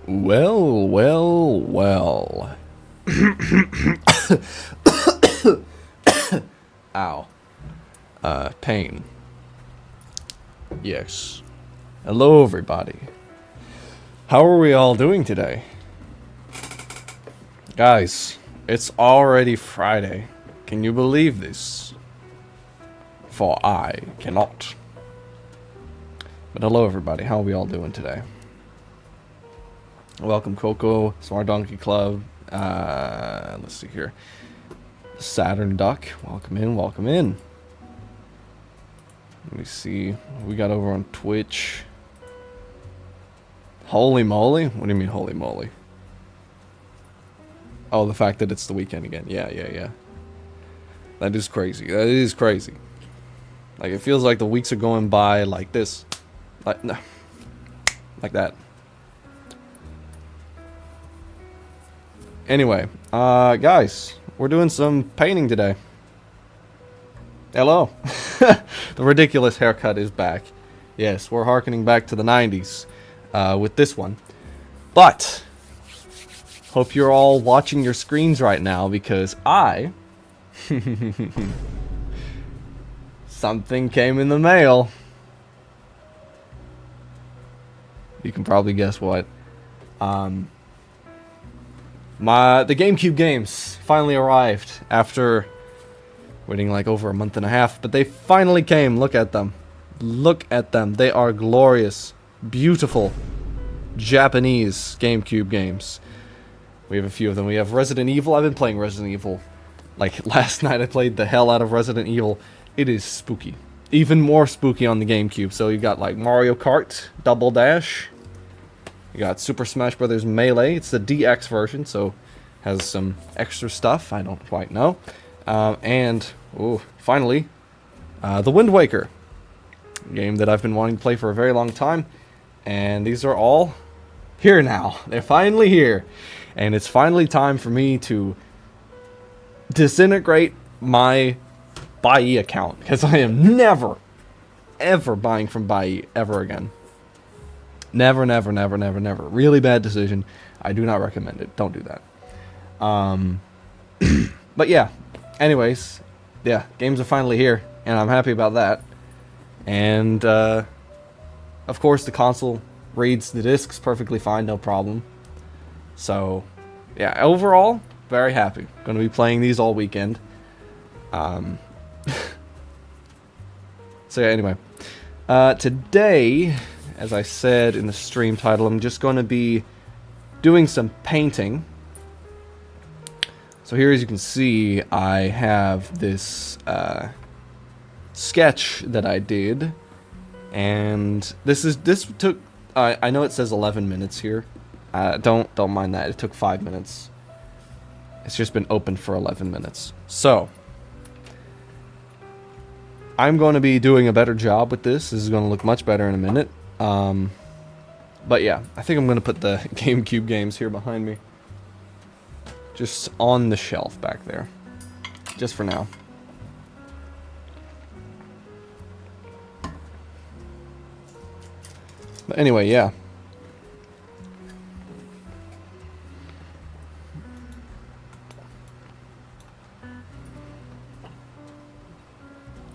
Well, well, well. Ow. Pain. Yes. Hello, everybody. How are we all doing today? Guys, it's already Friday. Can you believe this? For I cannot. But hello, everybody. How are we all doing today? Welcome, Coco, Smart Donkey Club. Let's see here. Saturn Duck. Welcome in, welcome in. Let me see what we got over on Twitch. Holy moly? What do you mean, holy moly? Oh, the fact that it's the weekend again. Yeah. That is crazy. That is crazy. Like, it feels like the weeks are going by like this. Like, no. Like that. Anyway, guys, we're doing some painting today. Hello. The ridiculous haircut is back. Yes, we're harkening back to the 90s with this one. But, hope you're all watching your screens right now because something came in the mail. You can probably guess what. The GameCube games finally arrived after waiting like over a month and a half, but they finally came. Look at them. Look at them. They are glorious, beautiful Japanese GameCube games. We have a few of them. We have Resident Evil. I've been playing Resident Evil. Like last night I played the hell out of Resident Evil. It is spooky. Even more spooky on the GameCube. So you got like Mario Kart, Double Dash. You got Super Smash Bros. Melee. It's the DX version, so has some extra stuff. I don't quite know. And, finally, The Wind Waker. Game that I've been wanting to play for a very long time. And these are all here now. They're finally here. And it's finally time for me to disintegrate my Buy account. Because I am never, ever buying from Buy ever again. Never. Really bad decision. I do not recommend it. Don't do that. But yeah. Anyways. Yeah. Games are finally here. And I'm happy about that. And, of course, the console reads the discs perfectly fine. No problem. So, yeah. Overall, very happy. Gonna be playing these all weekend. So, yeah, anyway. Today, as I said in the stream title, I'm just going to be doing some painting. So here, as you can see, I have this sketch that I did, and this took. I know it says 11 minutes here. Don't mind that. It took 5 minutes. It's just been open for 11 minutes. So I'm going to be doing a better job with this. This is going to look much better in a minute. But yeah, I think I'm going to put the GameCube games here behind me. Just on the shelf back there. Just for now. But anyway, yeah.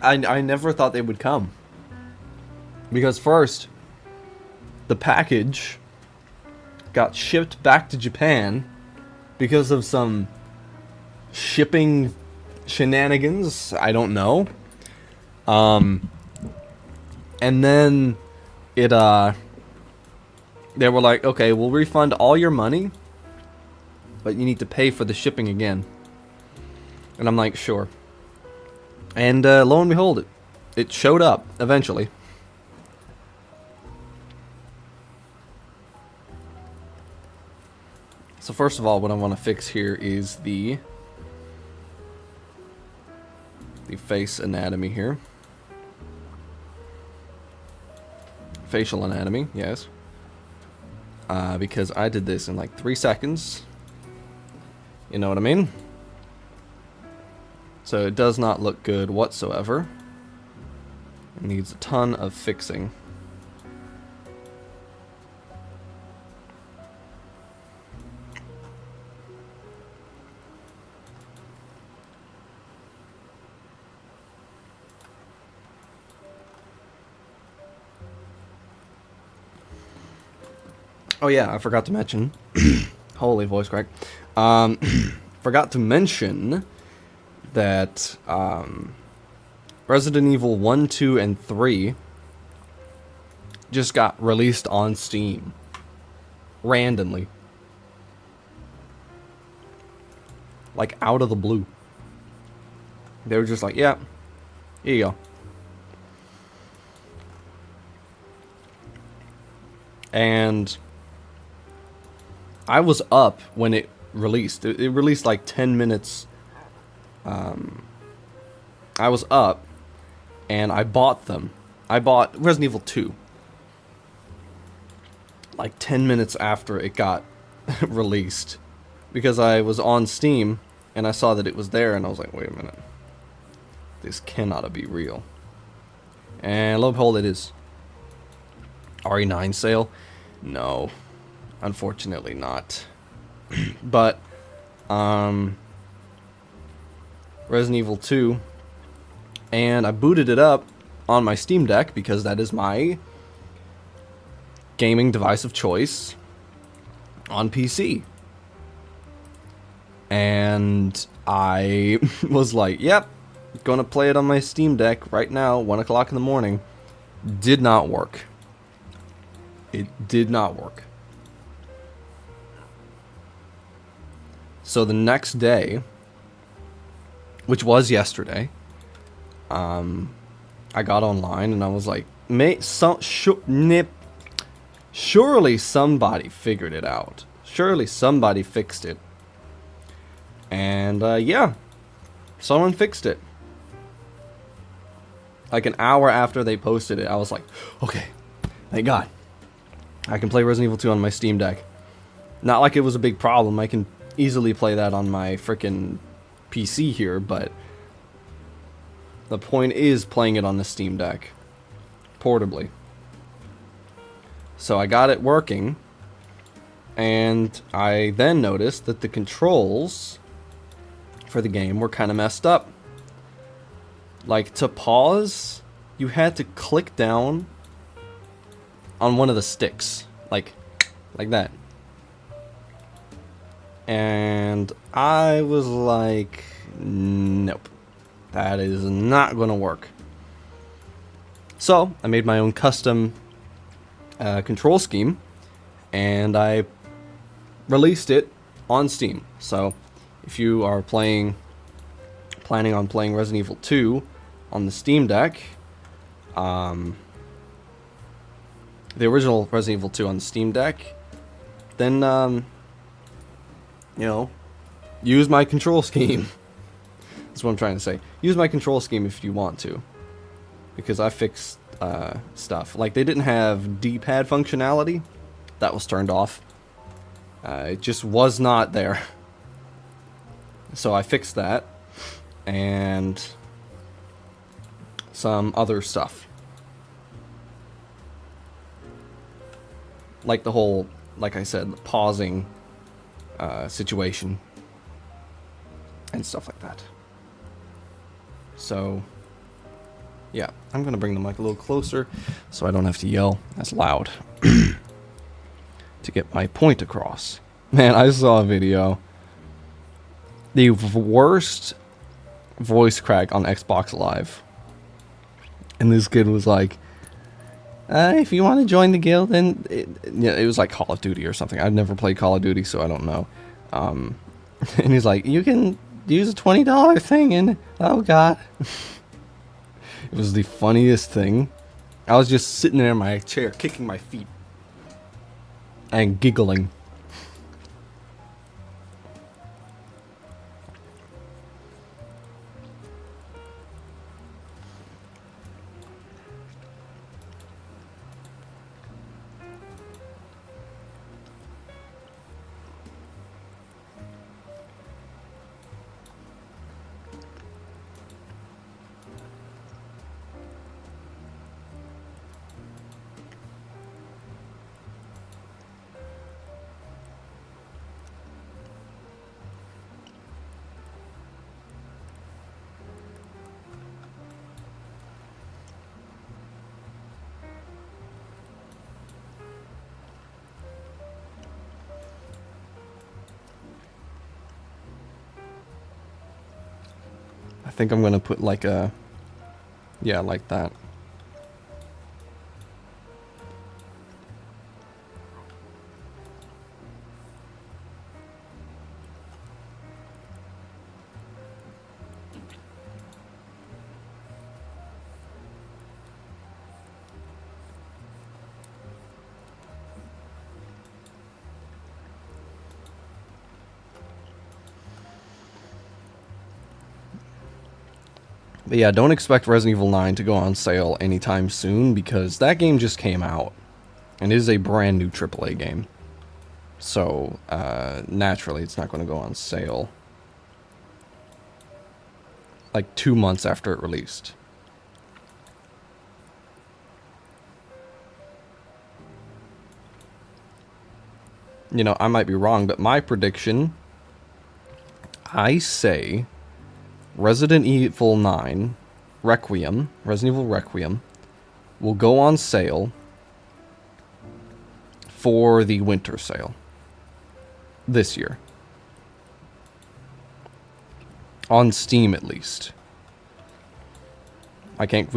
I never thought they would come. Because first, the package got shipped back to Japan because of some shipping shenanigans. I don't know. And then it, they were like, okay, we'll refund all your money, but you need to pay for the shipping again. And I'm like, sure. And lo and behold, it showed up eventually. So first of all, what I want to fix here is the face anatomy here. Facial anatomy, yes. Because I did this in like 3 seconds. You know what I mean? So it does not look good whatsoever. It needs a ton of fixing. Oh yeah, I forgot to mention. Holy voice crack. Um, forgot to mention that Resident Evil 1, 2, and 3 just got released on Steam. Randomly. Like, out of the blue. They were just like, yeah, here you go. And I was up when it released. It released like 10 minutes. I was up, and I bought them. I bought Resident Evil 2. Like 10 minutes after it got released. Because I was on Steam, and I saw that it was there, and I was like, wait a minute. This cannot be real. And lo and behold, it is. RE9 sale? No. Unfortunately not. But, Resident Evil 2, and I booted it up on my Steam Deck because that is my gaming device of choice on PC. And I was like, yep, gonna play it on my Steam Deck right now, 1 o'clock in the morning. Did not work. It did not work. So the next day, which was yesterday, I got online and I was like, surely somebody figured it out. Surely somebody fixed it. And yeah, someone fixed it. Like an hour after they posted it, I was like, okay, thank God. I can play Resident Evil 2 on my Steam Deck. Not like it was a big problem. I can easily play that on my frickin' PC here, but the point is playing it on the Steam Deck portably. So I got it working, and I then noticed that the controls for the game were kind of messed up. Like, to pause, you had to click down on one of the sticks, like that. And I was like, nope, that is not gonna work. So I made my own custom control scheme, and I released it on Steam. So if you are planning on playing Resident Evil 2 on the Steam Deck, the original Resident Evil 2 on the Steam Deck, then you know, use my control scheme. That's what I'm trying to say. Use my control scheme if you want to, because I fixed stuff. Like, they didn't have D-pad functionality. That was turned off. It just was not there. So I fixed that, and some other stuff. Like the whole, like I said, pausing situation and stuff like that. So yeah, I'm gonna bring the mic a little closer so I don't have to yell as loud to get my point across. Man, I saw a video. The worst voice crack on Xbox Live. And this kid was like, if you want to join the guild, then it was like Call of Duty or something. I've never played Call of Duty, so I don't know. And he's like, you can use a $20 thing, and oh god. It was the funniest thing. I was just sitting there in my chair, kicking my feet and giggling. I think I'm gonna put like a, yeah, like that. But yeah, don't expect Resident Evil 9 to go on sale anytime soon because that game just came out. And it is a brand new AAA game. So, naturally, it's not going to go on sale like 2 months after it released. You know, I might be wrong, but my prediction, I say Resident Evil 9 Requiem, Resident Evil Requiem, will go on sale for the winter sale this year. On Steam, at least. I can't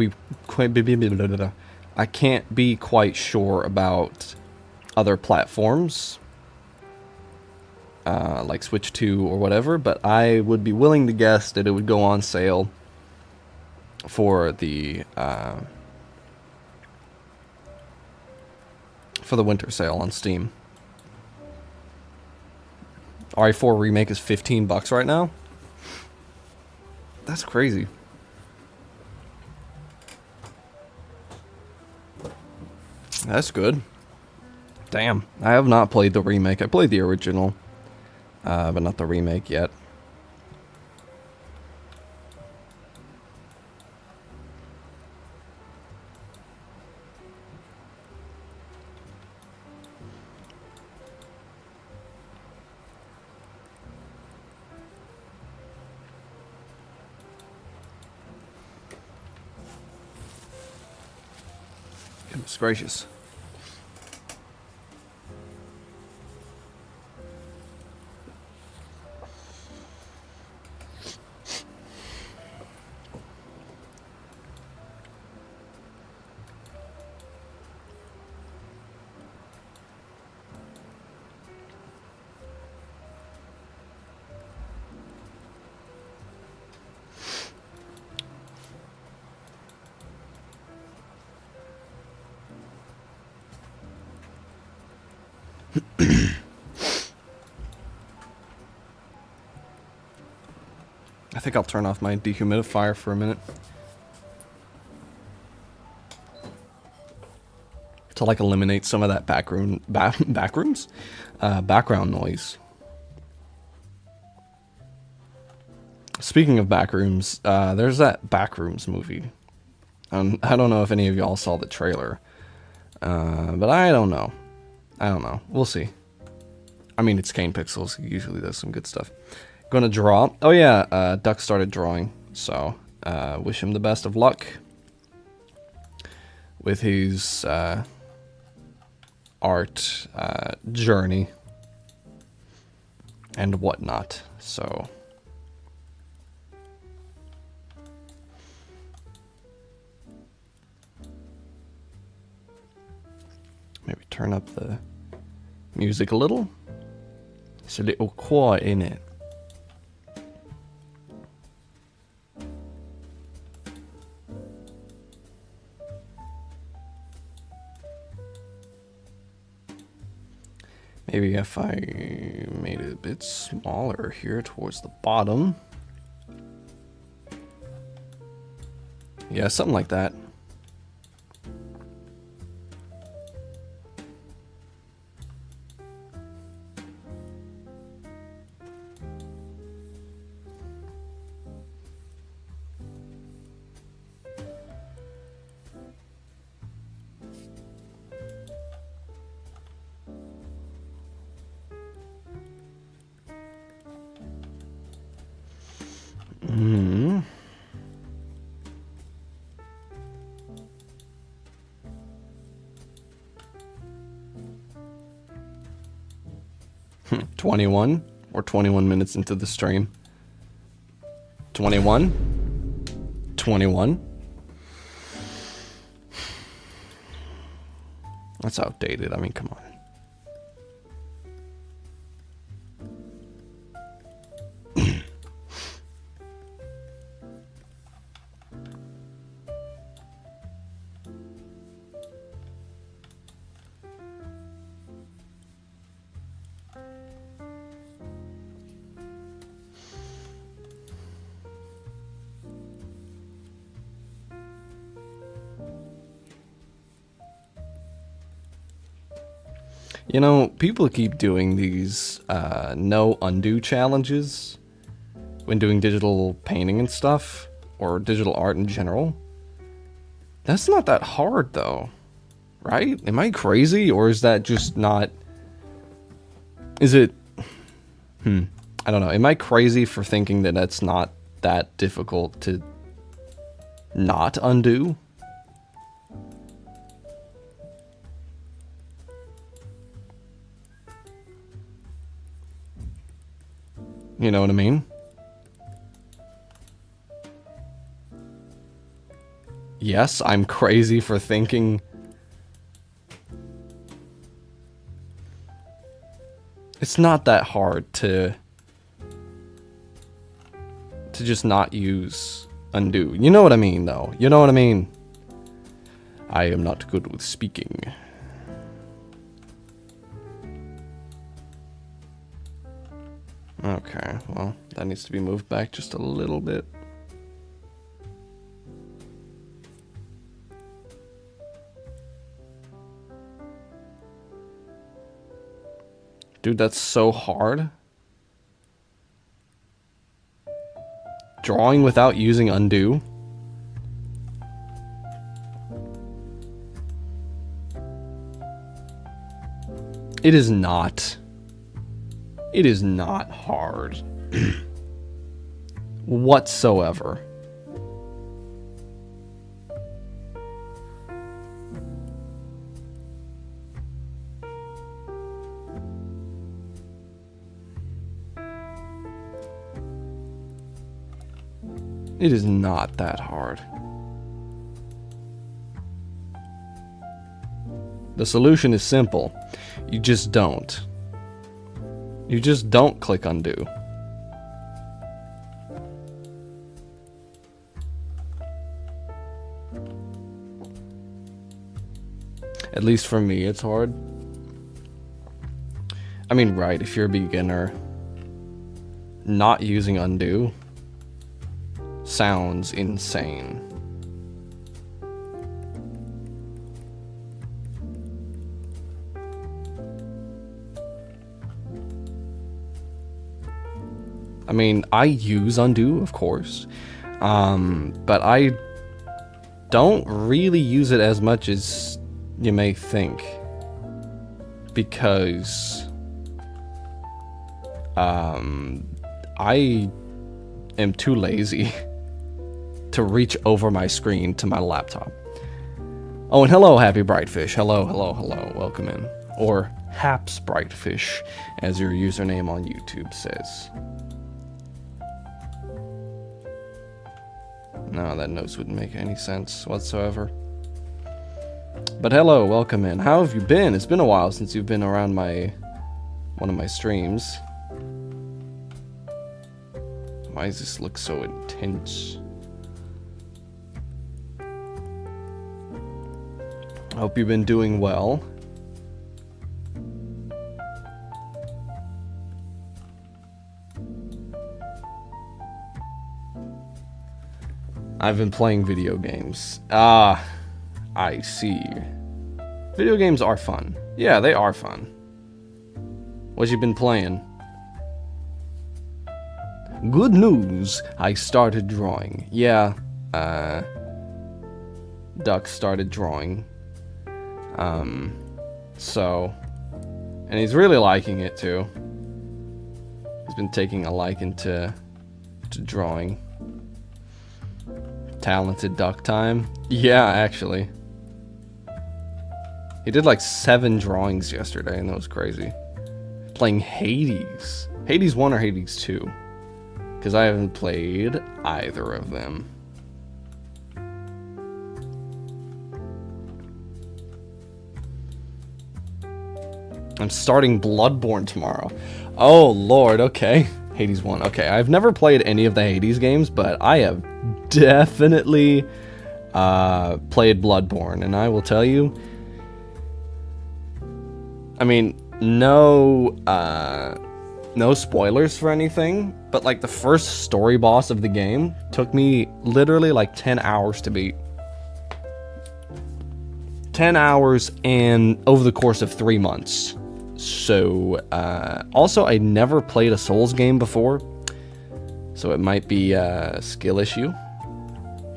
be quite sure about other platforms, like Switch 2 or whatever, but I would be willing to guess that it would go on sale for the winter sale on Steam. RE4 Remake is $15 right now. That's crazy. That's good. Damn, I have not played the remake. I played the original, but not the remake yet. Goodness gracious. I think I'll turn off my dehumidifier for a minute. To like eliminate some of that background noise. Speaking of backrooms, there's that Backrooms movie. I don't know if any of y'all saw the trailer, but I don't know. We'll see. I mean, it's Kane Pixels. He usually does some good stuff. Gonna draw. Oh yeah, Duck started drawing, so wish him the best of luck with his art journey and whatnot. So maybe turn up the music a little. It's a little quiet, isn't it? Maybe if I made it a bit smaller here towards the bottom. Yeah, something like that. Hmm. 21 or 21 minutes into the stream. 21? 21. That's outdated. I mean, come on. You know, people keep doing these no undo challenges when doing digital painting and stuff, or digital art in general. That's not that hard, though, right? Am I crazy, or is that just not... Is it... I don't know. Am I crazy for thinking that that's not that difficult to not undo? You know what I mean? Yes, I'm crazy for thinking... It's not that hard to just not use undo. You know what I mean, though. You know what I mean? I am not good with speaking. Okay, well, that needs to be moved back just a little bit. Dude, that's so hard. Drawing without using undo. It is not. It is not hard. Whatsoever. It is not that hard. The solution is simple. You just don't. You just don't click undo. At least for me, it's hard. I mean, right, if you're a beginner, not using undo sounds insane. I mean, I use undo, of course, but I don't really use it as much as you may think, because I am too lazy to reach over my screen to my laptop. Oh, and hello, Happy Brightfish. Hello, hello, hello. Welcome in. Or Haps Brightfish, as your username on YouTube says. No, that notes wouldn't make any sense whatsoever. But hello, welcome in. How have you been? It's been a while since you've been around one of my streams. Why does this look so intense? I hope you've been doing well. I've been playing video games. Ah, I see. Video games are fun. Yeah, they are fun. What you been playing? Good news, I started drawing. Yeah, Duck started drawing. And he's really liking it too. He's been taking a liking to drawing. Talented Duck time. Yeah, actually. He did like 7 drawings yesterday, and that was crazy. Playing Hades. Hades 1 or Hades 2? Because I haven't played either of them. I'm starting Bloodborne tomorrow. Oh, Lord, okay. Hades 1. Okay, I've never played any of the Hades games, but I have definitely played Bloodborne, and I will tell you, I mean, no spoilers for anything, but like the first story boss of the game took me literally like 10 hours to beat. 10 hours and over the course of 3 months. So, also, I never played a Souls game before, so it might be a skill issue,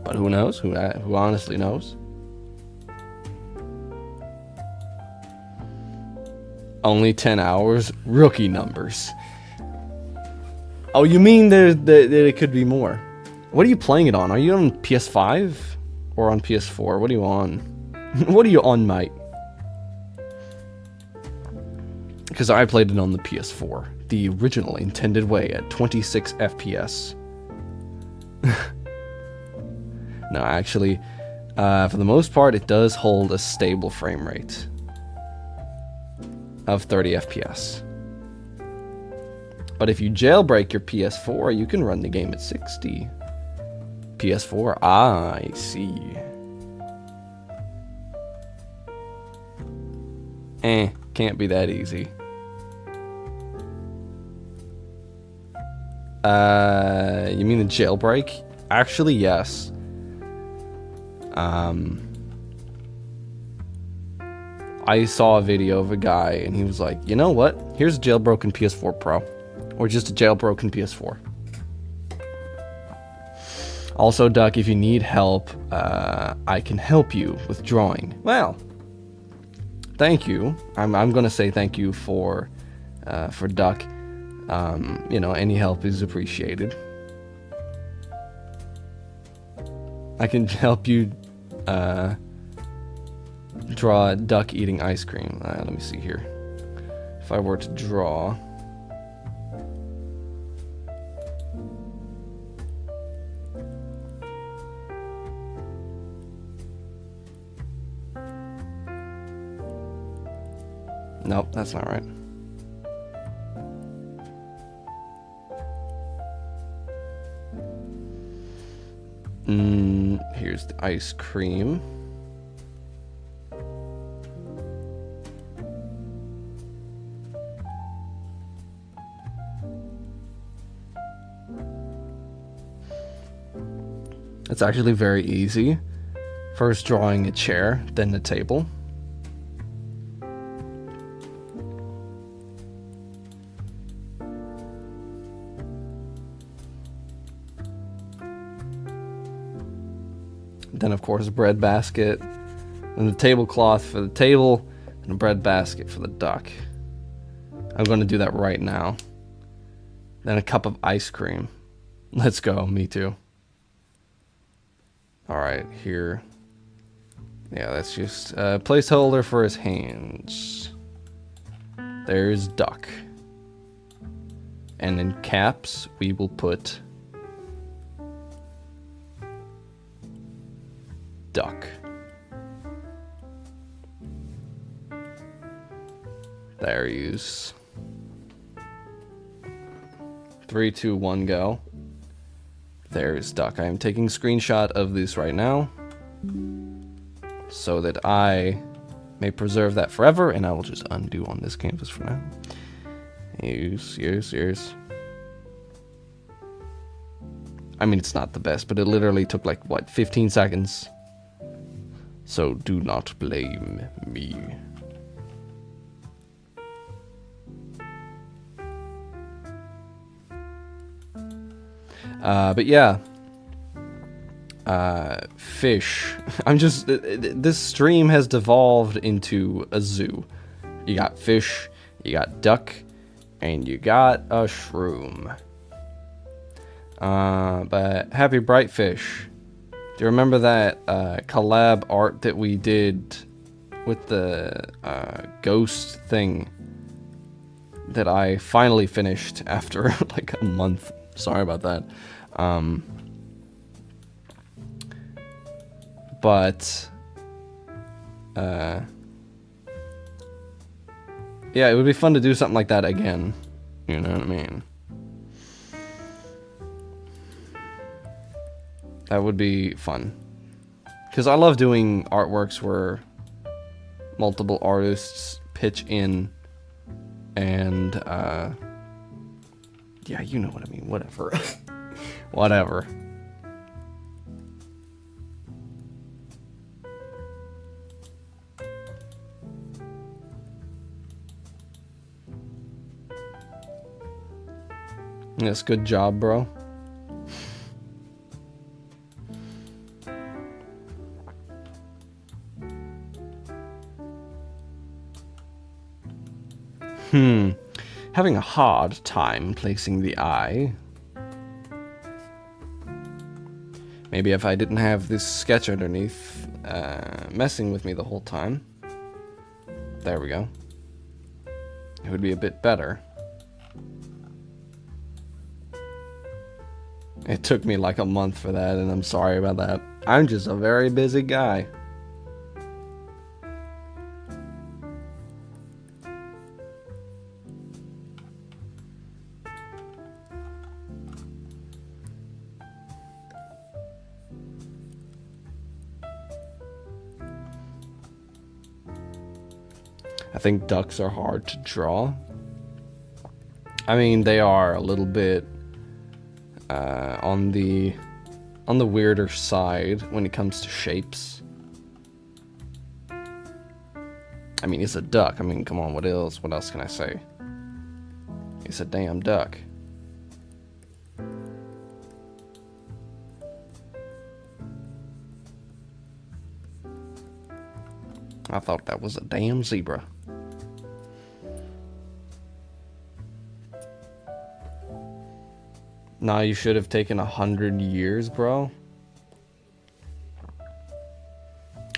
but who knows? Who honestly knows? Only 10 hours? Rookie numbers. Oh, you mean that it could be more? What are you playing it on? Are you on PS5 or on PS4? What are you on? What are you on, mate? Because I played it on the PS4, the original intended way at 26 FPS. No, actually, for the most part, it does hold a stable frame rate of 30 FPS. But if you jailbreak your PS4, you can run the game at 60. PS4, I see. Can't be that easy. You mean the jailbreak? Actually, yes. I saw a video of a guy and he was like, you know what? Here's a jailbroken PS4 Pro. Or just a jailbroken PS4. Also, Duck, if you need help, I can help you with drawing. Well, thank you. I'm gonna say thank you for Duck. You know, any help is appreciated. I can help you draw a duck eating ice cream. Let me see here. If I were to draw... Nope, that's not right. Here's the ice cream. It's actually very easy. First drawing a chair, then the table. Then, of course, a bread basket, and the tablecloth for the table, and a bread basket for the duck. I'm going to do that right now. Then a cup of ice cream. Let's go, me too. Alright, here. Yeah, that's just a placeholder for his hands. There's duck. And in caps, we will put... duck. There he is. 3, 2, 1, go. There's duck. I am taking a screenshot of this right now so that I may preserve that forever, and I will just undo on this canvas for now. Yes. I mean, it's not the best, but it literally took like, what, 15 seconds? So do not blame me. But yeah. Fish. I'm just... This stream has devolved into a zoo. You got fish, you got duck, and you got a shroom. But happy Brightfish. Do you remember that collab art that we did with the ghost thing that I finally finished after like a month? Sorry about that. But Yeah, it would be fun to do something like that again. You know what I mean? That would be fun. Because I love doing artworks where multiple artists pitch in and, yeah, you know what I mean. Whatever. Whatever. Yes, good job, bro. Having a hard time placing the eye. Maybe if I didn't have this sketch underneath messing with me the whole time. There we go. It would be a bit better. It took me like a month for that, and I'm sorry about that. I'm just a very busy guy. I think ducks are hard to draw. I mean, they are a little bit on the weirder side when it comes to shapes. I mean, it's a duck. I mean, come on, what else? What else can I say? It's a damn duck. I thought that was a damn zebra. Nah, you should have taken 100 years, bro.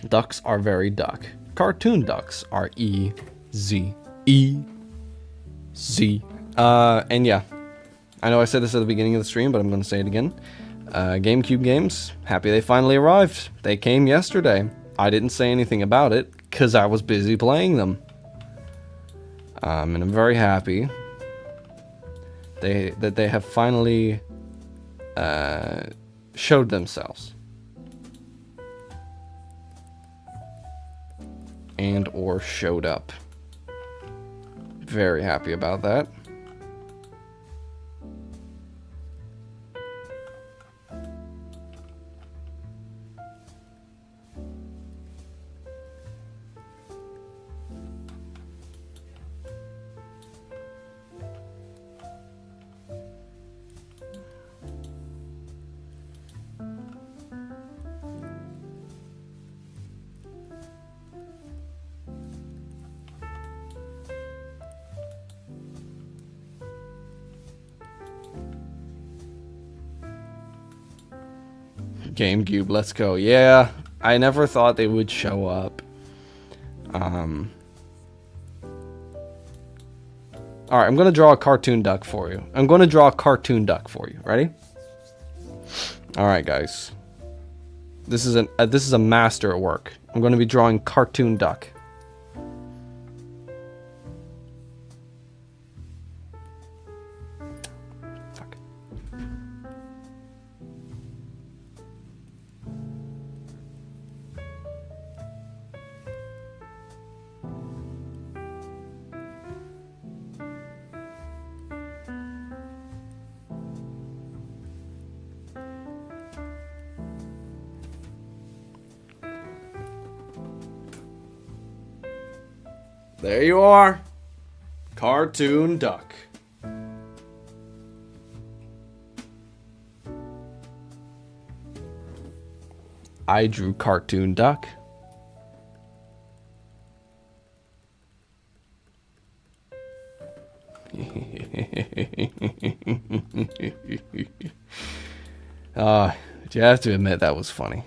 Ducks are very duck. Cartoon ducks are E-Z. E-Z. And yeah. I know I said this at the beginning of the stream, but I'm going to say it again. GameCube games, happy they finally arrived. They came yesterday. I didn't say anything about it, because I was busy playing them. And I'm very happy that they have finally showed themselves. And or showed up. Very happy about that. GameCube, let's go. Yeah, I never thought they would show up. Alright, I'm gonna draw a cartoon duck for you. Ready? Alright, guys. This is a master work. I'm gonna be drawing cartoon duck. There you are. Cartoon duck. I drew cartoon duck. You have to admit that was funny.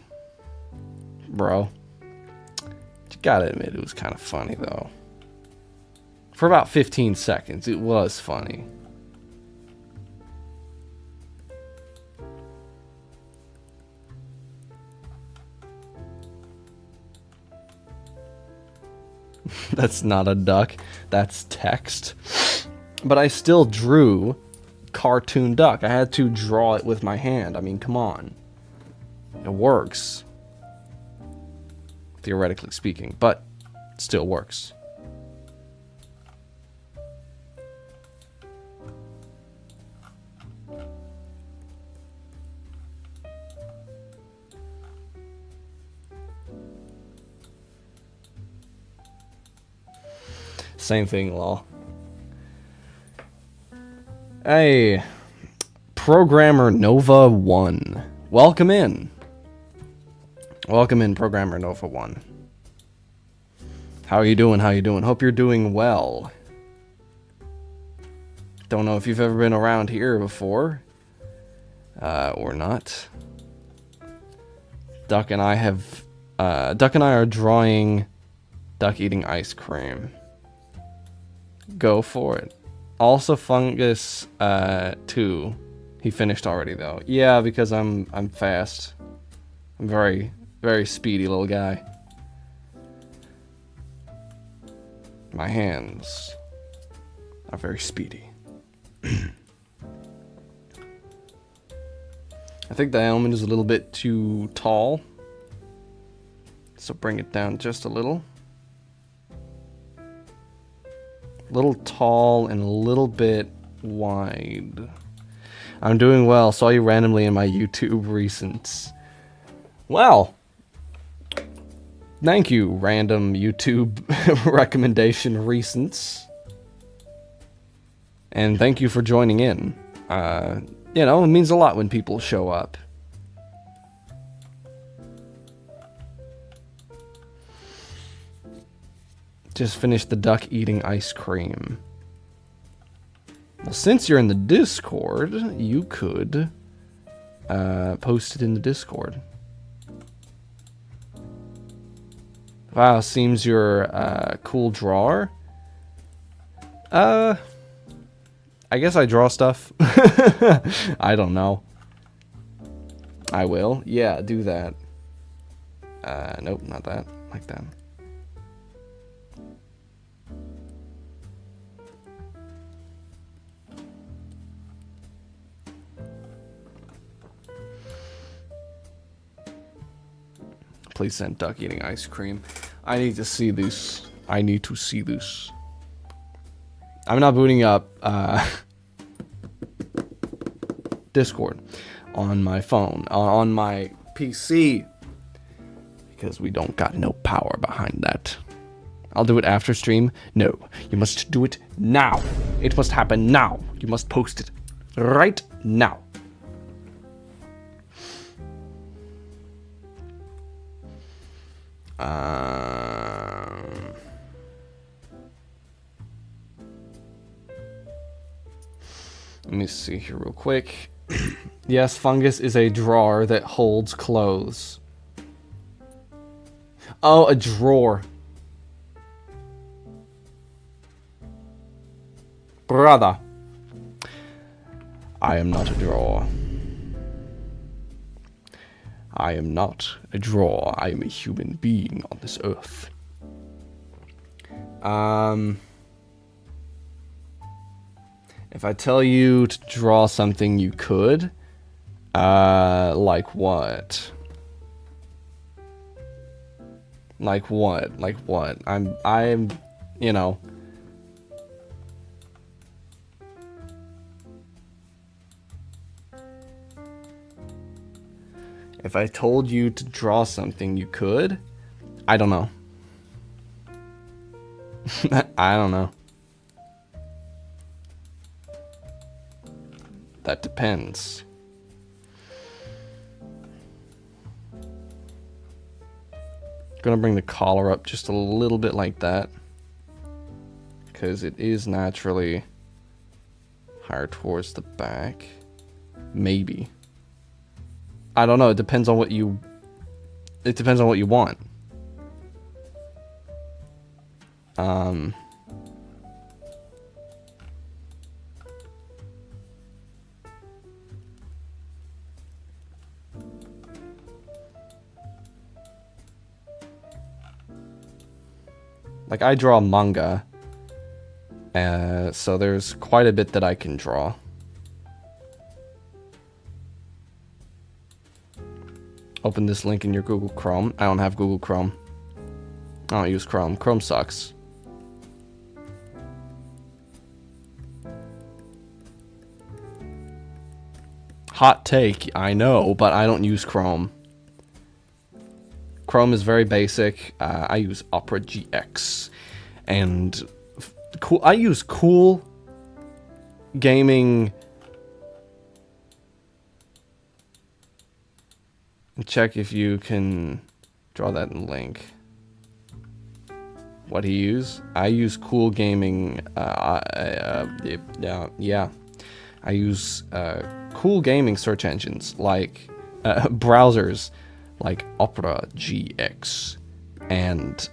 Bro. You gotta admit it was kind of funny though. For about 15 seconds, it was funny. That's not a duck. That's text. But I still drew cartoon duck. I had to draw it with my hand. I mean, come on. It works. Theoretically speaking, but it still works. Same thing, lol. Hey, Programmer Nova 1. Welcome in. Welcome in, Programmer Nova 1. How are you doing? How you doing? Hope you're doing well. Don't know if you've ever been around here before. Or not. Duck and I are drawing duck eating ice cream. Go for it. Also Fungus 2. He finished already though. Yeah, because I'm fast. I'm very, very speedy little guy. My hands are very speedy. I think the element is a little bit too tall. So bring it down just a little. Little tall and a little bit wide. I'm doing well. Saw you randomly in my YouTube recents. Well, thank you, random YouTube recommendation recents. And thank you for joining in. You know, it means a lot when people show up. Just finished the duck eating ice cream. Well, since you're in the Discord, you could post it in the Discord. Wow, seems you're a cool drawer. I guess I draw stuff. I don't know. I will. Yeah, do that. Nope, not that. Like that. Please send duck eating ice cream. I need to see this. I need to see this. I'm not booting up Discord on my phone, on my PC, because we don't got no power behind that. I'll do it after stream. No, you must do it now. It must happen now. You must post it right now. Let me see here real quick. Yes, Fungus is a drawer that holds clothes. Oh, a drawer. Brother. I am not a drawer. I am not a drawer. I am a human being on this earth. If I tell you to draw something, you could. Like what? Like what? Like what? I'm, you know. If I told you to draw something, you could? I don't know. I don't know. That depends. Gonna bring the collar up just a little bit like that, because it is naturally higher towards the back. Maybe. I don't know. It depends on what you. It depends on what you want. Like, I draw manga, so there's quite a bit that I can draw. Open this link in your Google Chrome. I don't have Google Chrome. I don't use Chrome. Chrome sucks. Hot take, I know, but I don't use Chrome. Chrome is very basic. I use Opera GX. And cool. I use cool gaming. Check if you can draw that in link. What he use? I use cool gaming. Yeah. I use cool gaming search engines like browsers like Opera GX and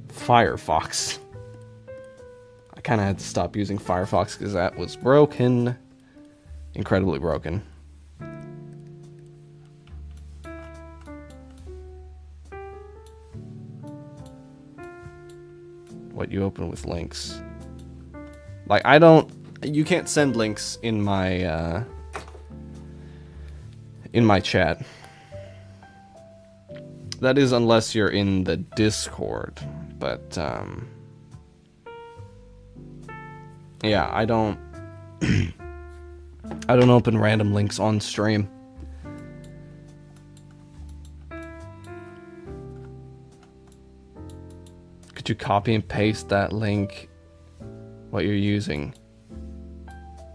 Firefox. I kind of had to stop using Firefox because that was broken. Incredibly broken. What you open with links. Like, I don't... You can't send links in my chat. That is unless you're in the Discord. But, yeah, I don't... I don't open random links on stream. Could you copy and paste that link? What you're using?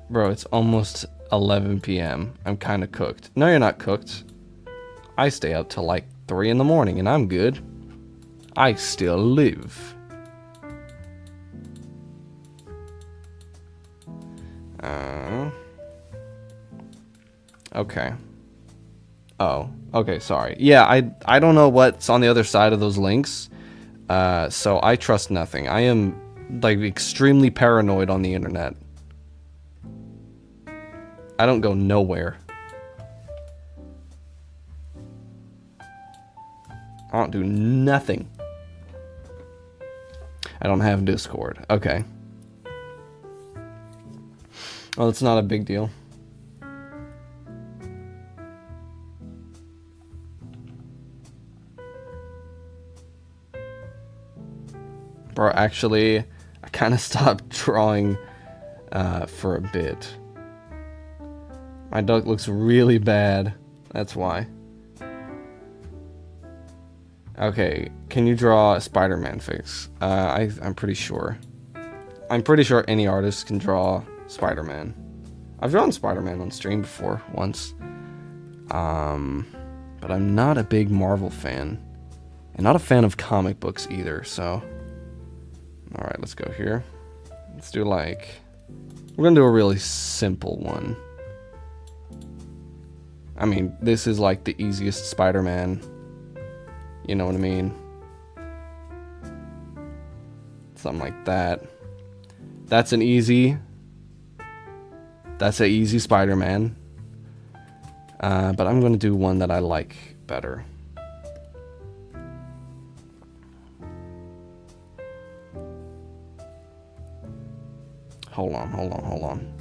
Bro, it's almost 11 p.m. I'm kind of cooked. No, you're not cooked. I stay up till like 3 in the morning and I'm good. I still live. Okay. Oh, okay, sorry. Yeah, I don't know what's on the other side of those links. So I trust nothing. I am, like, extremely paranoid on the internet. I don't go nowhere. I don't do nothing. I don't have Discord. Okay. Well, it's not a big deal. Bro, actually, I kind of stopped drawing for a bit. My duck looks really bad. That's why. Okay, can you draw a Spider-Man face? I'm pretty sure. I'm pretty sure any artist can draw Spider-Man. I've drawn Spider-Man on stream before, once. But I'm not a big Marvel fan. And not a fan of comic books either, so... Alright, let's go here. Let's do like... We're gonna do a really simple one. I mean, this is like the easiest Spider-Man. You know what I mean? Something like that. That's an easy... That's an easy Spider-Man. But I'm gonna do one that I like better. Hold on.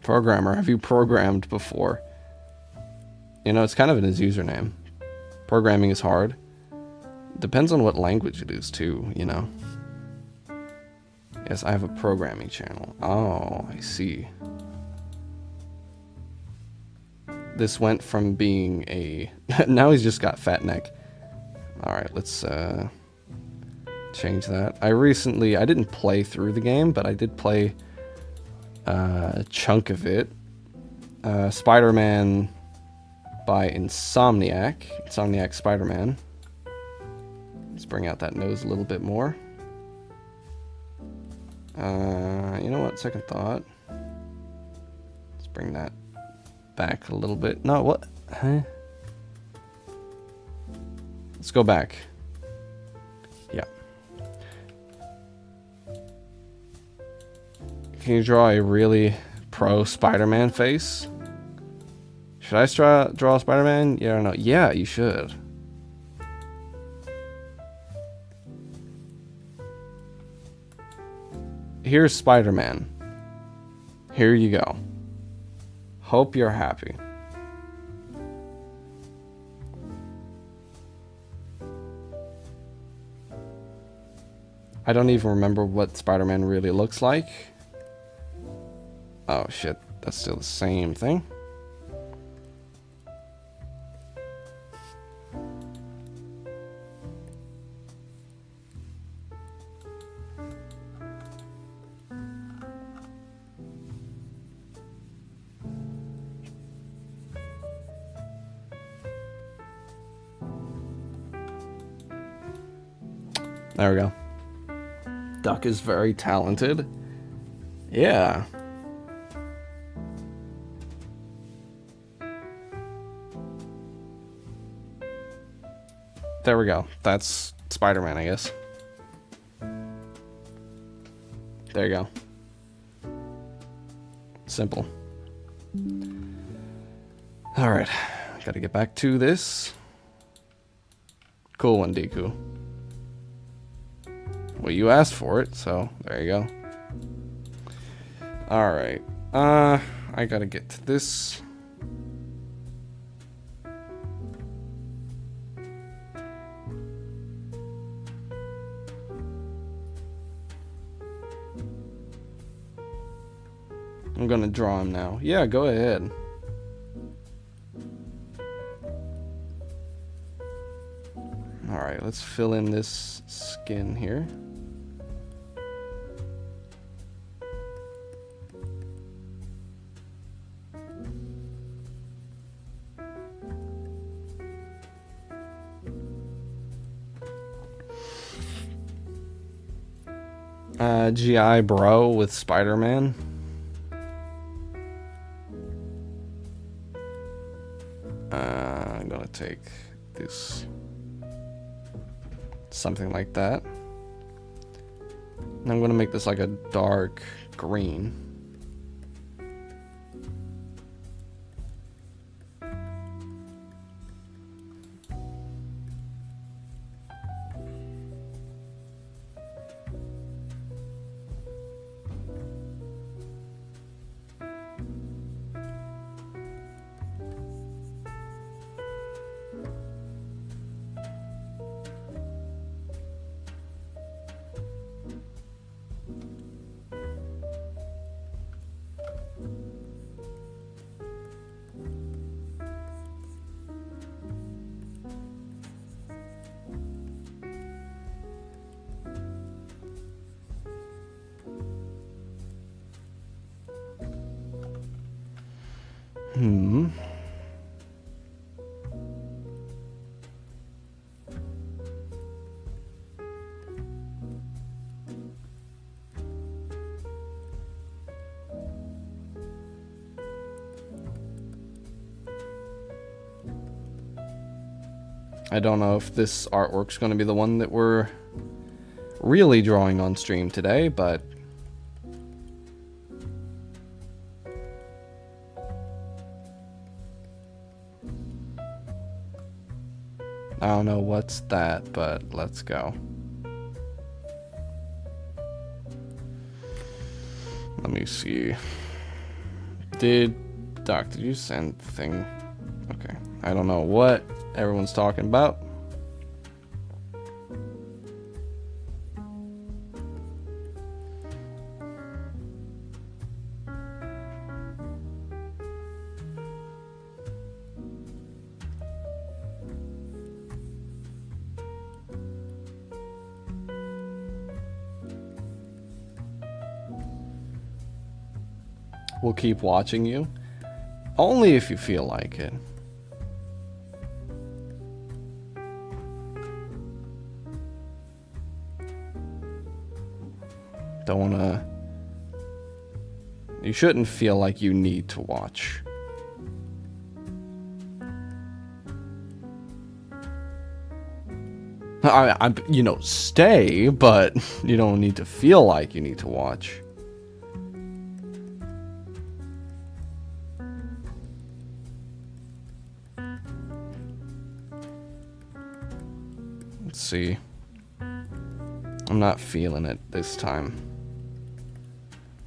Programmer, have you programmed before? You know, it's kind of in his username. Programming is hard. Depends on what language it is too, you know. Yes, I have a programming channel. Oh, I see. This went from being a... Now he's just got fat neck. Alright, let's change that. I didn't play through the game, but I did play a chunk of it. Spider-Man by Insomniac. Insomniac Spider-Man. Let's bring out that nose a little bit more. You know what? Second thought. Let's bring that back a little bit. No, what? Huh? Let's go back. Yeah. Can you draw a really pro Spider-Man face? Should I draw Spider-Man? Yeah or no? Yeah, you should. Here's Spider-Man. Here you go. Hope you're happy. I don't even remember what Spider-Man really looks like. Oh shit, that's still the same thing. There we go. Duck is very talented. Yeah. There we go. That's Spider-Man, I guess. There you go. Simple. Alright. Gotta get back to this. Cool one, Deku. Well, you asked for it, so there you go. Alright. I gotta get to this. I'm gonna draw him now. Yeah, go ahead. Alright, let's fill in this skin here. GI bro with Spider-Man. I'm gonna take this, something like that. And I'm gonna make this like a dark green. I don't know if this artwork's going to be the one that we're really drawing on stream today, but I don't know what's that, but let's go. Let me see. Doc, did you send the thing? Okay. I don't know what everyone's talking about. We'll keep watching you. Only if you feel like it. Don't wanna... You shouldn't feel like you need to watch. I'm, you know, stay, but you don't need to feel like you need to watch. Let's see. I'm not feeling it this time.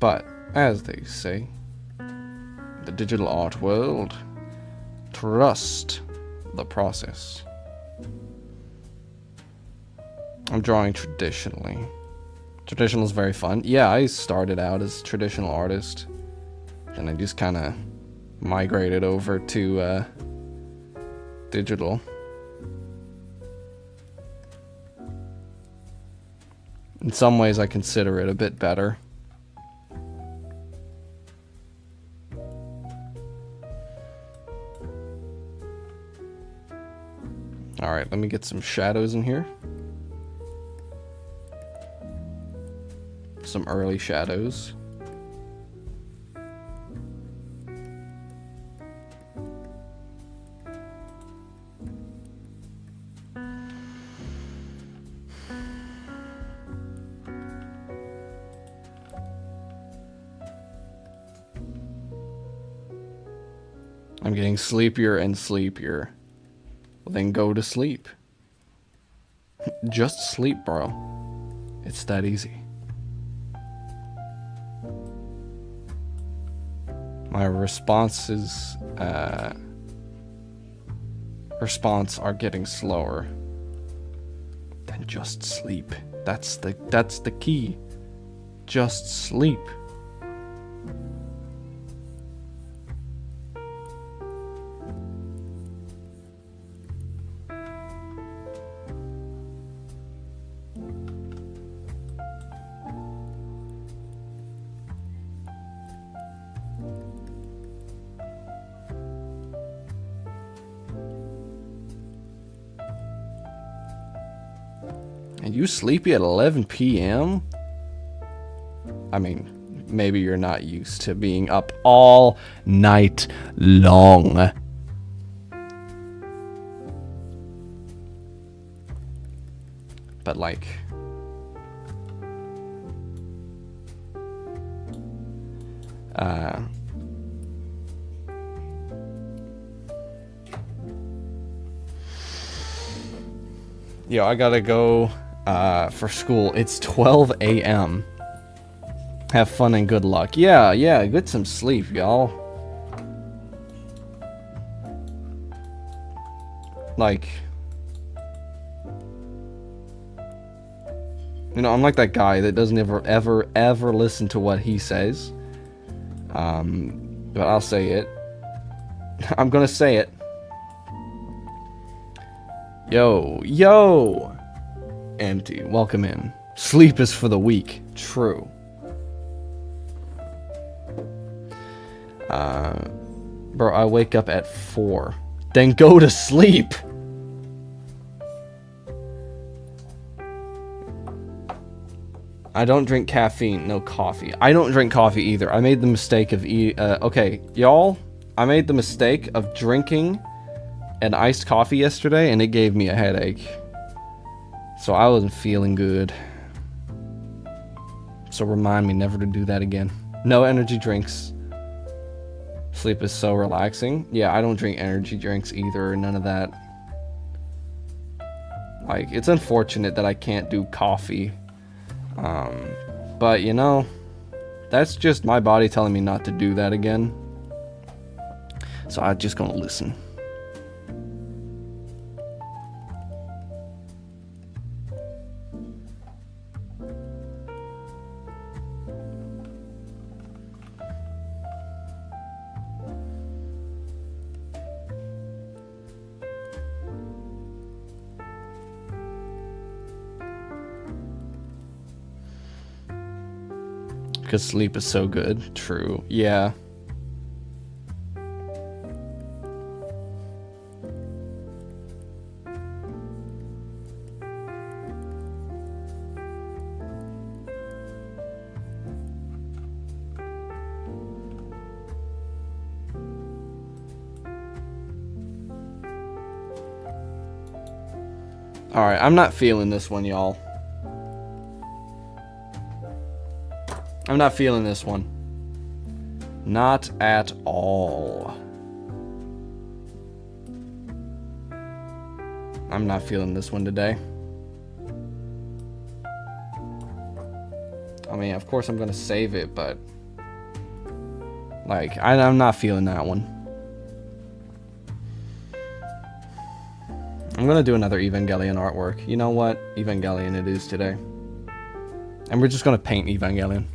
But, as they say, the digital art world, trust the process. I'm drawing traditionally. Traditional is very fun. Yeah, I started out as a traditional artist. And I just kind of migrated over to digital. In some ways, I consider it a bit better. Alright, let me get some shadows in here. Some early shadows. I'm getting sleepier and sleepier. Well, then go to sleep. Just sleep, bro. It's that easy. My responses are getting slower. Then just sleep. That's the key. Just sleep. And you sleepy at 11 p.m.? I mean, maybe you're not used to being up all night long. But like... Yo, I gotta go for school. It's 12 a.m. Have fun and good luck. Yeah, get some sleep, y'all. Like... You know, I'm like that guy that doesn't ever listen to what he says. But I'll say it. I'm gonna say it. Yo! Empty. Welcome in. Sleep is for the weak. True. Bro, I wake up at 4. Then go to sleep! I don't drink caffeine, no coffee. I don't drink coffee either. I made the mistake of okay, y'all. I made the mistake of drinking an iced coffee yesterday, and it gave me a headache. So I wasn't feeling good. So remind me never to do that again. No energy drinks. Sleep is so relaxing. Yeah, I don't drink energy drinks either, none of that. Like, it's unfortunate that I can't do coffee. But you know, that's just my body telling me not to do that again. So I'm just gonna listen. Because sleep is so good. True. Yeah. Alright, I'm not feeling this one, y'all. I'm not feeling this one. Not at all. I'm not feeling this one today. I mean, of course I'm gonna save it, but... like, I'm not feeling that one. I'm gonna do another Evangelion artwork. You know what? Evangelion it is today. And we're just gonna paint Evangelion.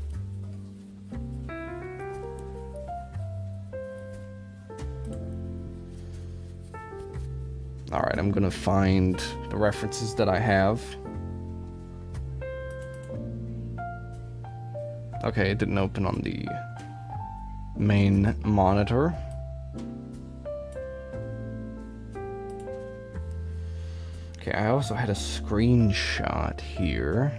Alright, I'm gonna find the references that I have. Okay, it didn't open on the main monitor. Okay, I also had a screenshot here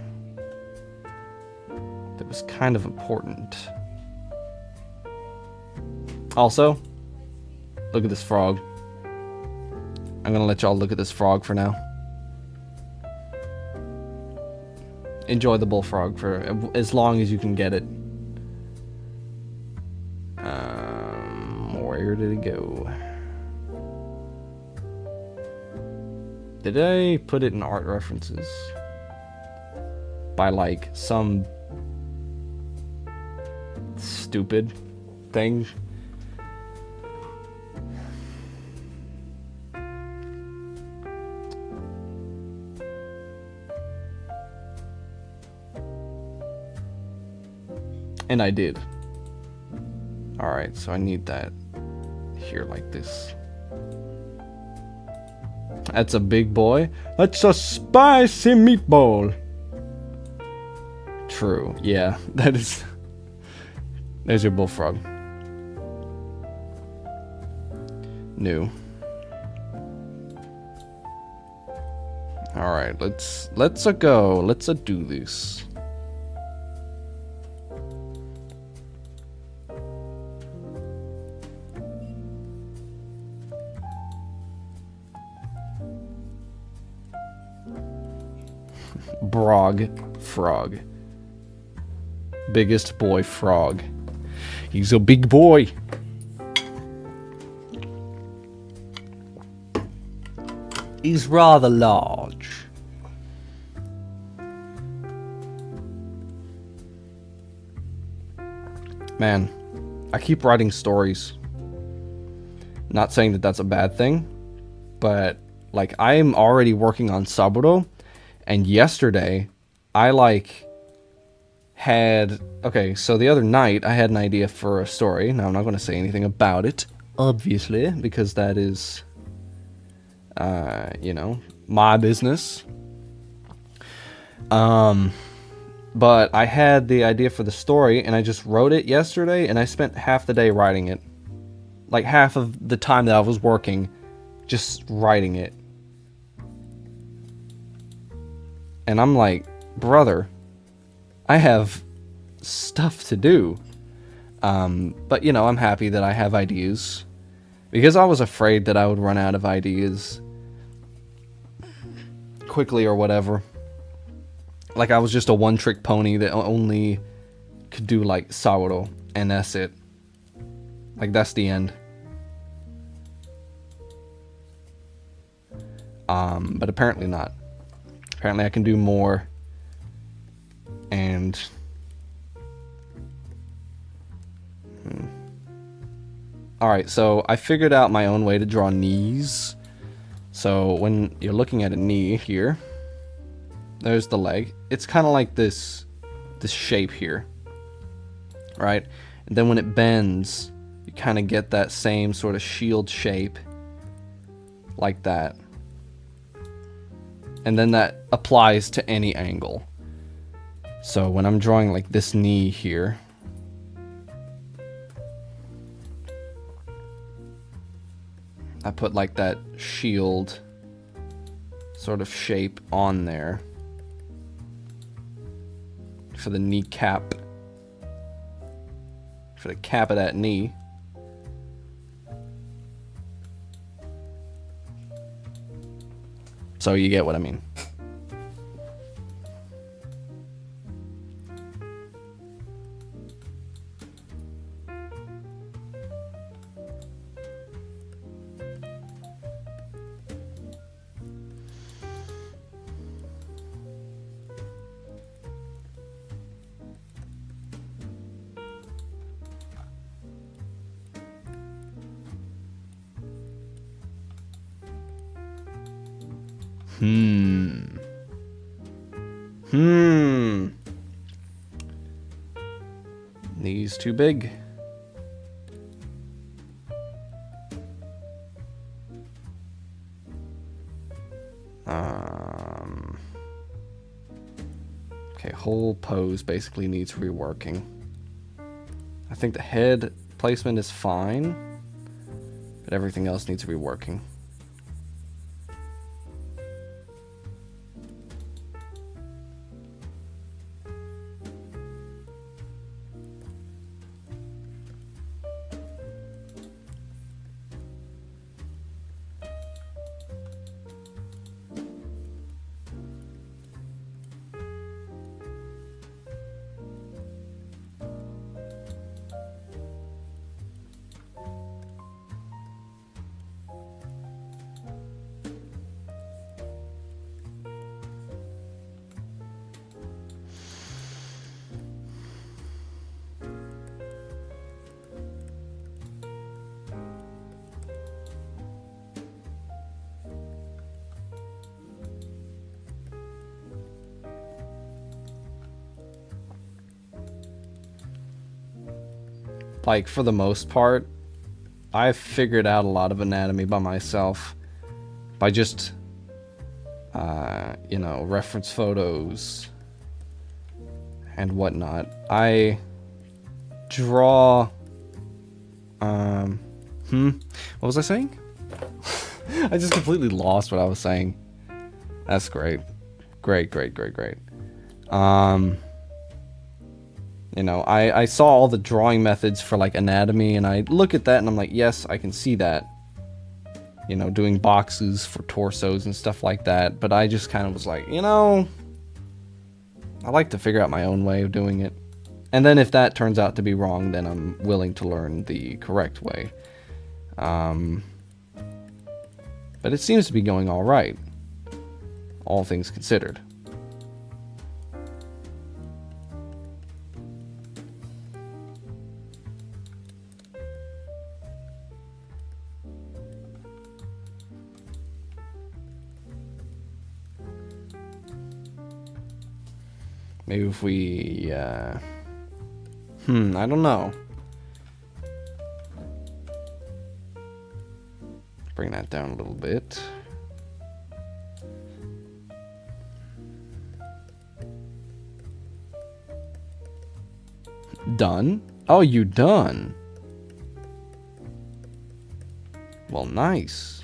that was kind of important. Also, look at this frog. I'm gonna let y'all look at this frog for now. Enjoy the bullfrog for as long as you can get it. Where did it go? Did I put it in art references? By like some stupid thing? And I did. Alright, so I need that here like this. That's a big boy. That's a spicy meatball. True, yeah, that is... There's your bullfrog. New. Alright, let's go. Let's do this. Frog. Biggest boy frog. He's a big boy. He's rather large. Man, I keep writing stories. Not saying that that's a bad thing, but like I am already working on Saburo. And yesterday, I like had... Okay, so the other night, I had an idea for a story. Now, I'm not going to say anything about it, obviously, because that is, you know, my business. But I had the idea for the story, and I just wrote it yesterday, and I spent half the day writing it. Like, half of the time that I was working, just writing it. And I'm like, brother, I have stuff to do. But, you know, I'm happy that I have ideas. Because I was afraid that I would run out of ideas quickly or whatever. Like, I was just a one-trick pony that only could do, like, Saburo. And that's it. Like, that's the end. But apparently not. Apparently I can do more. And... Alright, so I figured out my own way to draw knees. So when you're looking at a knee here, there's the leg. It's kind of like this shape here. Right? And then when it bends, you kind of get that same sort of shield shape. Like that. And then that applies to any angle. So when I'm drawing like this knee here, I put like that shield sort of shape on there for the kneecap, for the cap of that knee. So you get what I mean. Knees too big. Okay, whole pose basically needs reworking. I think the head placement is fine, but everything else needs reworking. Like, for the most part, I've figured out a lot of anatomy by myself. By just, you know, reference photos and whatnot. I draw, what was I saying? I just completely lost what I was saying. That's great. Great. You know, I saw all the drawing methods for, like, anatomy, and I look at that and I'm like, yes, I can see that. You know, doing boxes for torsos and stuff like that. But I just kind of was like, you know, I like to figure out my own way of doing it. And then if that turns out to be wrong, then I'm willing to learn the correct way. But it seems to be going all right, all things considered. Maybe if we, I don't know. Bring that down a little bit. Done? Oh, you done? Well, nice.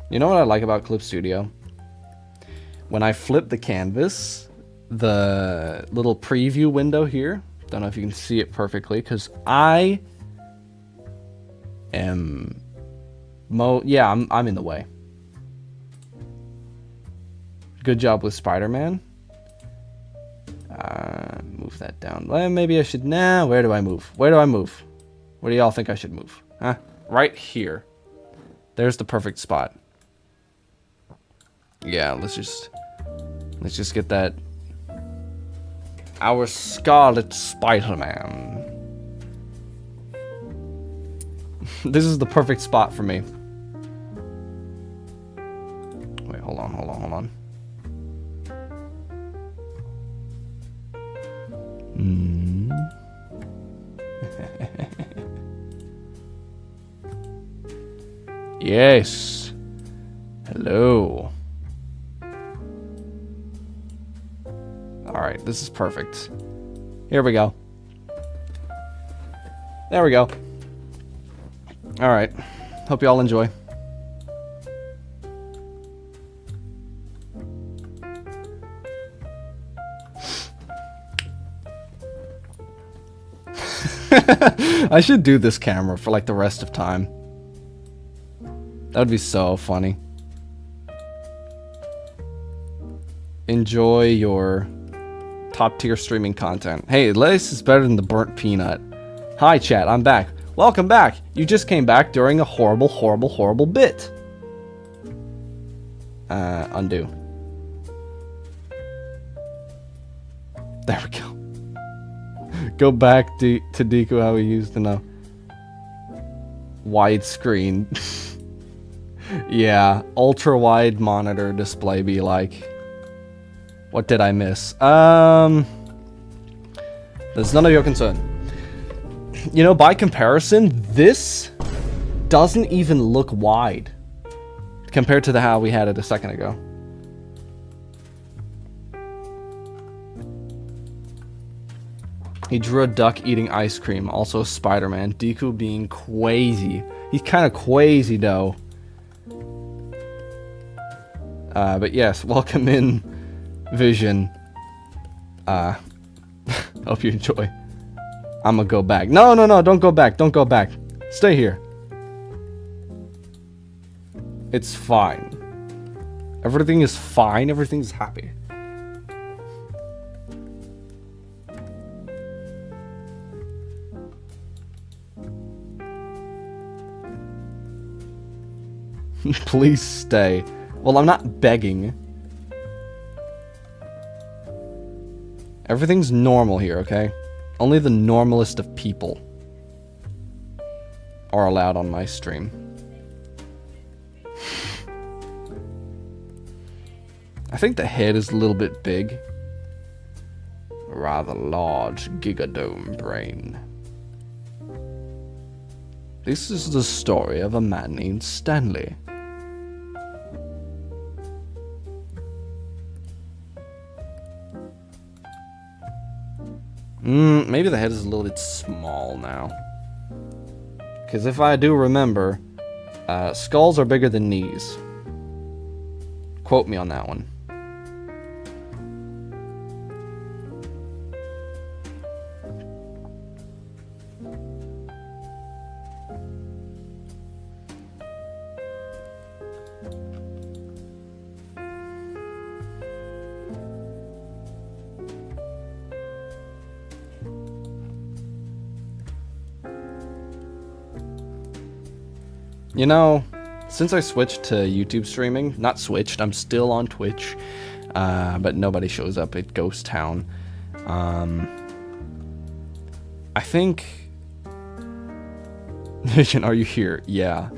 You know what I like about Clip Studio? When I flip the canvas, the little preview window here, don't know if you can see it perfectly, because I am... I'm in the way. Good job with Spider-Man. Move that down. Well, maybe I should... Nah, where do I move? Where do I move? Where do y'all think I should move? Huh? Right here. There's the perfect spot. Yeah, let's just get that. Our Scarlet Spider-Man. This is the perfect spot for me. Wait, hold on. Yes. Hello. Alright, this is perfect. Here we go. There we go. Alright. Hope you all enjoy. I should do this camera for like the rest of time. That would be so funny. Enjoy your top tier streaming content. Hey, this is better than the burnt peanut. Hi chat, I'm back. Welcome back. You just came back during a horrible bit. Undo. There we go. Go back to Deku how he used to know. widescreen. Yeah, ultra wide monitor display be like. What did I miss? That's none of your concern. You know, by comparison, this doesn't even look wide compared to how we had it a second ago. He drew a duck eating ice cream, also Spider-Man. Deku being crazy. He's kind of crazy, though. But yes, welcome in, Vision. Hope you enjoy. I'm gonna go back. No, don't go back. Don't go back. Stay here. It's fine. Everything is fine. Everything's happy. Please stay. Well, I'm not begging. Everything's normal here, okay? Only the normalest of people are allowed on my stream. I think the head is a little bit big. Rather large gigadome brain. This is the story of a man named Stanley. Maybe the head is a little bit small now. Because if I do remember, skulls are bigger than knees. Quote me on that one. You know, since I switched to YouTube streaming, not switched, I'm still on Twitch, but nobody shows up at Ghost Town. I think... Vision, are you here? Yeah.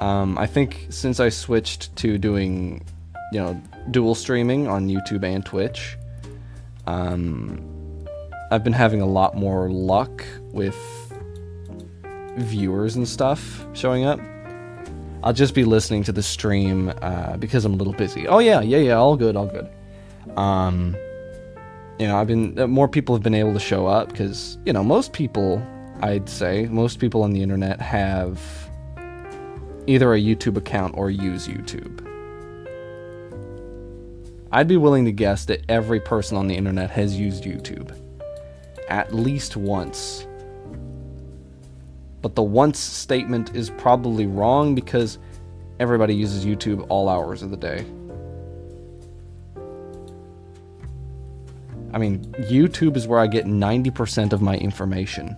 I think since I switched to doing, you know, dual streaming on YouTube and Twitch, I've been having a lot more luck with viewers and stuff showing up. I'll just be listening to the stream because I'm a little busy. Oh yeah, all good. You know, more people have been able to show up because, you know, most people on the internet have either a YouTube account or use YouTube. I'd be willing to guess that every person on the internet has used YouTube at least once. But the once statement is probably wrong because everybody uses YouTube all hours of the day. I mean, YouTube is where I get 90% of my information.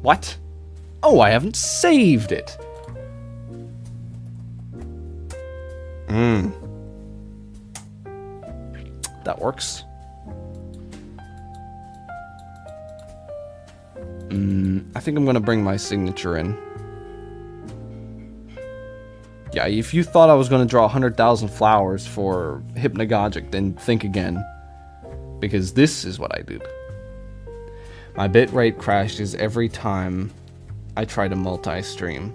What? Oh, I haven't saved it. That works. I think I'm gonna bring my signature in. Yeah, if you thought I was gonna draw 100,000 flowers for Hypnagogic, then think again. Because this is what I did. My bitrate crashes every time I try to multi-stream.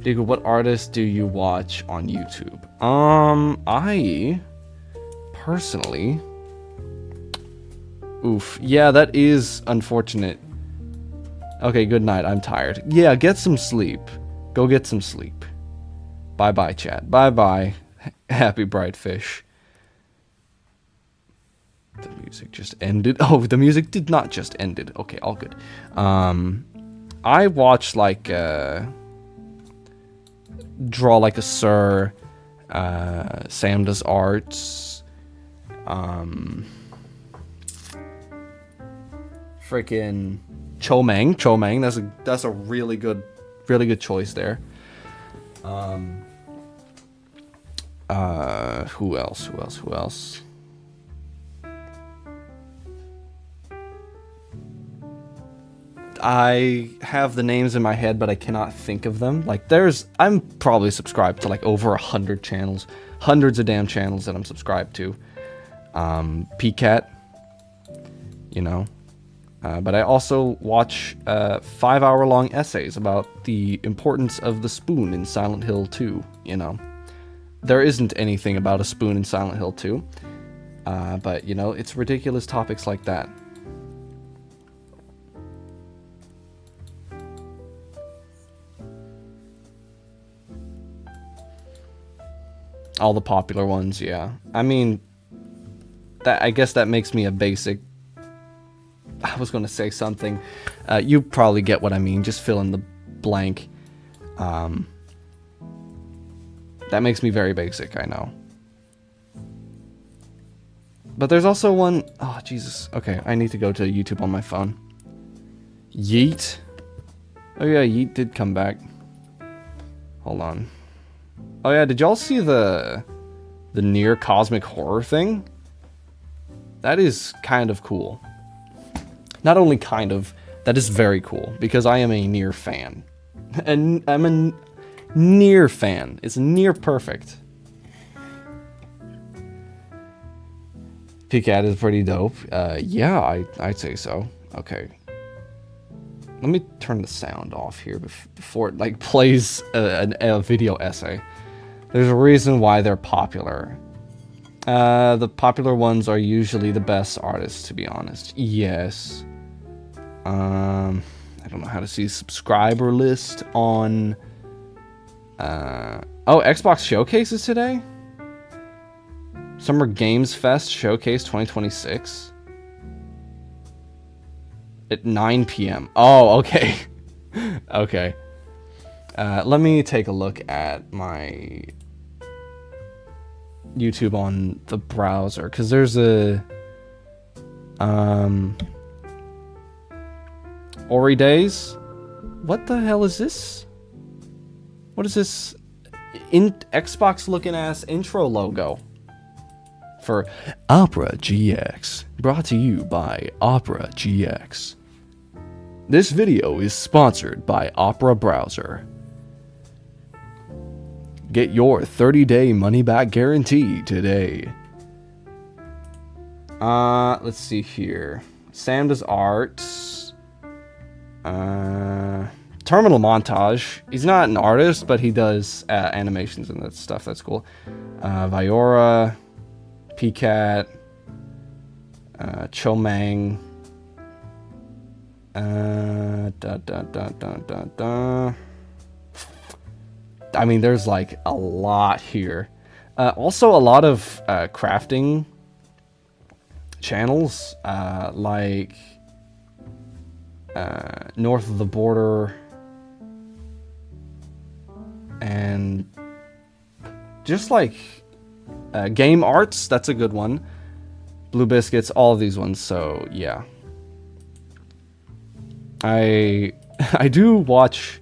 Deku, what artists do you watch on YouTube? I personally... Oof. Yeah, that is unfortunate. Okay, good night. I'm tired. Yeah, get some sleep. Go get some sleep. Bye-bye, chat. Bye-bye. Happy bright fish. The music just ended. Oh, the music did not just ended. Okay, all good. I watch like Draw Like a Sir, Sam Does Arts, freaking Cho Mang. That's a really good choice there. Who else? I have the names in my head, but I cannot think of them. Like, I'm probably subscribed to like over 100 channels, hundreds of damn channels that I'm subscribed to. PCAT, you know. But I also watch 5-hour-long essays about the importance of the spoon in Silent Hill 2, you know. There isn't anything about a spoon in Silent Hill 2, but, you know, it's ridiculous topics like that. All the popular ones, yeah. I mean, I guess that makes me a basic... I was going to say something. You probably get what I mean. Just fill in the blank. That makes me very basic, I know. But there's also one... Oh, Jesus. Okay, I need to go to YouTube on my phone. Yeet. Oh, yeah, Yeet did come back. Hold on. Oh, yeah, did y'all see the near cosmic horror thing? That is kind of cool. Not only kind of, that is very cool, because I am a near fan. And I'm a near fan. It's near perfect. PCAT is pretty dope. Yeah, I'd say so. Okay. Let me turn the sound off here before it like plays a video essay. There's a reason why they're popular. The popular ones are usually the best artists, to be honest. Yes. I don't know how to see subscriber list on... Oh, Xbox Showcases today? Summer Games Fest Showcase 2026? At 9 p.m. Oh, okay. Okay. Let me take a look at my YouTube on the browser, because there's a Ori Days. What the hell is this? What is this Xbox looking ass intro logo for Opera GX, brought to you by Opera GX. This video is sponsored by Opera Browser. Get your 30-day money-back guarantee today. Let's see here. Sam does art. Terminal Montage. He's not an artist, but he does animations and that stuff. That's cool. Viora, PCAT, Cho Mang. I mean, there's like a lot here. Also, a lot of crafting channels, like North of the Border, and just like Game Arts. That's a good one. Blue Biscuits, all of these ones. So yeah, I do watch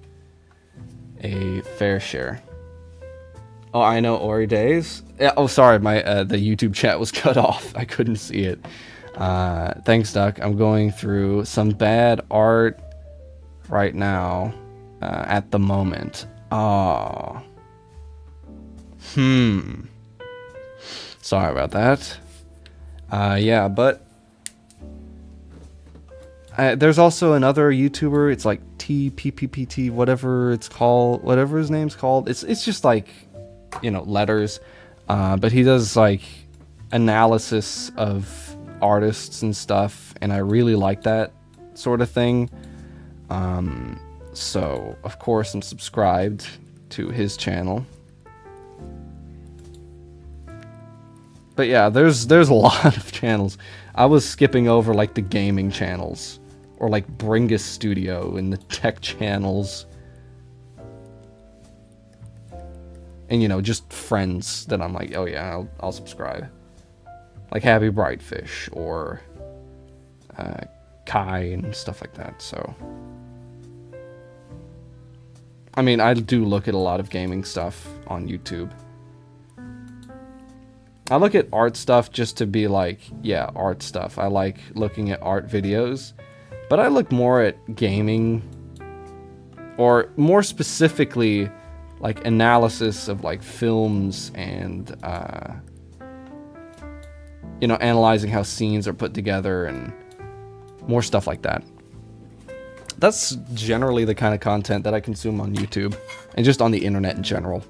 a fair share. Oh, I know Ori Days. Yeah, oh, sorry, my the YouTube chat was cut off. I couldn't see it. Thanks, Duck. I'm going through some bad art right now at the moment. Oh. Sorry about that. Yeah, but there's also another YouTuber. It's like TPPPT, whatever it's called, whatever his name's called. It's just like, you know, letters. But he does like analysis of artists and stuff, and I really like that sort of thing. So of course I'm subscribed to his channel. But yeah, there's a lot of channels. I was skipping over like the gaming channels, or like Bringus Studio and the tech channels. And, you know, just friends that I'm like, oh yeah, I'll subscribe. Like Happy Brightfish, or Kai and stuff like that, so... I mean, I do look at a lot of gaming stuff on YouTube. I look at art stuff just to be like, yeah, art stuff. I like looking at art videos. But I look more at gaming, or more specifically, like analysis of like films and, you know, analyzing how scenes are put together and more stuff like that. That's generally the kind of content that I consume on YouTube and just on the internet in general.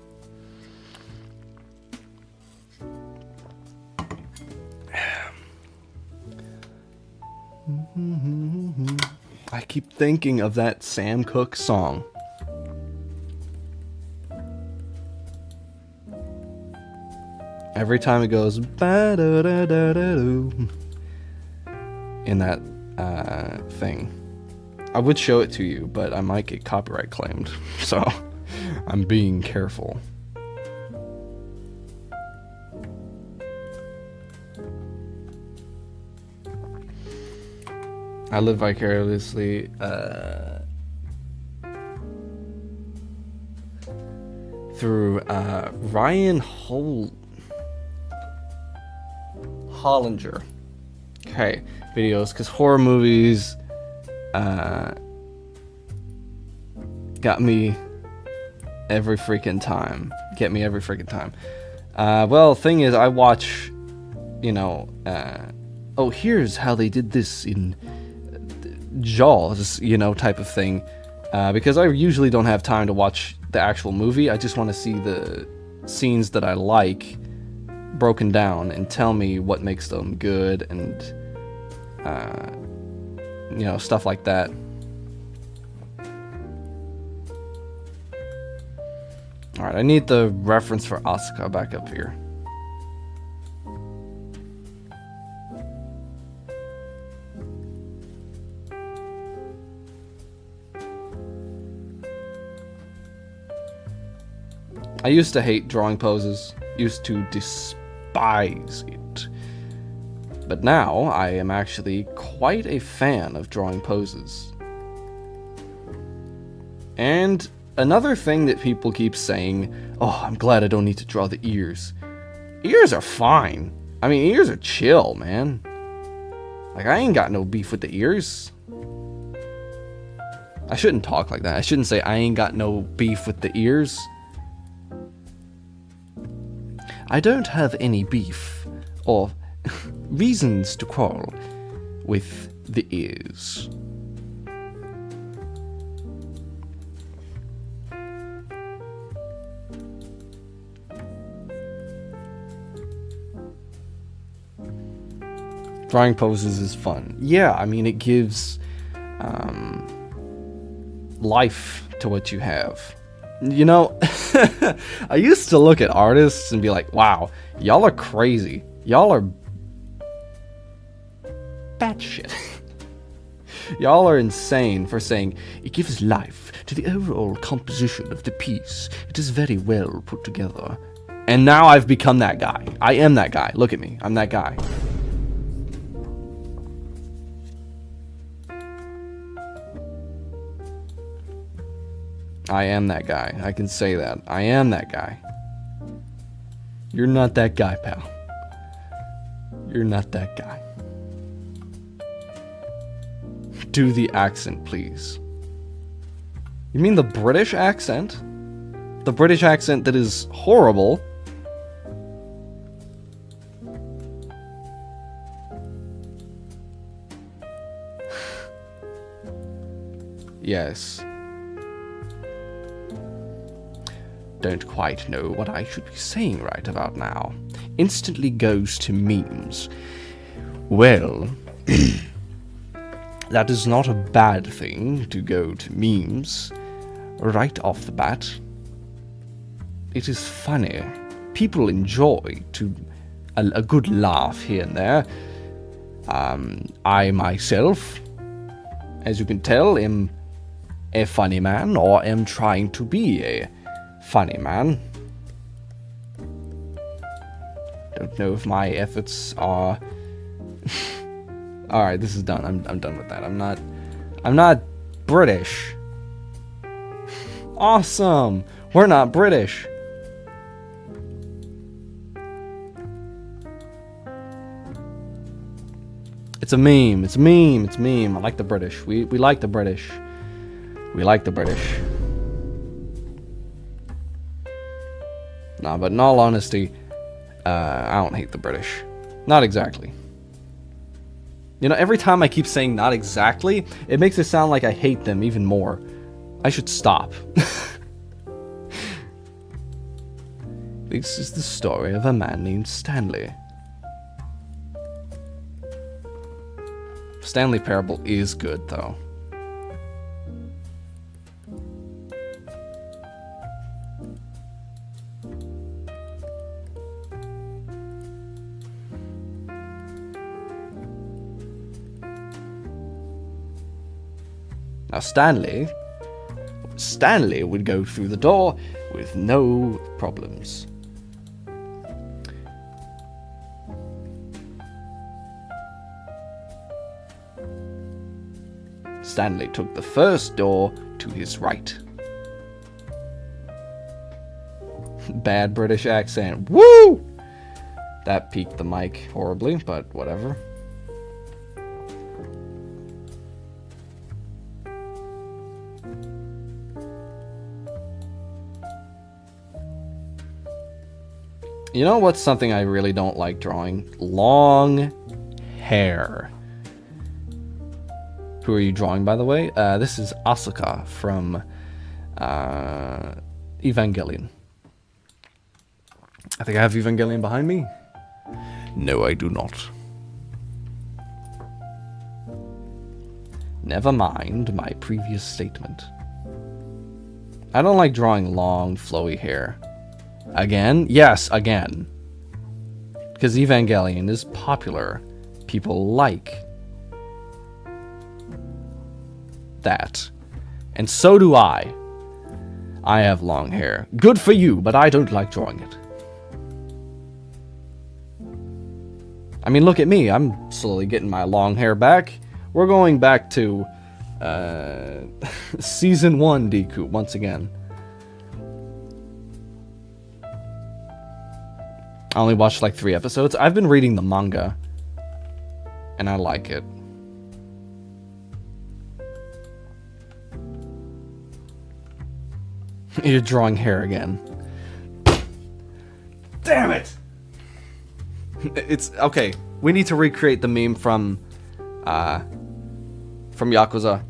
I keep thinking of that Sam Cooke song. Every time it goes ba-da-da-da-da-doo in that thing. I would show it to you, but I might get copyright claimed, so I'm being careful. I live vicariously through Ryan Hollinger. Okay, videos, because horror movies got me every freaking time. Get me every freaking time. Well, thing is, I watch, you know, oh, here's how they did this in Jaws, you know, type of thing. Because I usually don't have time to watch the actual movie. I just want to see the scenes that I like broken down and tell me what makes them good and, you know, stuff like that. Alright, I need the reference for Asuka back up here. I used to hate drawing poses, used to despise it. But now, I am actually quite a fan of drawing poses. And another thing that people keep saying, oh, I'm glad I don't need to draw the ears. Ears are fine. I mean, ears are chill, man. Like, I ain't got no beef with the ears. I shouldn't talk like that. I shouldn't say I ain't got no beef with the ears. I don't have any beef or reasons to quarrel with the ears. Drawing poses is fun. Yeah, I mean, it gives life to what you have. You know, I used to look at artists and be like, wow, y'all are crazy. Y'all are batshit. Y'all are insane for saying, it gives life to the overall composition of the piece. It is very well put together. And now I've become that guy. I am that guy. Look at me. I'm that guy. I am that guy. I can say that. I am that guy. You're not that guy, pal. You're not that guy. Do the accent, please. You mean the British accent? The British accent that is horrible. Yes. Don't quite know what I should be saying right about now. Instantly goes to memes. Well, that is not a bad thing to go to memes right off the bat. It is funny. People enjoy a good laugh here and there. I myself, as you can tell, am a funny man, or am trying to be a funny man. Don't know if my efforts are All right, this is done. I'm done with that. I'm not British. Awesome. We're not British. It's a meme. It's a meme. It's a meme. I like the British. We like the British. We like the British. Nah, but in all honesty, I don't hate the British. Not exactly. You know, every time I keep saying not exactly, it makes it sound like I hate them even more. I should stop. This is the story of a man named Stanley. Stanley Parable is good, though. Now, Stanley would go through the door with no problems. Stanley took the first door to his right. Bad British accent. Woo! That peaked the mic horribly, but whatever. You know what's something I really don't like drawing? Long hair. Who are you drawing, by the way? This is Asuka from Evangelion. I think I have Evangelion behind me. No, I do not. Never mind my previous statement. I don't like drawing long, flowy hair. Again? Yes, again. Because Evangelion is popular. People like that. And so do I. I have long hair. Good for you, but I don't like drawing it. I mean, look at me. I'm slowly getting my long hair back. We're going back to Season 1 Deku once again. I only watched like 3 episodes. I've been reading the manga, and I like it. You're drawing hair again. Damn it! It's okay. We need to recreate the meme from Yakuza.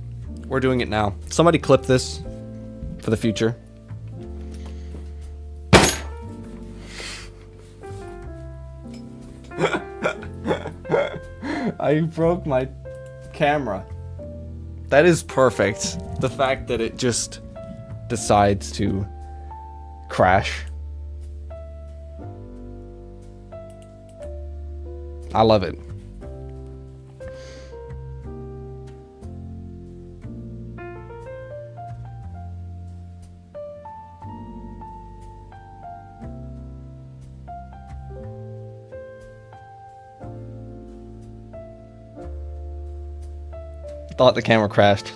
We're doing it now. Somebody clip this for the future. I broke my camera. That is perfect. The fact that it just decides to crash. I love it. Thought the camera crashed.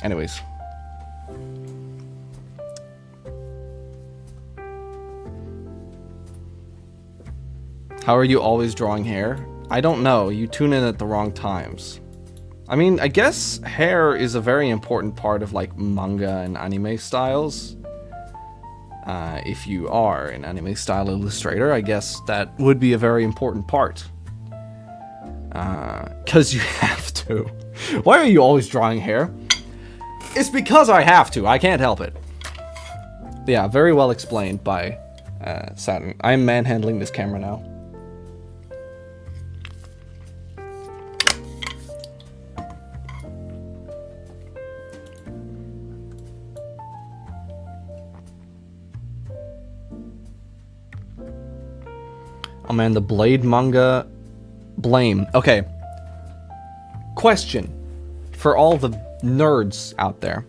Anyways. How are you always drawing hair? I don't know. You tune in at the wrong times. I mean, I guess hair is a very important part of like manga and anime styles. If you are an anime style illustrator, I guess that would be a very important part. 'Cause you have to. Why are you always drawing hair? It's because I have to. I can't help it. Yeah, very well explained by Saturn. I'm manhandling this camera now. Oh man, the Blade manga. Blame. Okay. Question for all the nerds out there.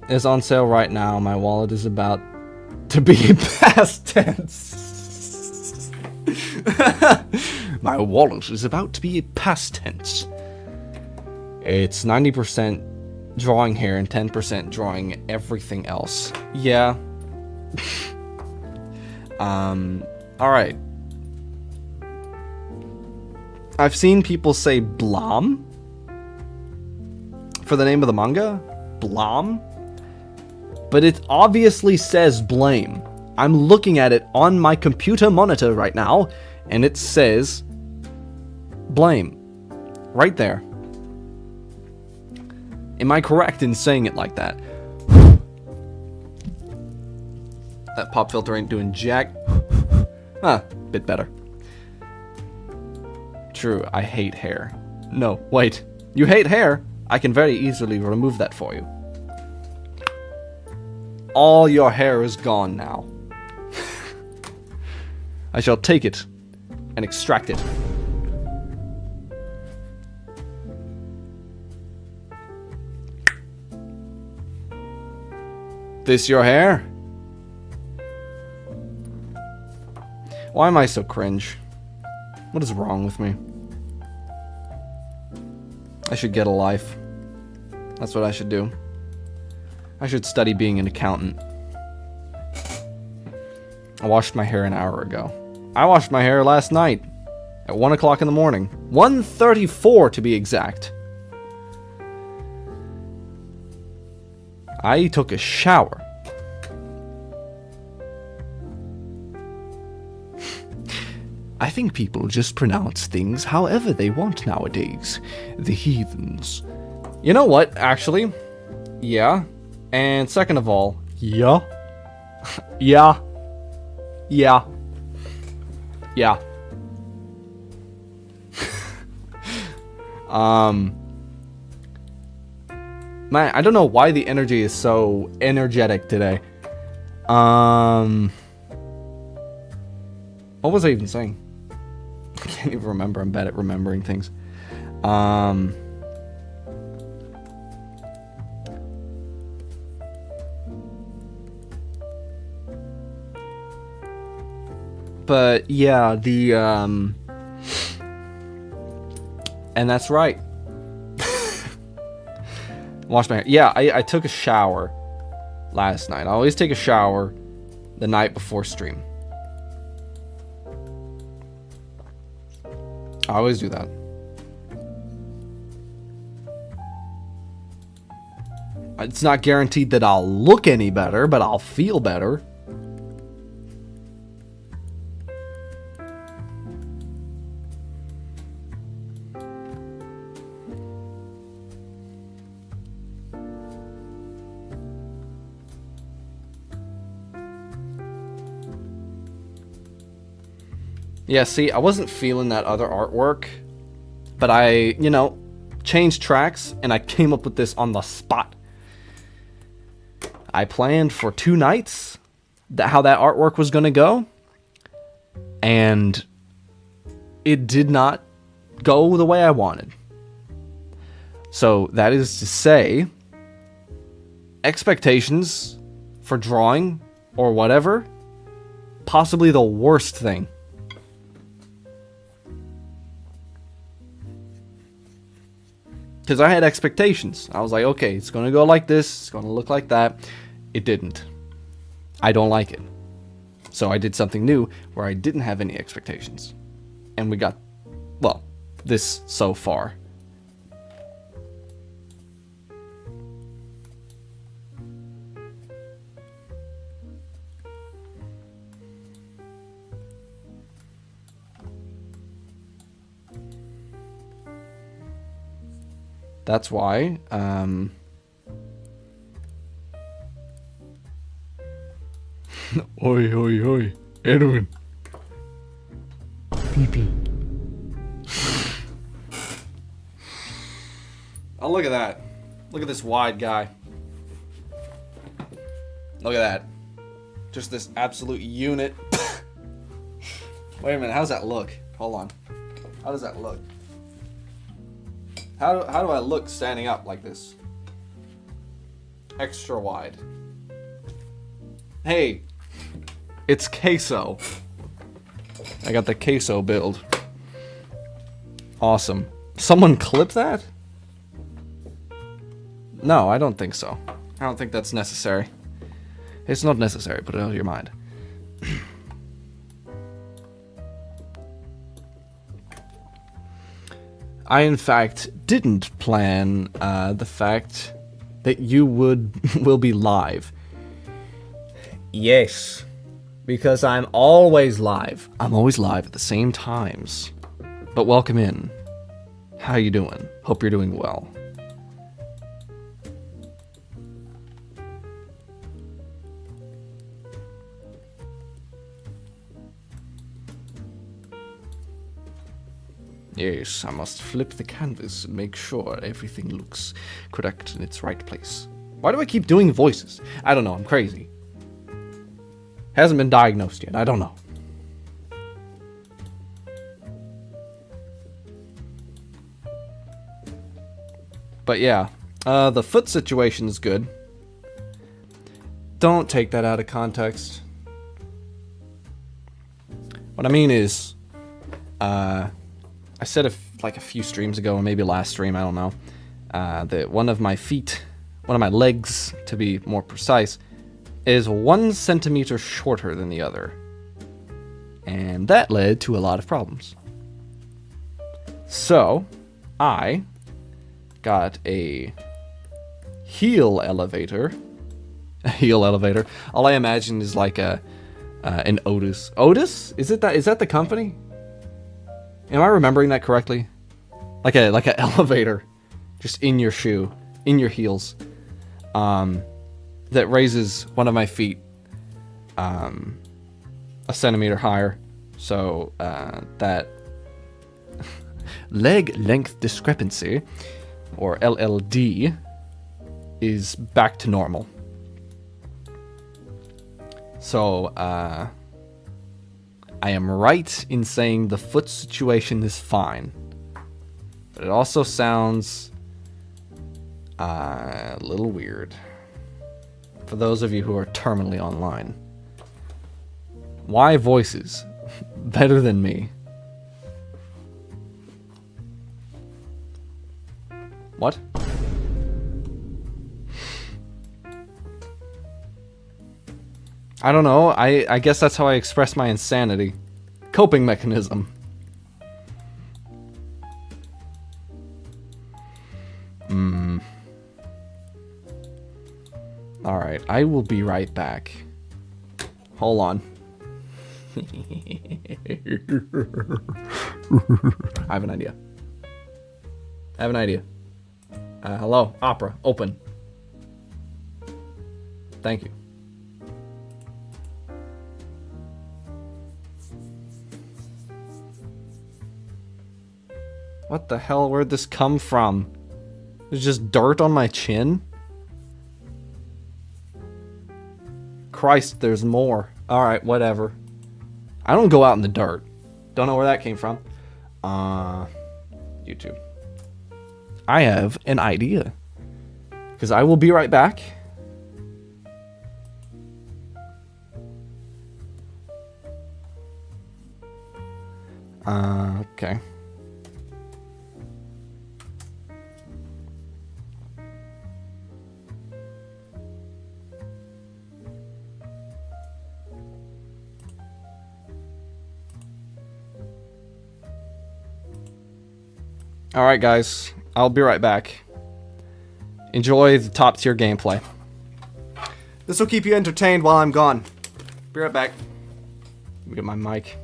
Is on sale right now. My wallet is about to be past tense. My wallet is about to be past tense. It's 90% drawing hair and 10% drawing everything else. Yeah. Alright. I've seen people say Blom for the name of the manga. Blom. But it obviously says Blame. I'm looking at it on my computer monitor right now, and it says Blame. Right there. Am I correct in saying it like that? That pop filter ain't doing jack. Bit better. True, I hate hair. No, wait. You hate hair? I can very easily remove that for you. All your hair is gone now. I shall take it and extract it. This your hair? Why am I so cringe? What is wrong with me? I should get a life. That's what I should do. I should study being an accountant. I washed my hair an hour ago. I washed my hair last night at 1 o'clock in the morning. 1:34 to be exact. I took a shower. I think people just pronounce things however they want nowadays. The heathens. You know what, actually? Yeah. And second of all, yeah. Yeah. Yeah. Yeah. Man, I don't know why the energy is so energetic today. What was I even saying? I can't even remember. I'm bad at remembering things. But yeah, and that's right. Wash my hair. Yeah, I took a shower last night. I always take a shower the night before stream. I always do that. It's not guaranteed that I'll look any better, but I'll feel better. Yeah, see, I wasn't feeling that other artwork, but I, changed tracks, and I came up with this on the spot. I planned for 2 nights how that artwork was going to go, and it did not go the way I wanted. So, that is to say, expectations for drawing, or whatever, possibly the worst thing. Because I had expectations. I was like, okay, it's going to go like this. It's going to look like that. It didn't. I don't like it. So I did something new where I didn't have any expectations. And we got, well, this so far. That's why, Oi, oi, oi, Edwin. Pee-pee. Oh, look at that. Look at this wide guy. Look at that. Just this absolute unit. Wait a minute, how's that look? Hold on. How does that look? How do I look standing up like this? Extra wide. Hey, it's queso. I got the queso build. Awesome. Someone clip that? No, I don't think so. I don't think that's necessary. It's not necessary, put it out of your mind. I, in fact, didn't plan the fact that you will be live. Yes, because I'm always live. I'm always live at the same times. But welcome in. How you doing? Hope you're doing well. Yes, I must flip the canvas and make sure everything looks correct in its right place. Why do I keep doing voices? I don't know, I'm crazy. Hasn't been diagnosed yet, I don't know. But yeah, the foot situation is good. Don't take that out of context. What I mean is, I said like a few streams ago, or maybe last stream, I don't know, that one of my legs, to be more precise, is 1 centimeter shorter than the other. And that led to a lot of problems. So, I got a heel elevator. A heel elevator. All I imagine is like an Otis. Otis? Is that the company? Am I remembering that correctly? Like a elevator, just in your shoe, in your heels, that raises one of my feet a centimeter higher, so that leg length discrepancy, or LLD, is back to normal. So I am right in saying the foot situation is fine. But it also sounds a little weird. For those of you who are terminally online. Why voices? Better than me. What? I don't know. I guess that's how I express my insanity. Coping mechanism. Alright, I will be right back. Hold on. I have an idea. Hello, Opera, open. Thank you. What the hell? Where'd this come from? There's just dirt on my chin? Christ, there's more. Alright, whatever. I don't go out in the dirt. Don't know where that came from. YouTube. I have an idea. Because I will be right back. Okay. Alright guys, I'll be right back. Enjoy the top tier gameplay. This will keep you entertained while I'm gone. Be right back. Let me get my mic.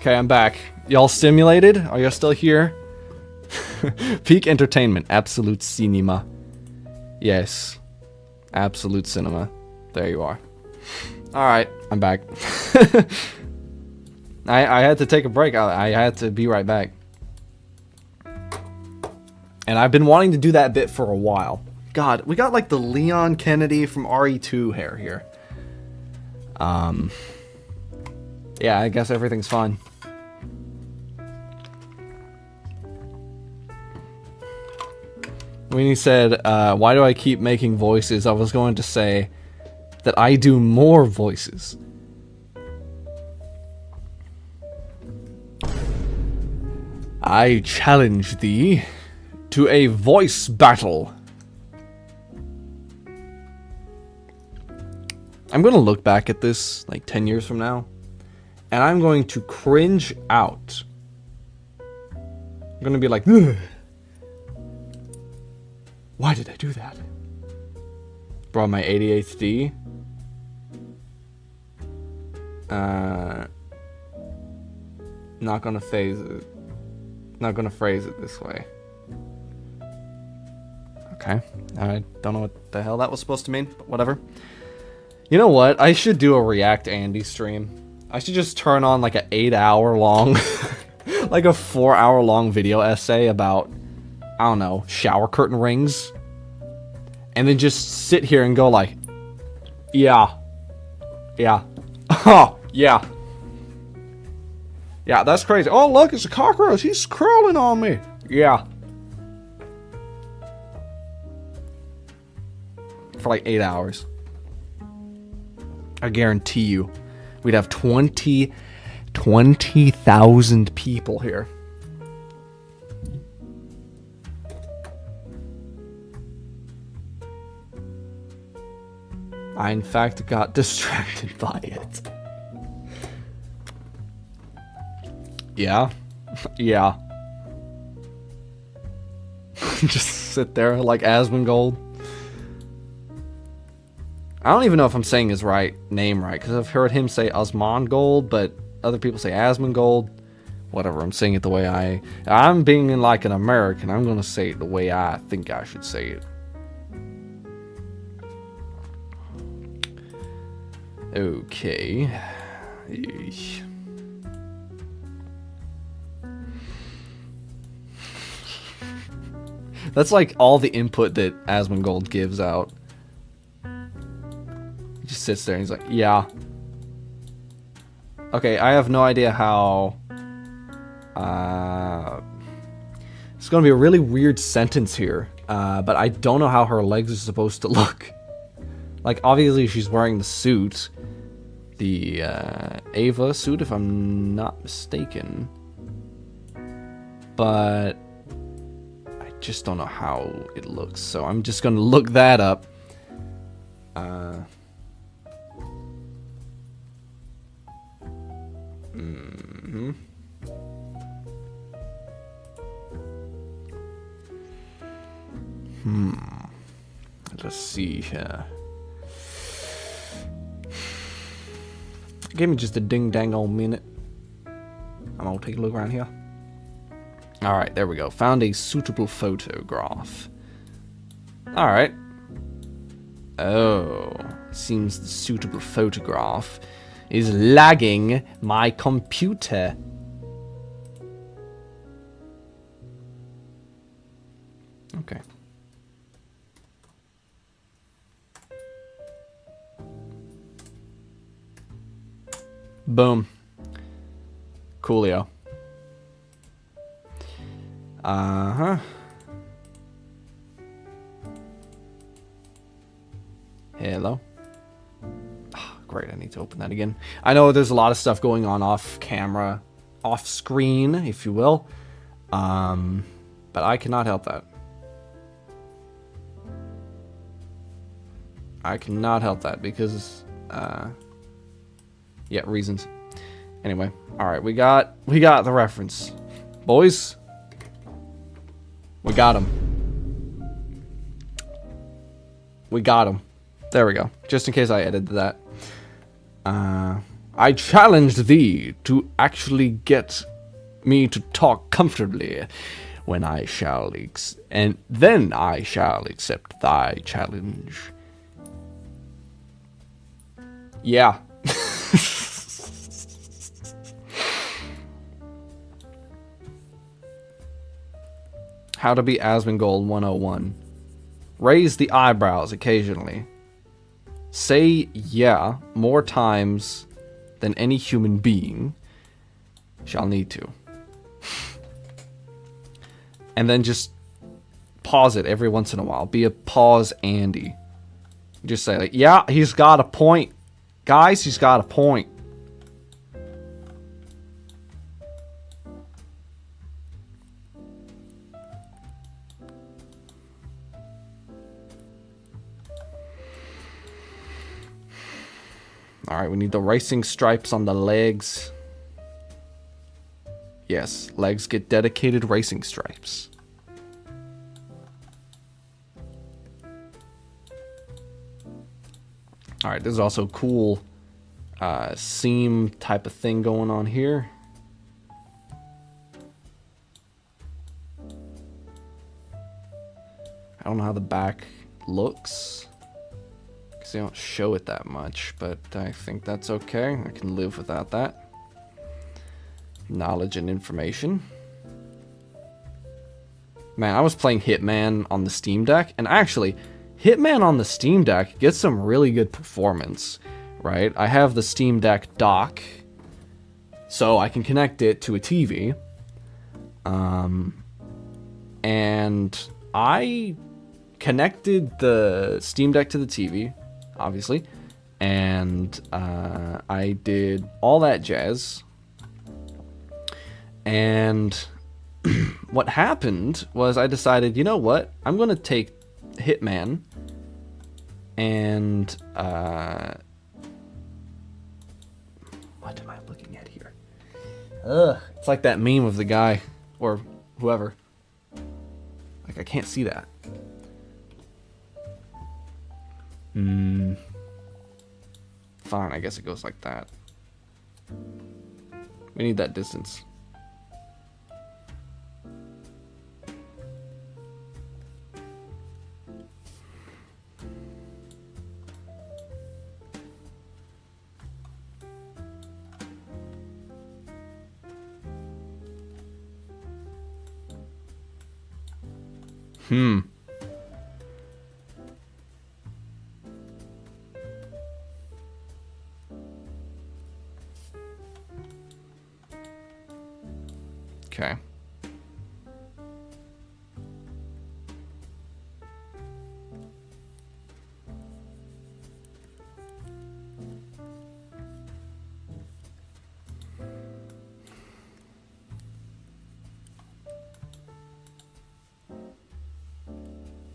Okay, I'm back. Y'all stimulated? Are y'all still here? Peak entertainment. Absolute cinema. Yes. Absolute cinema. There you are. Alright, I'm back. I had to take a break. I had to be right back. And I've been wanting to do that bit for a while. God, we got like the Leon Kennedy from RE2 hair here. Yeah, I guess everything's fine. When he said, why do I keep making voices? I was going to say that I do more voices. I challenge thee to a voice battle. I'm going to look back at this like 10 years from now, and I'm going to cringe out. I'm going to be like, ugh. Why did I do that? Bro, my ADHD. Not gonna phase it. Not gonna phrase it this way. Okay. I don't know what the hell that was supposed to mean, but whatever. You know what? I should do a React Andy stream. I should just turn on like an 8-hour long, like a 4-hour long video essay about, I don't know, shower curtain rings. And then just sit here and go like, yeah. Yeah. Oh, yeah. Yeah, that's crazy. Oh, look, it's a cockroach. He's crawling on me. Yeah. For like 8 hours. I guarantee you, we'd have 20,000 people here. I, in fact, got distracted by it. Yeah. Yeah. Just sit there like Asmongold. I don't even know if I'm saying his name right, because I've heard him say Osmongold, but other people say Asmongold. Whatever, I'm saying it the way I'm being like an American. I'm going to say it the way I think I should say it. Okay. Eesh. That's like all the input that Asmongold gives out. He just sits there and he's like, yeah. Okay, I have no idea how... it's gonna be a really weird sentence here. But I don't know how her legs are supposed to look. Like, obviously she's wearing the suit. The Ava suit, if I'm not mistaken. But I just don't know how it looks, so I'm just gonna look that up. Let's see here. Give me just a ding-dang old minute. I'm gonna take a look around here. Alright, there we go. Found a suitable photograph. Alright. Oh, seems the suitable photograph is lagging my computer. Okay. Boom. Coolio. Uh-huh. Hello. Oh, great, I need to open that again. I know there's a lot of stuff going on off camera, off screen, if you will. But I cannot help that. I cannot help that because, yeah, reasons. Anyway, alright, we got the reference. Boys, we got him. We got him. There we go. Just in case I edited that. I challenge thee to actually get me to talk comfortably when I shall and then I shall accept thy challenge. Yeah. How to be Asmongold 101. Raise the eyebrows occasionally. Say yeah more times than any human being shall need to. And then just pause it every once in a while. Be a pause Andy. Just say like, yeah, he's got a point. Guys, he's got a point. Alright, we need the racing stripes on the legs. Yes, legs get dedicated racing stripes. Alright, there's also a cool seam type of thing going on here. I don't know how the back looks, because they don't show it that much, but I think that's okay. I can live without that. Knowledge and information. Man, I was playing Hitman on the Steam Deck, and actually, Hitman on the Steam Deck gets some really good performance, right? I have the Steam Deck dock, so I can connect it to a TV. And I connected the Steam Deck to the TV, obviously, and I did all that jazz. And what happened was I decided, you know what? I'm going to take Hitman and what am I looking at here? Ugh, it's like that meme of the guy or whoever. Like, I can't see that. Fine, I guess it goes like that. We need that distance. Okay.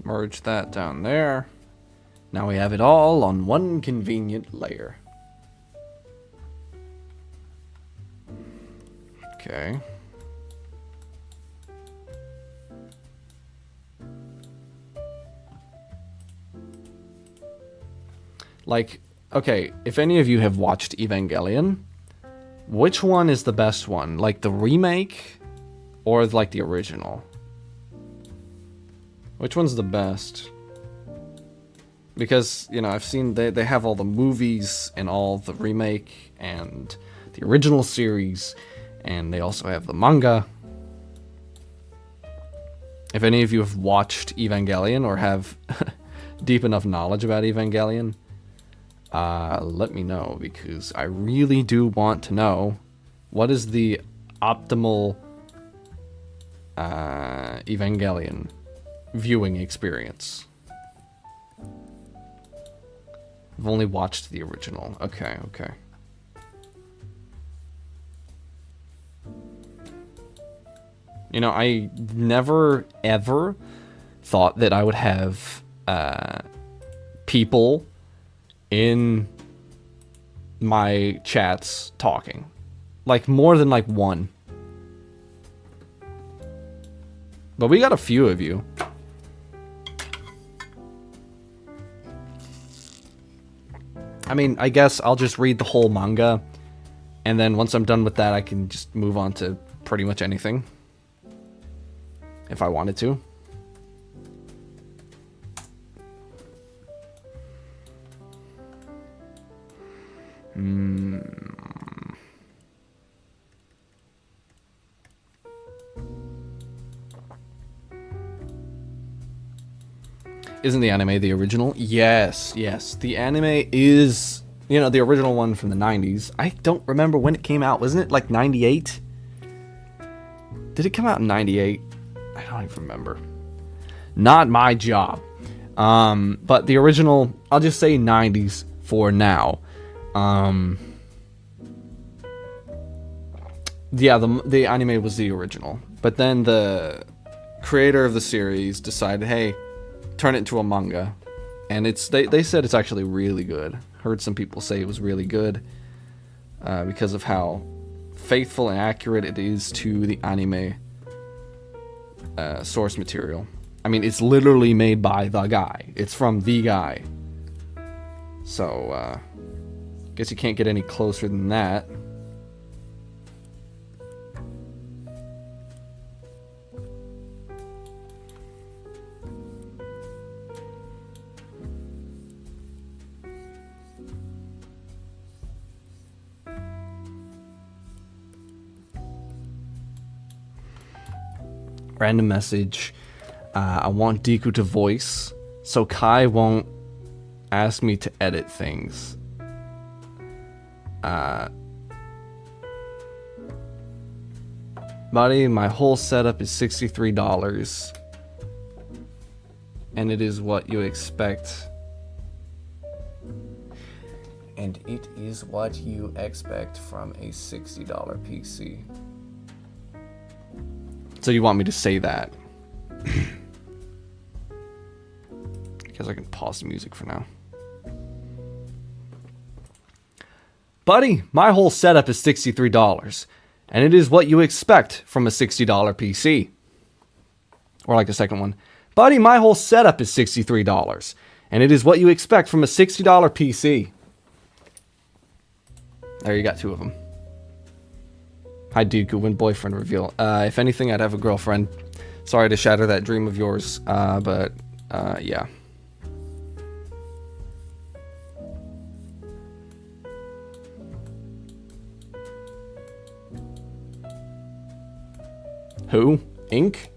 Merge that down there. Now we have it all on one convenient layer. Okay. Like, okay, if any of you have watched Evangelion, which one is the best one? Like the remake or like the original? Which one's the best? Because, you know, I've seen they have all the movies and all the remake and the original series, and they also have the manga. If any of you have watched Evangelion or have deep enough knowledge about Evangelion, let me know, because I really do want to know what is the optimal Evangelion viewing experience. I've only watched the original. Okay. You know, I never ever thought that I would have people in my chats talking. Like, more than like one. But we got a few of you. I mean, I guess I'll just read the whole manga And then once I'm done with that, I can just move on to pretty much anything. If I wanted to. Isn't the anime the original? Yes, yes. The anime is, you know, the original one from the 90s. I don't remember when it came out. Wasn't it like 98? Did it come out in 98? I don't even remember. Not my job. But the original, I'll just say 90s for now. Yeah, the anime was the original. But then the creator of the series decided, hey, turn it into a manga. And they said it's actually really good. Heard some people say it was really good because of how faithful and accurate it is to the anime source material. I mean, it's literally made by the guy. It's from the guy. So, guess you can't get any closer than that. Random message. I want Deku to voice, so Kai won't ask me to edit things. Buddy, my whole setup is $63. And it is what you expect. And it is what you expect from a $60 PC. So you want me to say that? I guess I can pause the music for now. Buddy, my whole setup is $63. And it is what you expect from a $60 PC. Or like the second one. Buddy, my whole setup is $63. And it is what you expect from a $60 PC. There, you got two of them. Hi, Deku, when boyfriend reveal. If anything, I'd have a girlfriend. Sorry to shatter that dream of yours, but yeah. Who? Ink?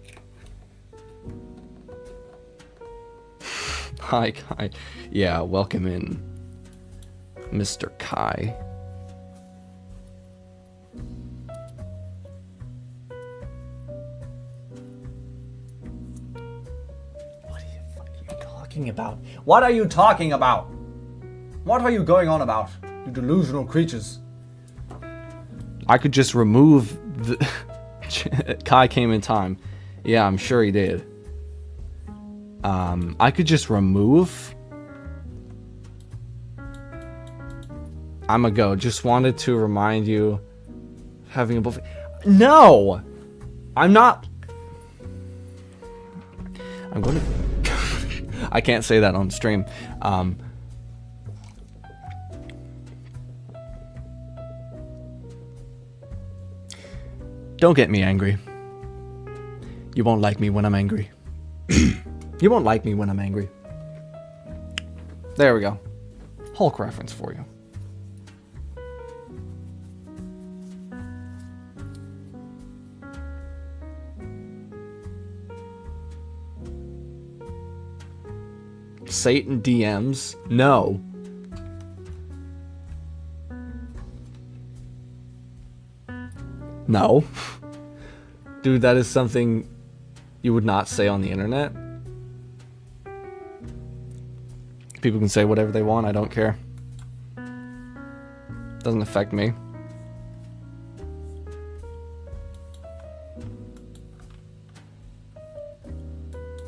Hi, Kai. Yeah, welcome in, Mr. Kai. About? What are you talking about? What are you going on about? You delusional creatures. I could just remove the... Kai came in time. Yeah, I'm sure he did. I could just remove... I'ma go. Just wanted to remind you... Having a buffet... No! I'm not... I'm gonna... I can't say that on stream. Don't get me angry. You won't like me when I'm angry. You won't like me when I'm angry. There we go. Hulk reference for you. Satan DMs? No. No. Dude, that is something you would not say on the internet. People can say whatever they want, I don't care. Doesn't affect me.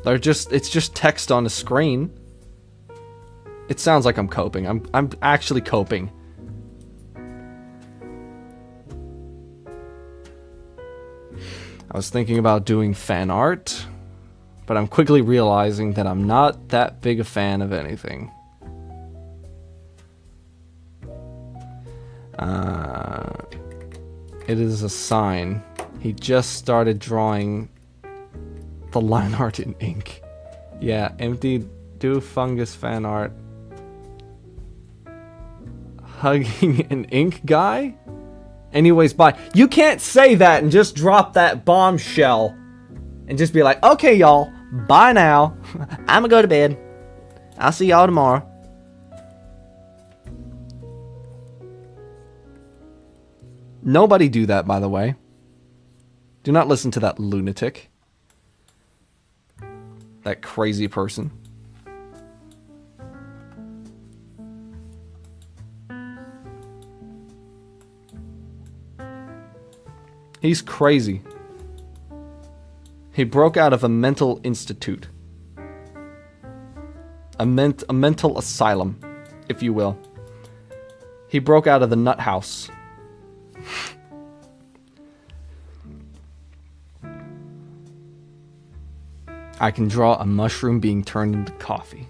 It's just text on a screen. It sounds like I'm coping. I'm actually coping. I was thinking about doing fan art, but I'm quickly realizing that I'm not that big a fan of anything. It is a sign. He just started drawing the line art in ink. Yeah, empty do fungus fan art. Hugging an ink guy? Anyways, bye. You can't say that and just drop that bombshell and just be like, okay, y'all, bye now. I'ma go to bed. I'll see y'all tomorrow. Nobody do that, by the way. Do not listen to that lunatic. That crazy person. He's crazy. He broke out of a mental institute. A mental asylum, if you will. He broke out of the nut house. I can draw a mushroom being turned into coffee.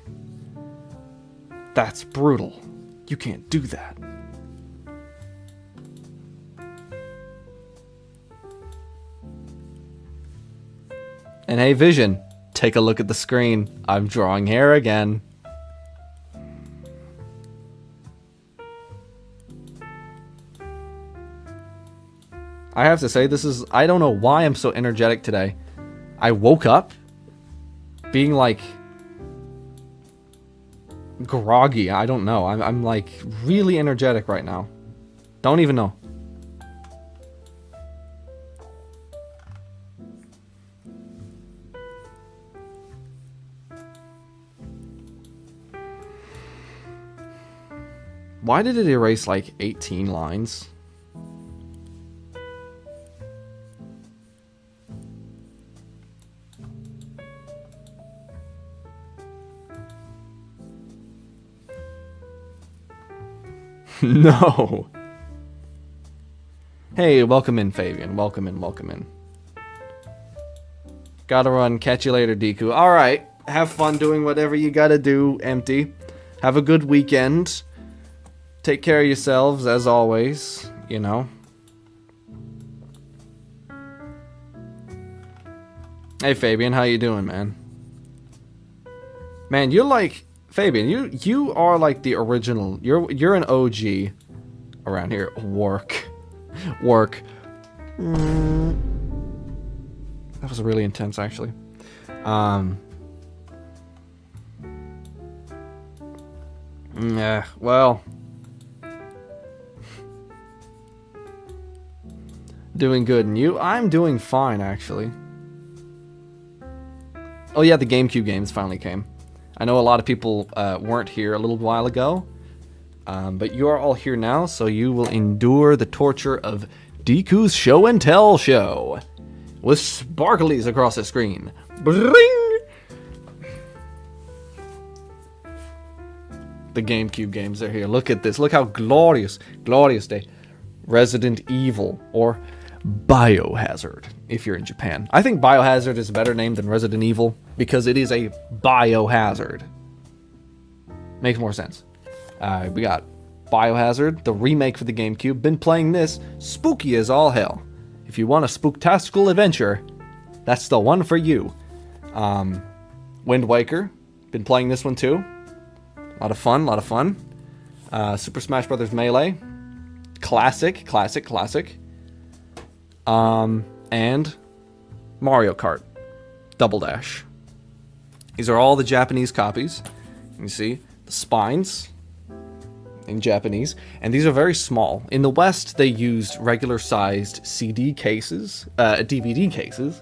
That's brutal. You can't do that. And hey, Vision, take a look at the screen. I'm drawing hair again. I have to say, I don't know why I'm so energetic today. I woke up being like groggy. I don't know. I'm like really energetic right now. Don't even know. Why did it erase like 18 lines? No. Hey, welcome in, Fabian. Welcome in, welcome in. Gotta run. Catch you later, Deku. Alright. Have fun doing whatever you gotta do, Empty. Have a good weekend. Take care of yourselves, as always. You know. Hey, Fabian. How you doing, man? Man, you're like... Fabian, you are like the original. You're an OG around here. Work. That was really intense, actually. Yeah. Well. Doing good, and you? I'm doing fine, actually. Oh yeah, the GameCube games finally came. I know a lot of people weren't here a little while ago, but you are all here now, so you will endure the torture of Deku's Show and Tell show with sparklies across the screen. Bring! The GameCube games are here. Look at this. Look how glorious they. Resident Evil or Biohazard, if you're in Japan. I think Biohazard is a better name than Resident Evil because it is a biohazard. Makes more sense. We got Biohazard, the remake for the GameCube. Been playing this, spooky as all hell. If you want a spooktastical adventure, that's the one for you. Wind Waker, been playing this one too. A lot of fun. Super Smash Bros. Melee, classic. And Mario Kart Double Dash. These are all the Japanese copies. You see the spines in Japanese, and these are very small. In the West, they used regular-sized CD cases, DVD cases,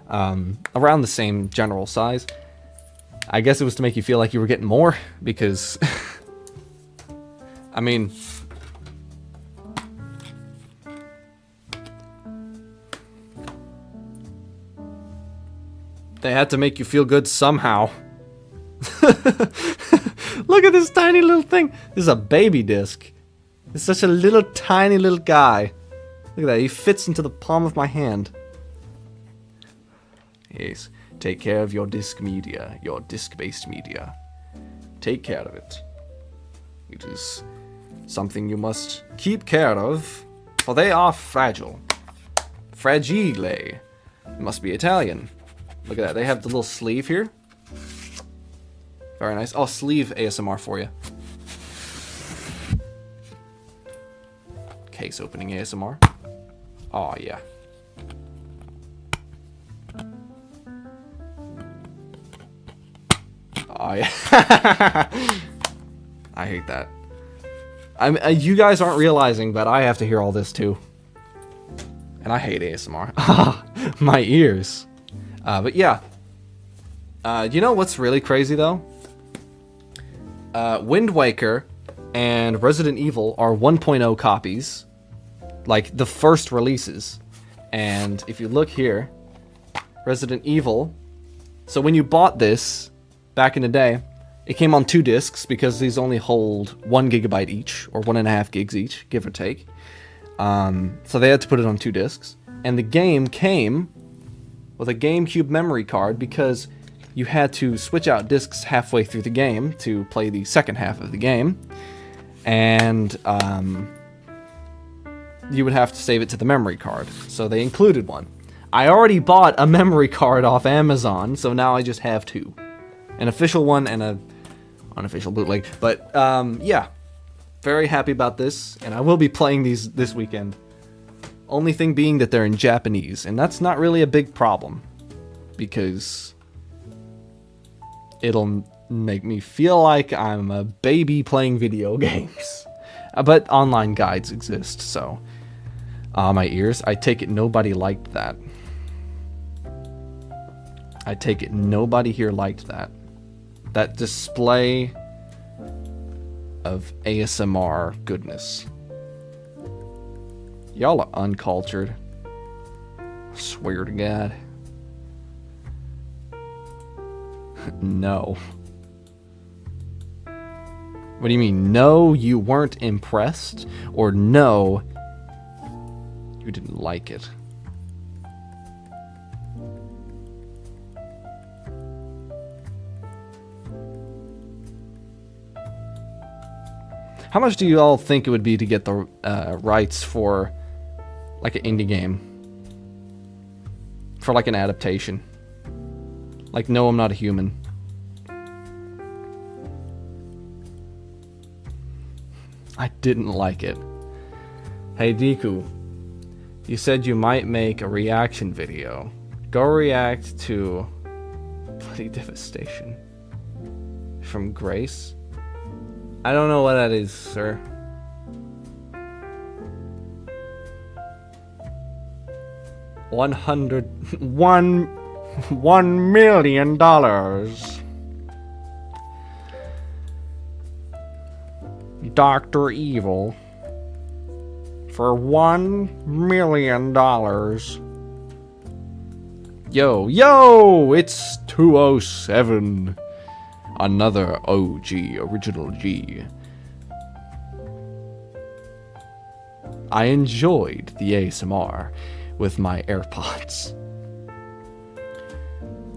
around the same general size. I guess it was to make you feel like you were getting more, because, I mean... They had to make you feel good somehow. Look at this tiny little thing. This is a baby disc. It's such a little tiny little guy. Look at that. He fits into the palm of my hand. Yes. Take care of your disc media. Your disc-based media. Take care of it. It is something you must keep care of, for they are fragile. Fragile. It must be Italian. Look at that. They have the little sleeve here. Very nice. Oh, sleeve ASMR for you. Case opening ASMR. Oh, yeah. Oh, yeah. I hate that. You guys aren't realizing, but I have to hear all this too. And I hate ASMR. My ears. But yeah. You know what's really crazy though? Wind Waker and Resident Evil are 1.0 copies. Like the first releases. And if you look here, Resident Evil. So when you bought this back in the day, it came on 2 discs because these only hold 1 gigabyte each, or 1.5 gigs each, give or take. So they had to put it on 2 discs. And the game came with a GameCube memory card because you had to switch out discs halfway through the game to play the second half of the game. And you would have to save it to the memory card. So they included one. I already bought a memory card off Amazon, so now I just have 2. An official one and a unofficial bootleg. But yeah, very happy about this, and I will be playing these this weekend. Only thing being that they're in Japanese, and that's not really a big problem, because it'll make me feel like I'm a baby playing video games. But online guides exist, so... my ears. I take it nobody liked that. I take it nobody here liked that. That display of ASMR goodness. Y'all are uncultured. Swear to God. No. What do you mean? No, you weren't impressed? Or no, you didn't like it? How much do you all think it would be to get the rights for like an indie game? For like an adaptation? Like No, I'm Not a Human. I didn't like it. Hey Deku, you said you might make a reaction video. Go react to Bloody Devastation from Grace. I don't know what that is, sir. $1 million. Dr. Evil for $1 million. Yo, it's 207. Another OG, original G. I enjoyed the ASMR with my AirPods.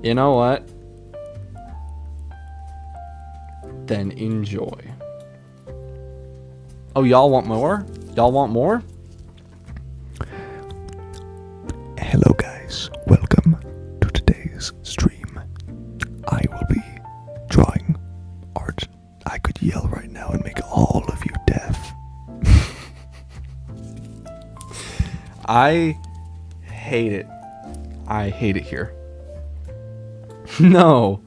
You know what? Then enjoy. Oh, y'all want more? Y'all want more? Hello guys, welcome to today's stream. I will be drawing art. I could yell right now and make all of you deaf. I hate it. I hate it here. No.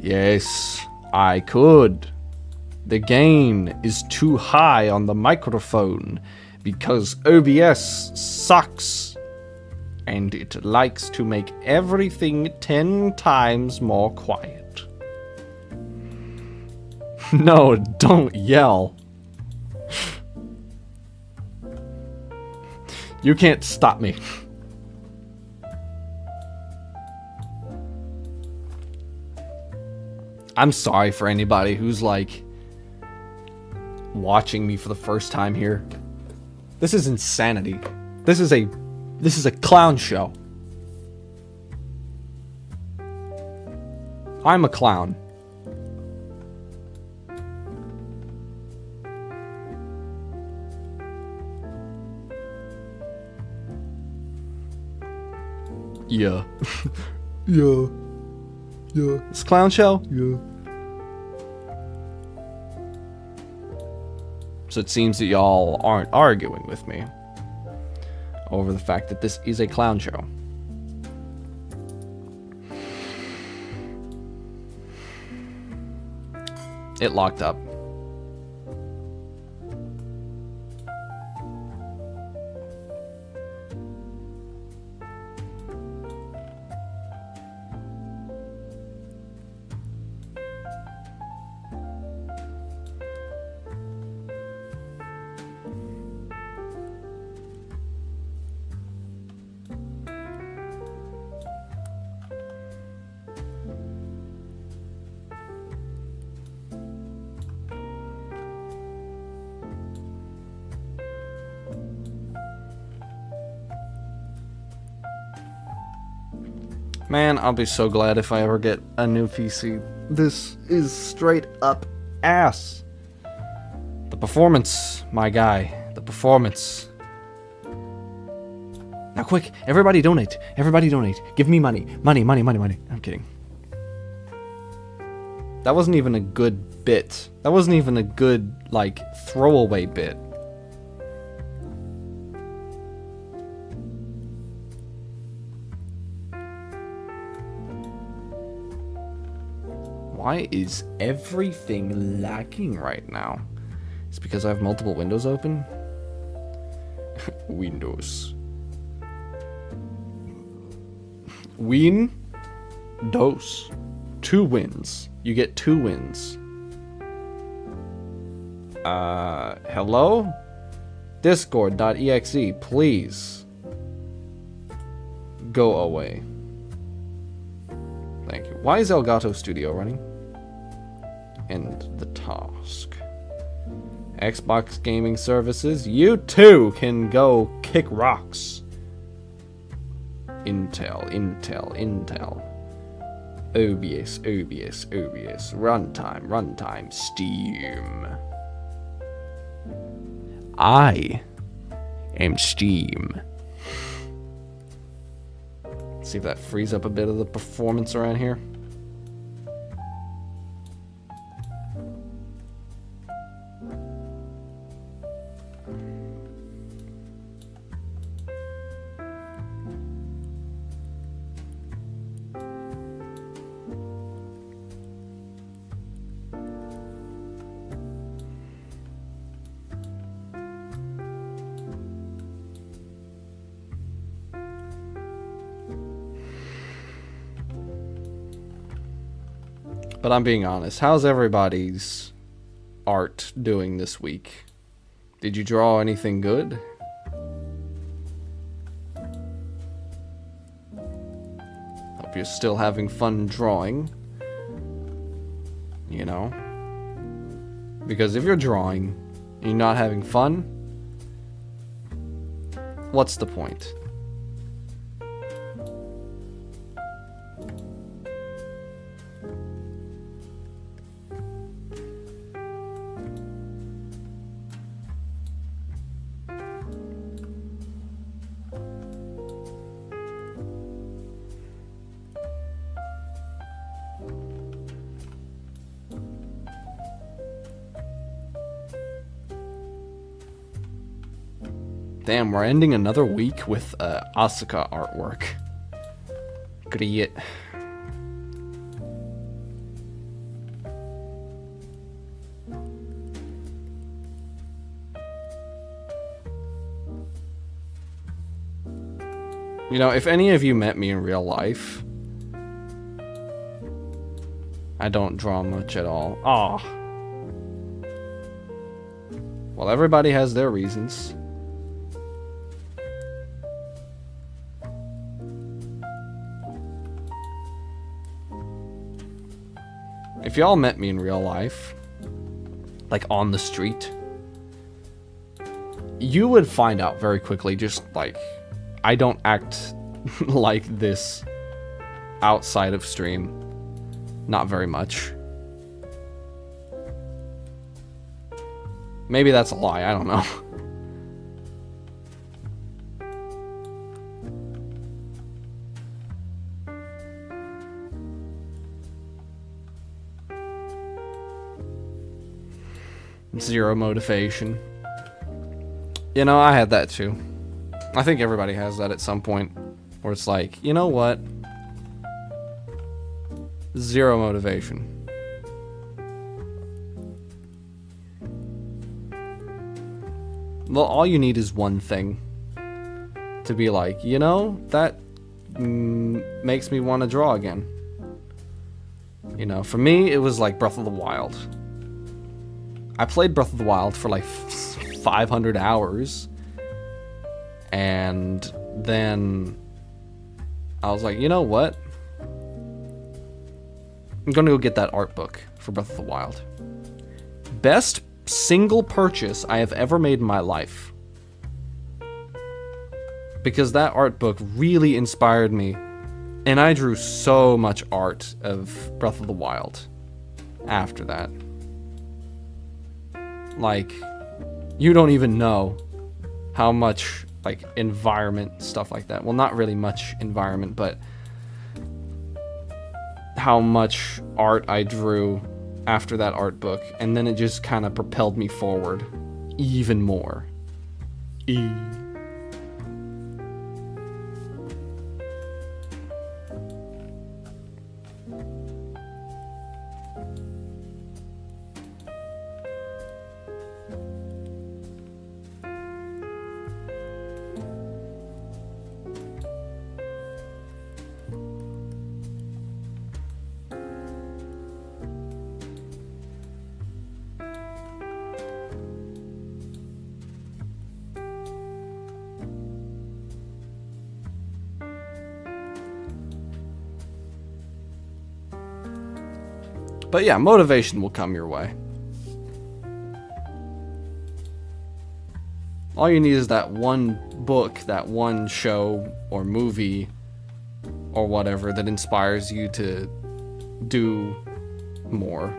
Yes, I could. The gain is too high on the microphone because OBS sucks. And it likes to make everything 10 times more quiet. No, don't yell. You can't stop me. I'm sorry for anybody who's like watching me for the first time here. This is insanity. This is a clown show. I'm a clown. Yeah. Yeah. Yeah. This clown show? Yeah. So it seems that y'all aren't arguing with me over the fact that this is a clown show. It locked up. Man, I'll be so glad if I ever get a new PC. This is straight up ass. The performance, my guy. The performance. Now quick, everybody donate. Everybody donate. Give me money. Money, money, money, money. I'm kidding. That wasn't even a good bit. That wasn't even a good, like, throwaway bit. Why is everything lagging right now? It's because I have multiple windows open? Windows. Win-dos. 2 wins. You get 2 wins. Hello? Discord.exe, please. Go away. Thank you. Why is Elgato Studio running? End the task. Xbox Gaming Services, you too can go kick rocks. Intel, Intel, Intel. OBS, OBS, OBS. Runtime, runtime, Steam. I am Steam. See if that frees up a bit of the performance around here. But I'm being honest, how's everybody's art doing this week? Did you draw anything good? Hope you're still having fun drawing. You know? Because if you're drawing and you're not having fun, what's the point? Damn, we're ending another week with Asuka artwork. Great. You know, if any of you met me in real life, I don't draw much at all. Aw. Well, everybody has their reasons. If y'all met me in real life, like on the street, you would find out very quickly, just like, I don't act like this outside of stream. Not very much. Maybe that's a lie, I don't know. I Zero motivation. You know, I had that too. I think everybody has that at some point. Where it's like, you know what? Zero motivation. Well, all you need is one thing. To be like, you know, that makes me want to draw again. You know, for me, it was like Breath of the Wild. I played Breath of the Wild for like 500 hours. And then I was like, you know what? I'm gonna go get that art book for Breath of the Wild. Best single purchase I have ever made in my life. Because that art book really inspired me. And I drew so much art of Breath of the Wild after that. Like, you don't even know how much, like, environment, stuff like that. Well, not really much environment, but how much art I drew after that art book. And then it just kind of propelled me forward even more. But yeah, motivation will come your way. All you need is that one book, that one show or movie or whatever that inspires you to do more.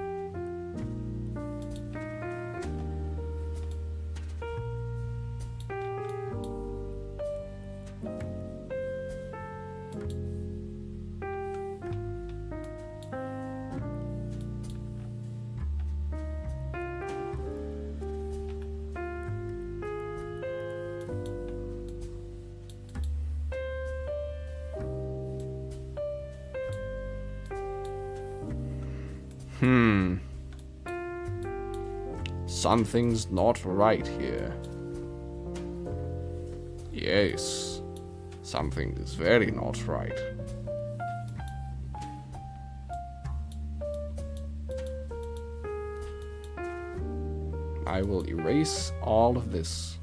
Something's not right here. Yes, something is very not right. I will erase all of this.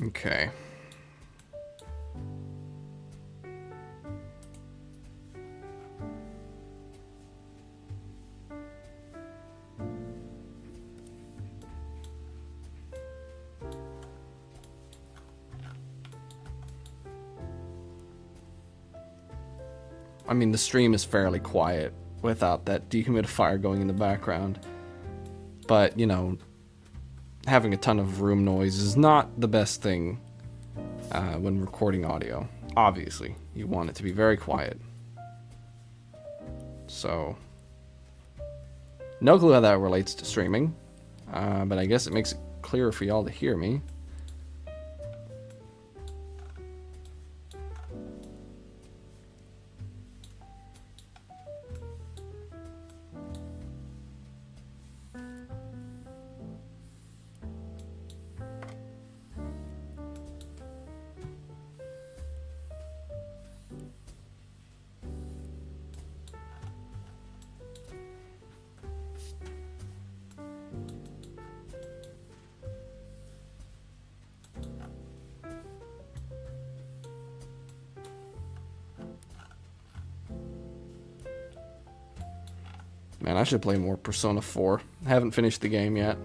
Okay. I mean, the stream is fairly quiet without that dehumidifier going in the background. But, you know, having a ton of room noise is not the best thing when recording audio. Obviously, you want it to be very quiet. So, no clue how that relates to streaming, but I guess it makes it clearer for y'all to hear me. Man, I should play more Persona 4. I haven't finished the game yet.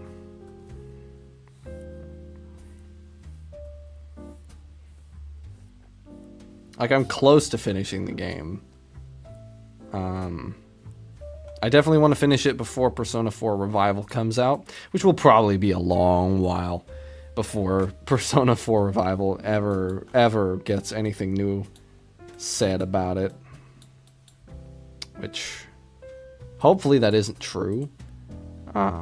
Like, I'm close to finishing the game. I definitely want to finish it before Persona 4 Revival comes out, which will probably be a long while before Persona 4 Revival ever gets anything new said about it. Which, hopefully that isn't true. But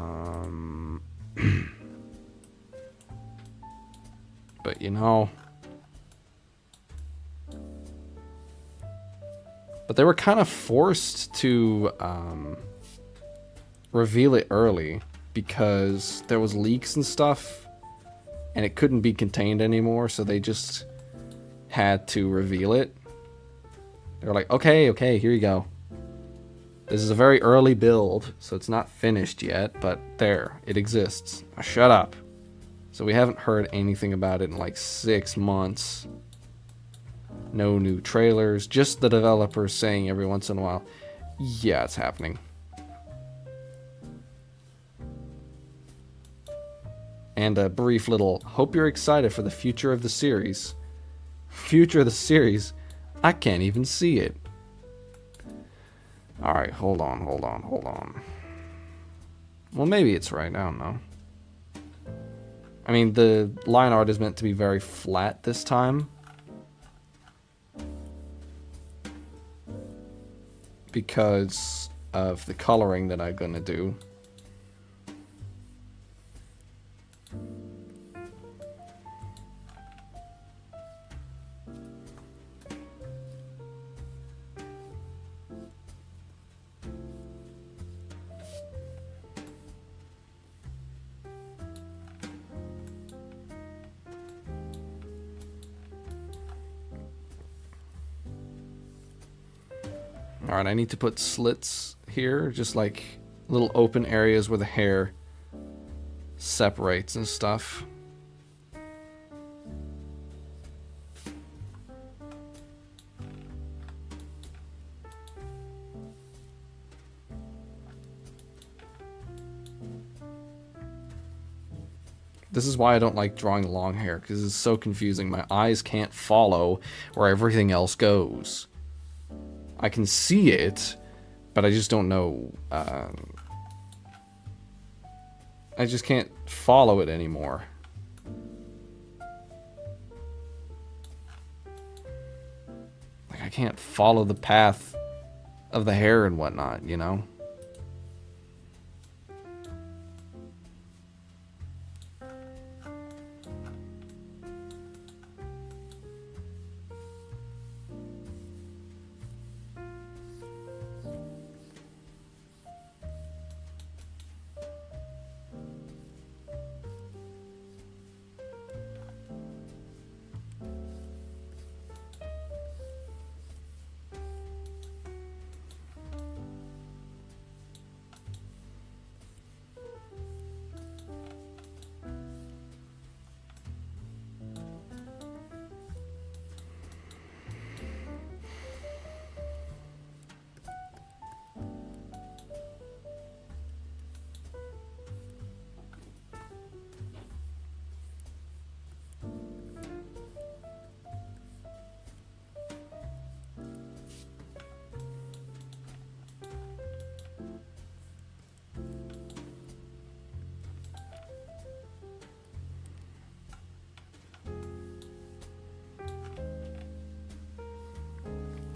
you know... But they were kind of forced to reveal it early because there was leaks and stuff, and it couldn't be contained anymore, so they just had to reveal it. They were like, okay, here you go. This is a very early build, so it's not finished yet, but there, it exists. Now shut up. So we haven't heard anything about it in like 6 months. No new trailers, just the developers saying every once in a while, yeah, it's happening. And a brief little, hope you're excited for the future of the series. Future of the series? I can't even see it. Alright, hold on. Well, maybe it's right, I don't know. I mean, the line art is meant to be very flat this time. Because of the coloring that I'm gonna do. Alright, I need to put slits here, just like little open areas where the hair separates and stuff. This is why I don't like drawing long hair, because it's so confusing. My eyes can't follow where everything else goes. I can see it, but I just don't know. I just can't follow it anymore. Like, I can't follow the path of the hair and whatnot, you know?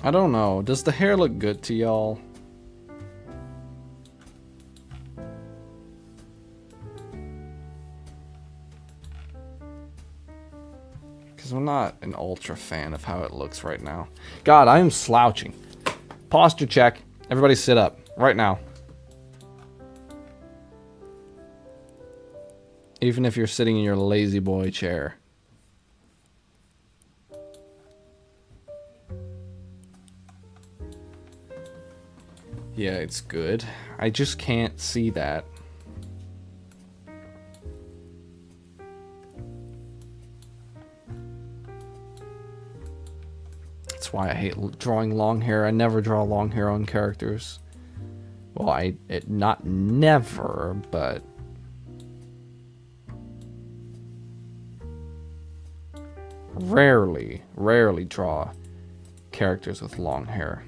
I don't know. Does the hair look good to y'all? Because I'm not an ultra fan of how it looks right now. God, I am slouching. Posture check. Everybody sit up. Right now. Even if you're sitting in your lazy boy chair. Yeah, it's good. I just can't see that. That's why I hate drawing long hair. I never draw long hair on characters. Well, not never, but rarely draw characters with long hair.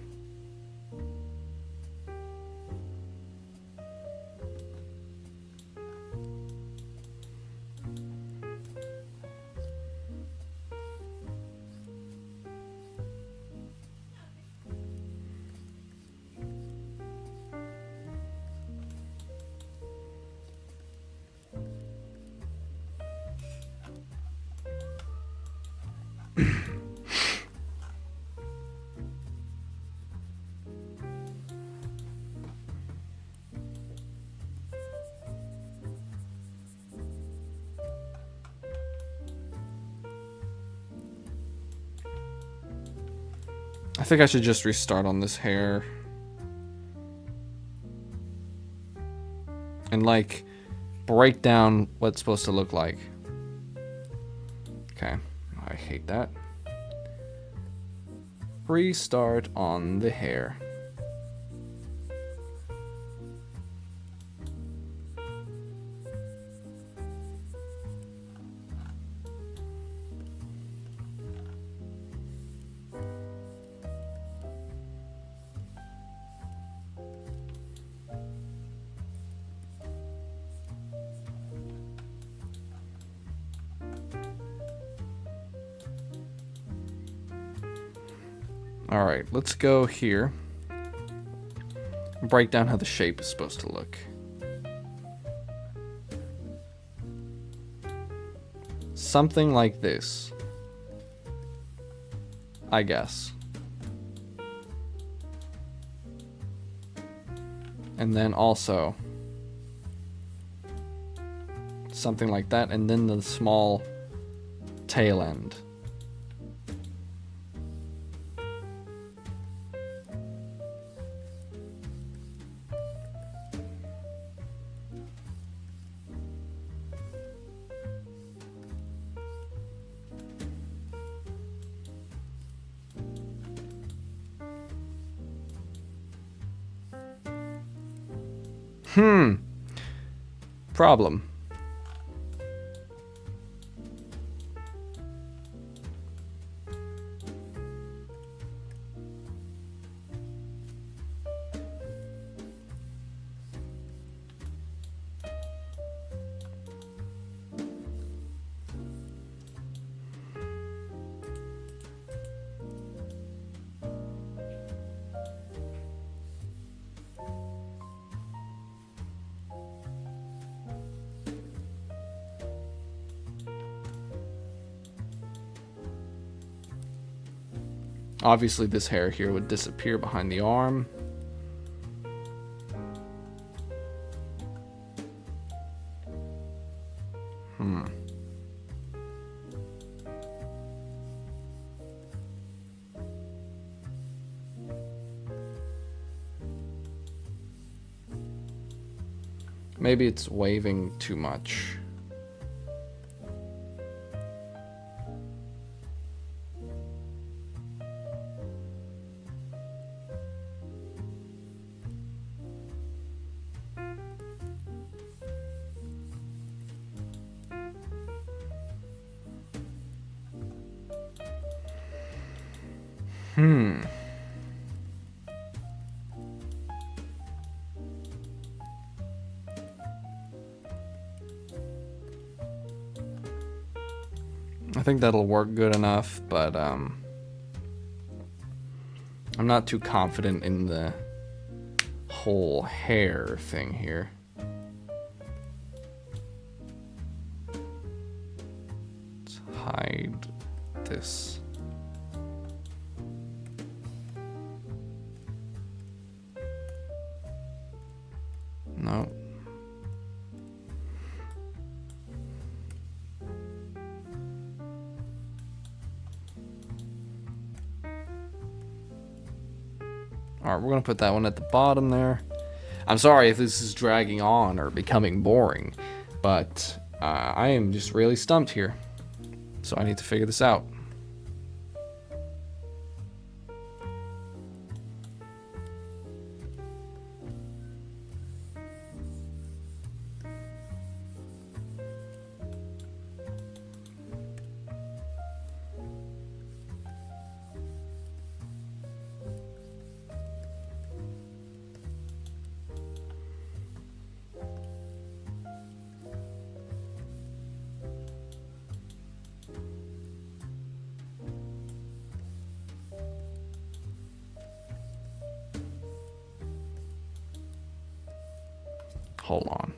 I think I should just restart on this hair. And like break down what it's supposed to look like. Okay, I hate that. Restart on the hair. All right, let's go here. Break down how the shape is supposed to look. Something like this, I guess. And then also something like that, and then the small tail end. Problem. Obviously, this hair here would disappear behind the arm. Maybe it's waving too much. I think that'll work good enough, but I'm not too confident in the whole hair thing here. Let's hide this. No. Alright, we're going to put that one at the bottom there. I'm sorry if this is dragging on or becoming boring, but I am just really stumped here. So I need to figure this out. Hold on.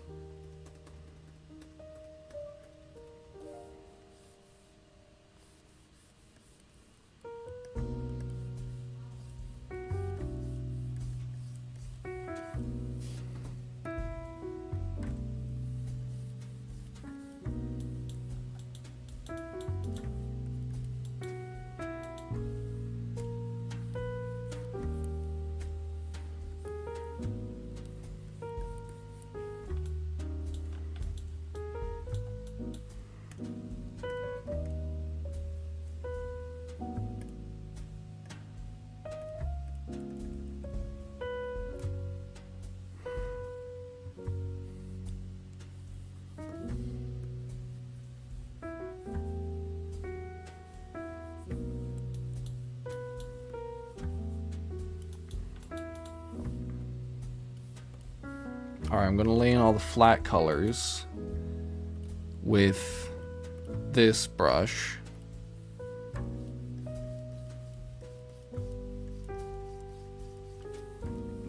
Alright, I'm going to lay in all the flat colors with this brush.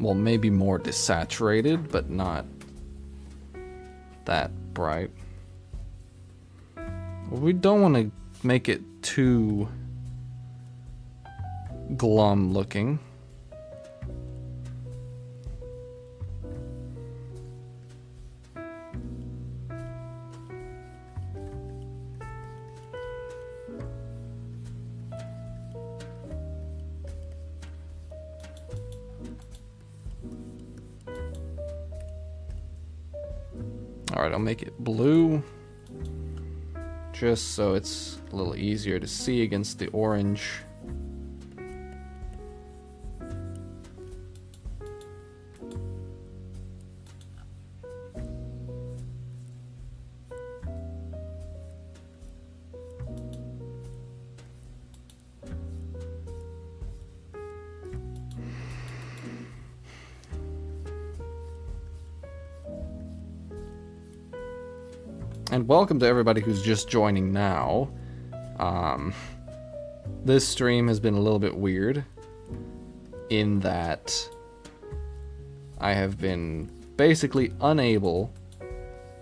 Well, maybe more desaturated, but not that bright. Well, we don't want to make it too glum looking. Alright, I'll make it blue, just so it's a little easier to see against the orange. And welcome to everybody who's just joining now. This stream has been a little bit weird in that I have been basically unable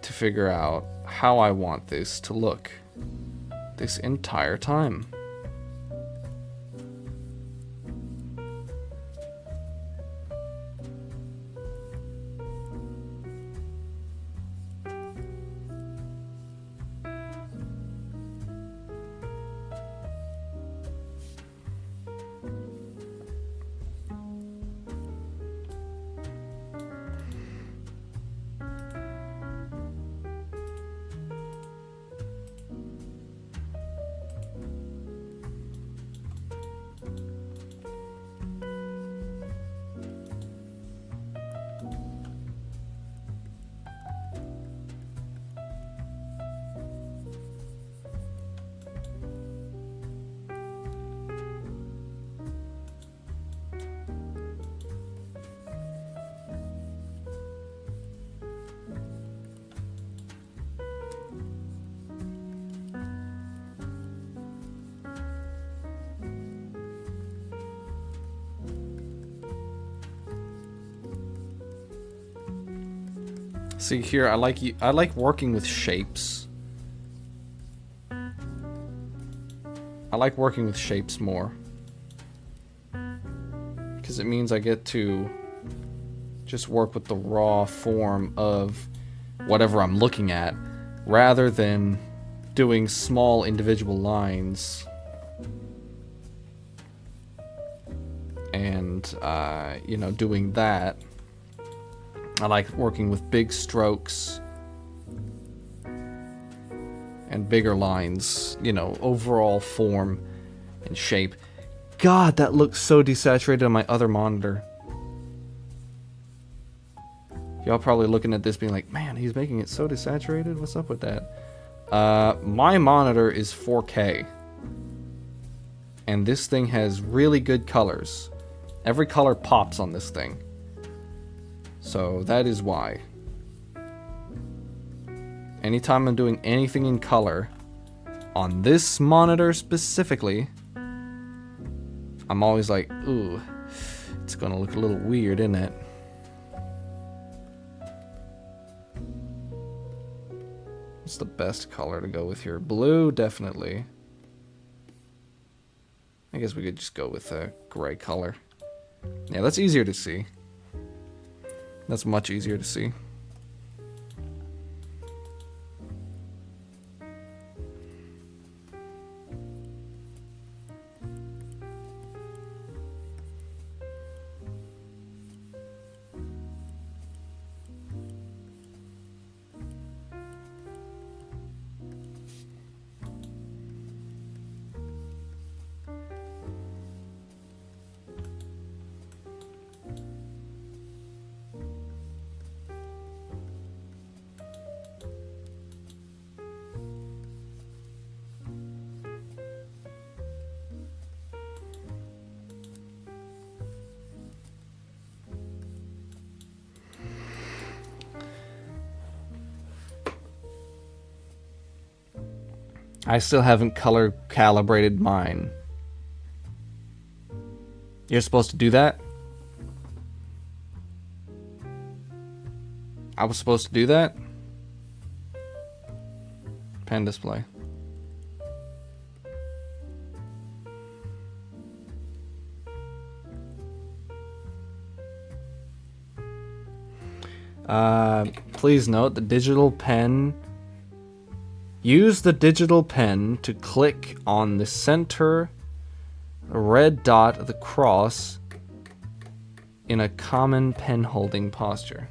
to figure out how I want this to look this entire time. See here, I like working with shapes. I like working with shapes more, because it means I get to just work with the raw form of whatever I'm looking at, rather than doing small individual lines and you know, doing that. I like working with big strokes and bigger lines, you know, overall form and shape. God, that looks so desaturated on my other monitor. Y'all probably looking at this being like, man, he's making it so desaturated? What's up with that? My monitor is 4K. And this thing has really good colors. Every color pops on this thing. So that is why. Anytime I'm doing anything in color, on this monitor specifically, I'm always like, ooh, it's gonna look a little weird, isn't it? What's the best color to go with here? Blue, definitely. I guess we could just go with a gray color. Yeah, that's easier to see. That's much easier to see. I still haven't color calibrated mine. You're supposed to do that? I was supposed to do that? Pen display. Please note the digital pen. Use the digital pen to click on the center red dot of the cross in a common pen holding posture.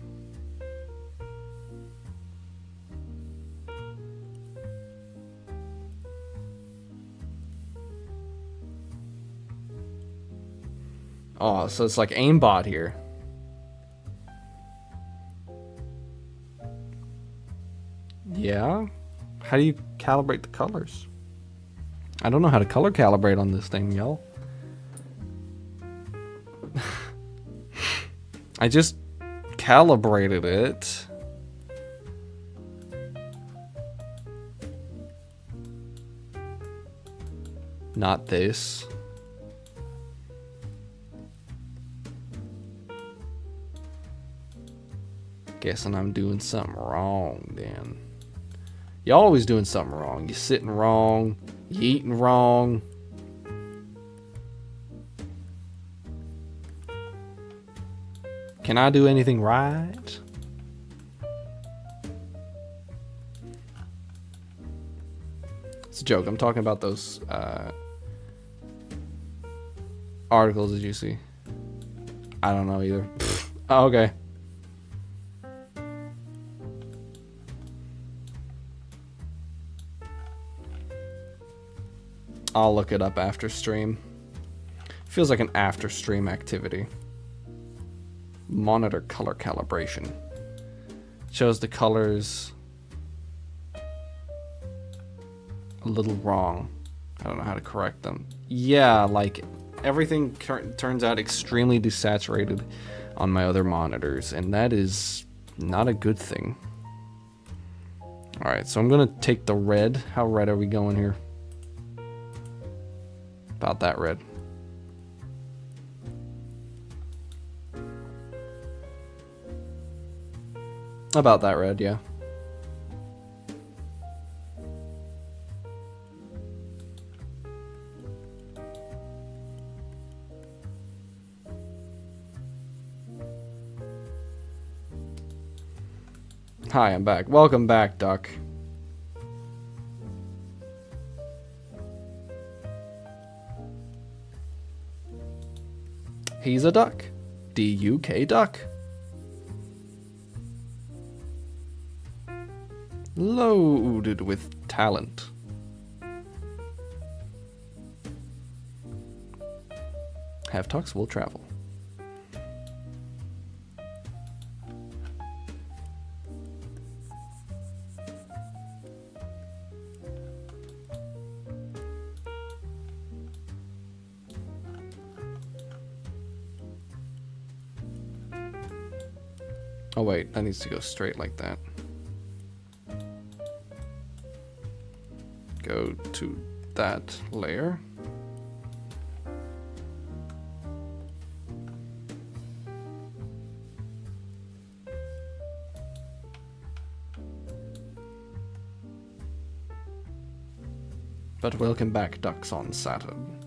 Oh, so it's like aimbot here. Yeah? How do you calibrate the colors? I don't know how to color calibrate on this thing, y'all. I just calibrated it. Not this. Guessing I'm doing something wrong then. You're always doing something wrong. You're sitting wrong. You're eating wrong. Can I do anything right? It's a joke. I'm talking about those articles that you see. I don't know either. Oh, okay. I'll look it up after stream. Feels like an after stream activity. Monitor color calibration. Shows the colors a little wrong. I don't know how to correct them. Yeah, like everything turns out extremely desaturated on my other monitors, and that is not a good thing. Alright, so I'm gonna take the red. How red are we going here? About that red. About that red, yeah. Hi, I'm back. Welcome back, Duck. He's a duck. D-U-K duck. Loaded with talent. Have talks will travel. Oh wait, that needs to go straight like that. Go to that layer. But welcome back, Ducks on Saturn.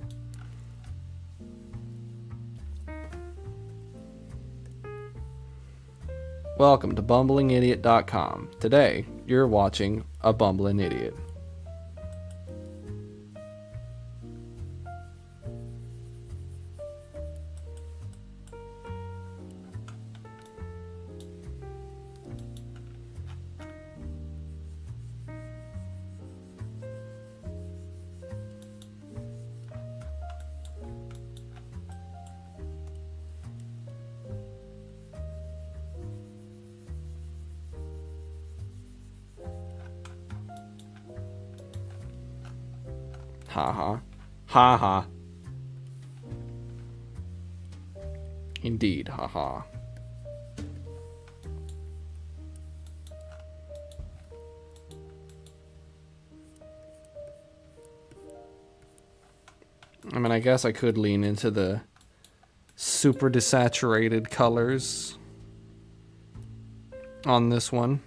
Welcome to BumblingIdiot.com. Today, you're watching a bumbling idiot. Haha. Haha. Indeed, haha. I mean, I guess I could lean into the super desaturated colors on this one.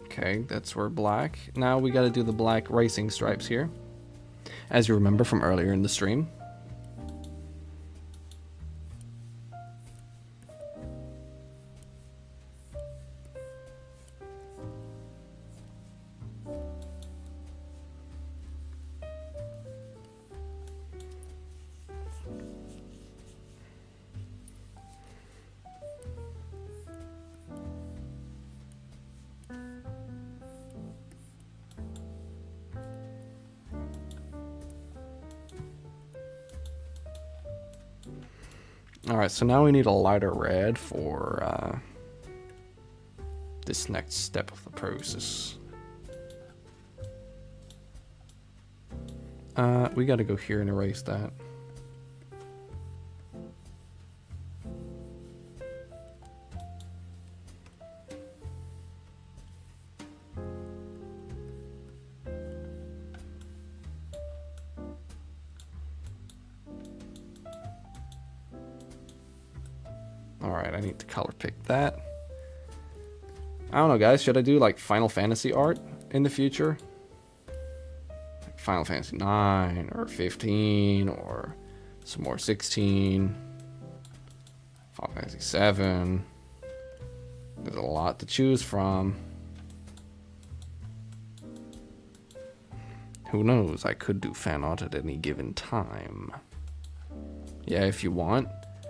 Okay, that's where black. Now we gotta do the black racing stripes here. As you remember from earlier in the stream. Alright, so now we need a lighter red for this next step of the process. We gotta go here and erase that. Alright, I need to color pick that. I don't know, guys. Should I do like Final Fantasy art in the future? Like Final Fantasy 9 or 15 or some more 16. Final Fantasy 7. There's a lot to choose from. Who knows? I could do fan art at any given time. Yeah, if you want.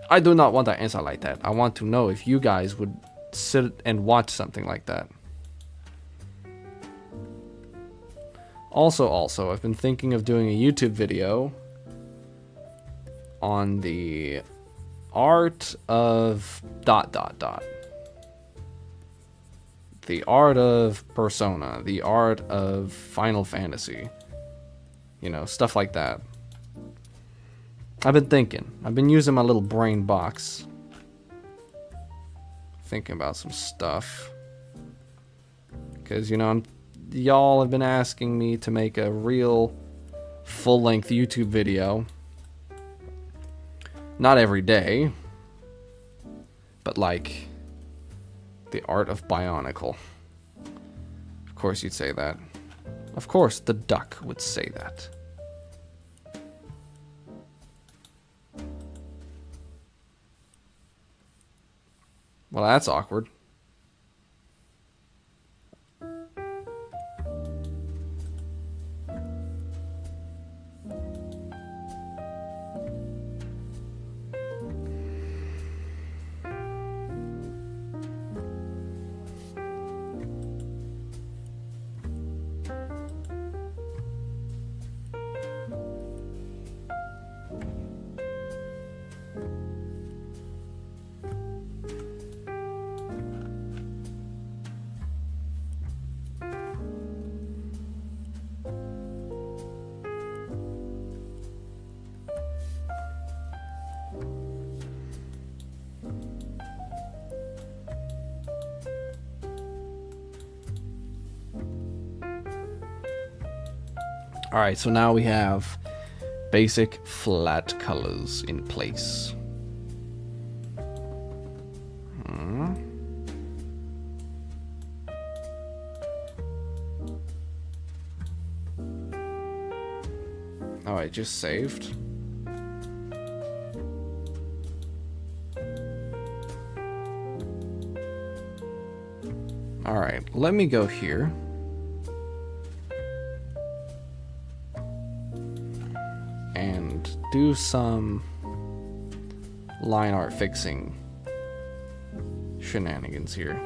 I do not want to answer like that. I want to know if you guys would sit and watch something like that. Also, I've been thinking of doing a YouTube video on the art of ... The art of Persona, the art of Final Fantasy. You know, stuff like that. I've been thinking. I've been using my little brain box. Thinking about some stuff. Because, you know, y'all have been asking me to make a real full-length YouTube video. Not every day. But like the art of Bionicle. Of course you'd say that. Of course the duck would say that. Well, that's awkward. Alright, so now we have basic flat colors in place. Oh, I just saved. Alright, let me go here. And do some line art fixing shenanigans here.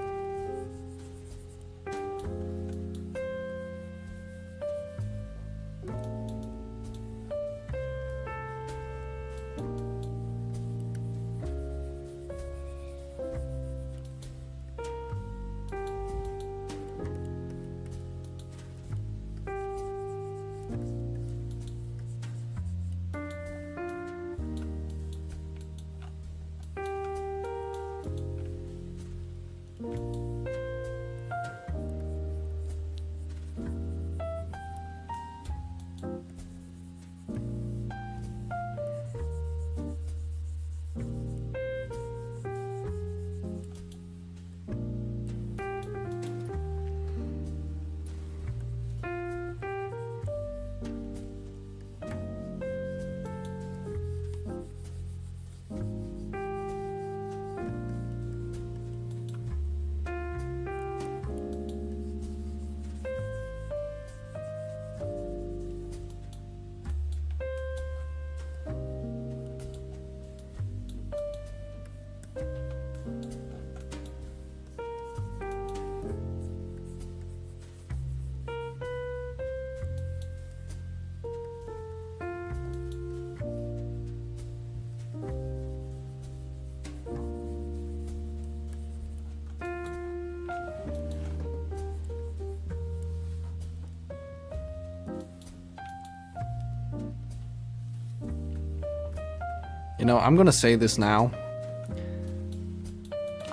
You know, I'm gonna say this now.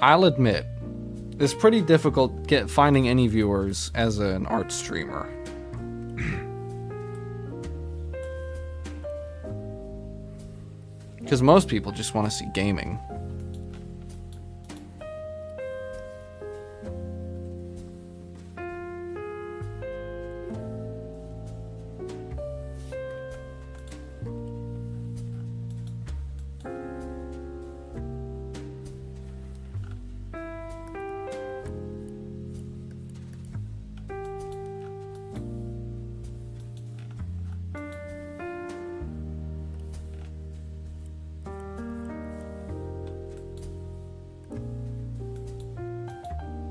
I'll admit, it's pretty difficult finding any viewers as an art streamer. Because most people just want to see gaming.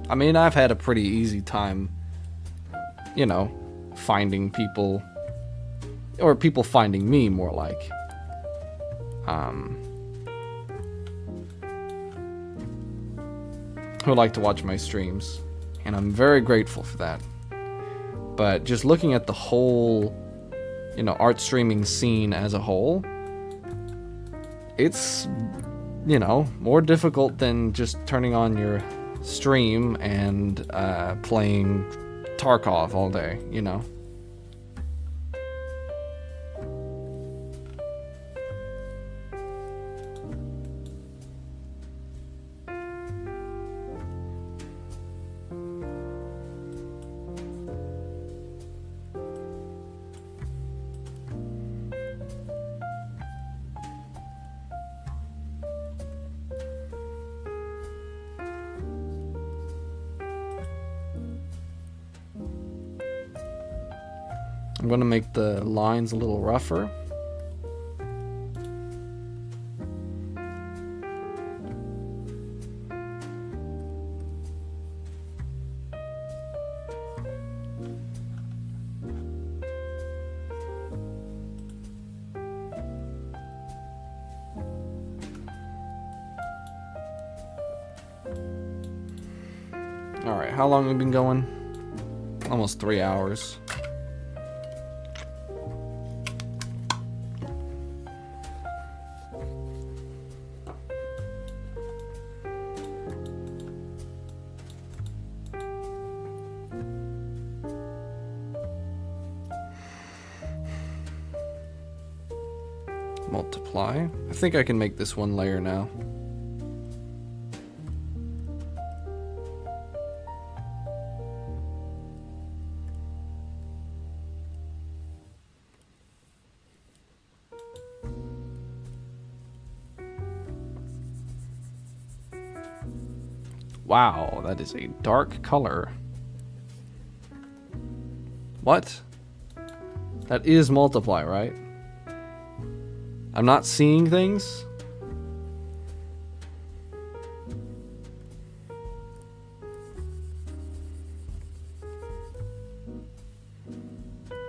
I mean, I've had a pretty easy time, you know, finding people, or people finding me, more like. Who like to watch my streams, and I'm very grateful for that. But just looking at the whole, you know, art streaming scene as a whole, it's, you know, more difficult than just turning on your stream and playing Tarkov all day, you know. I'm going to make the lines a little rougher. Alright, how long have we been going? Almost 3 hours. multiply. I think I can make this one layer now. Wow, that is a dark color. What? That is multiply, right? I'm not seeing things?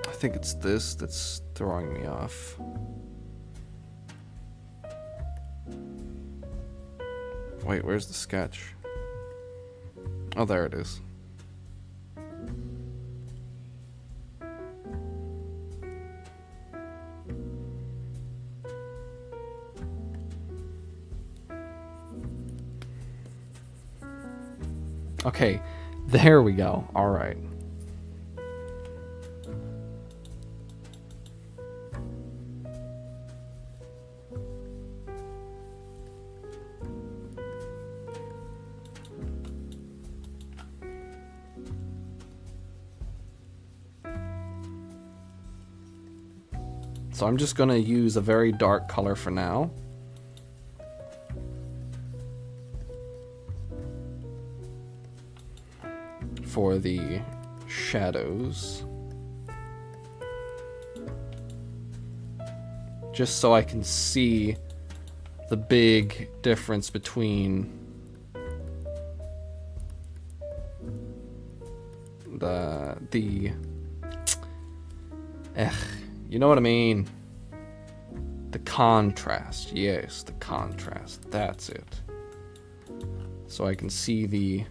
I think it's this that's throwing me off. Wait, where's the sketch? Oh, there it is. Okay, there we go. All right. So I'm just going to use a very dark color for now. For the shadows. Just so I can see the big difference between you know what I mean? The contrast. Yes, the contrast. That's it. So I can see the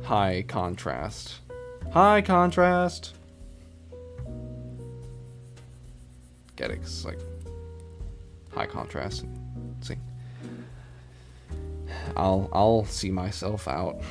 high contrast. High contrast. Get it? 'Cause it's like high contrast. See, I'll see myself out.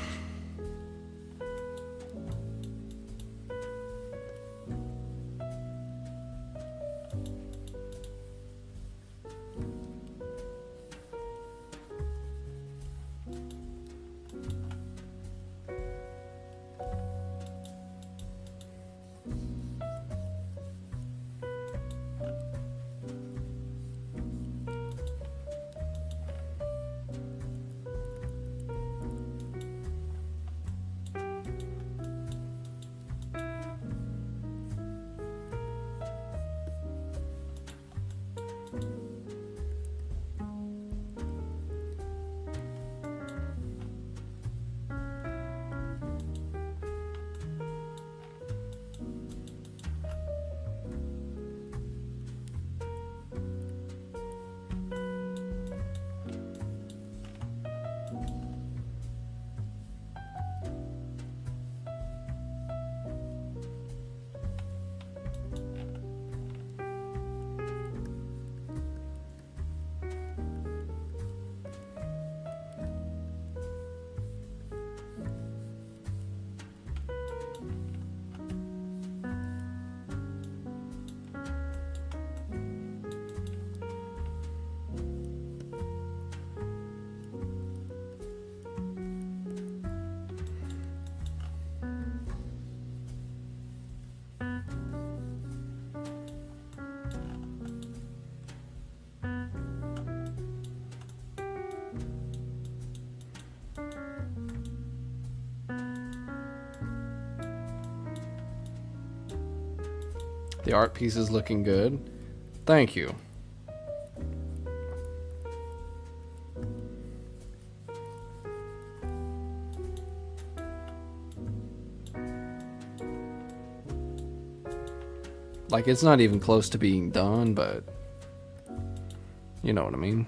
The art piece is looking good. Thank you. Like, it's not even close to being done, but you know what I mean.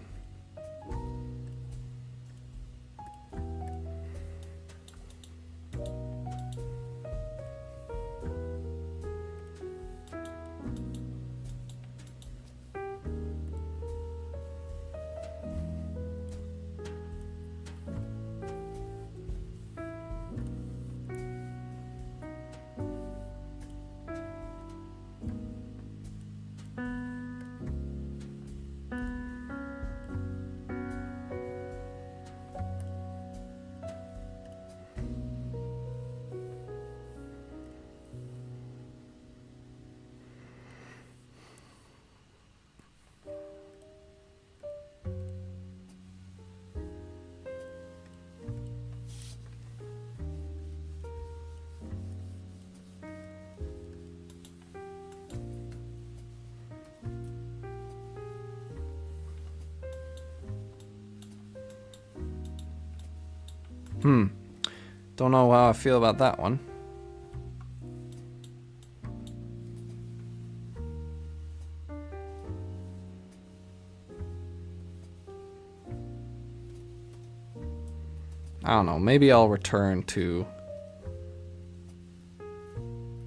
Don't know how I feel about that one. I don't know, maybe I'll return to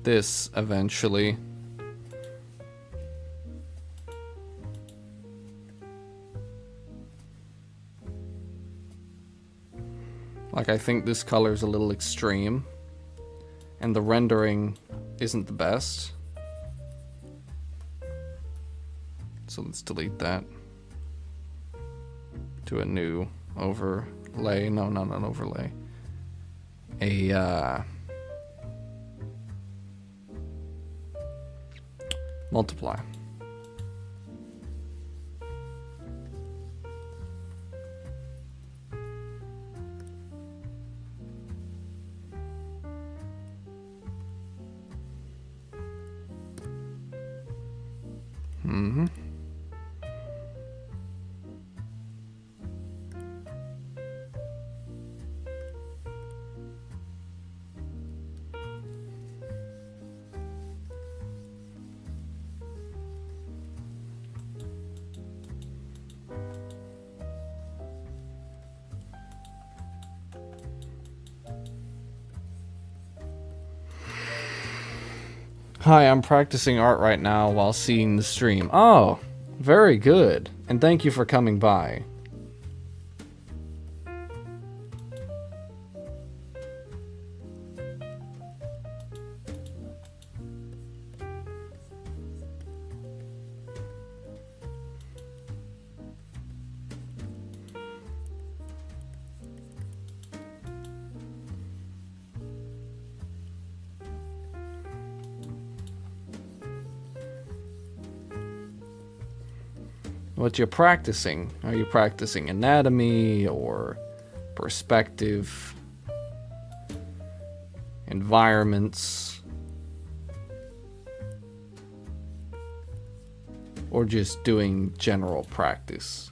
this eventually. Like, I think this color is a little extreme, and the rendering isn't the best. So let's delete that. To a new overlay. No, not an overlay. A multiply. Hi, I'm practicing art right now while seeing the stream. Oh, very good. And thank you for coming by. What you're practicing? Are you practicing anatomy or perspective, environments, or just doing general practice?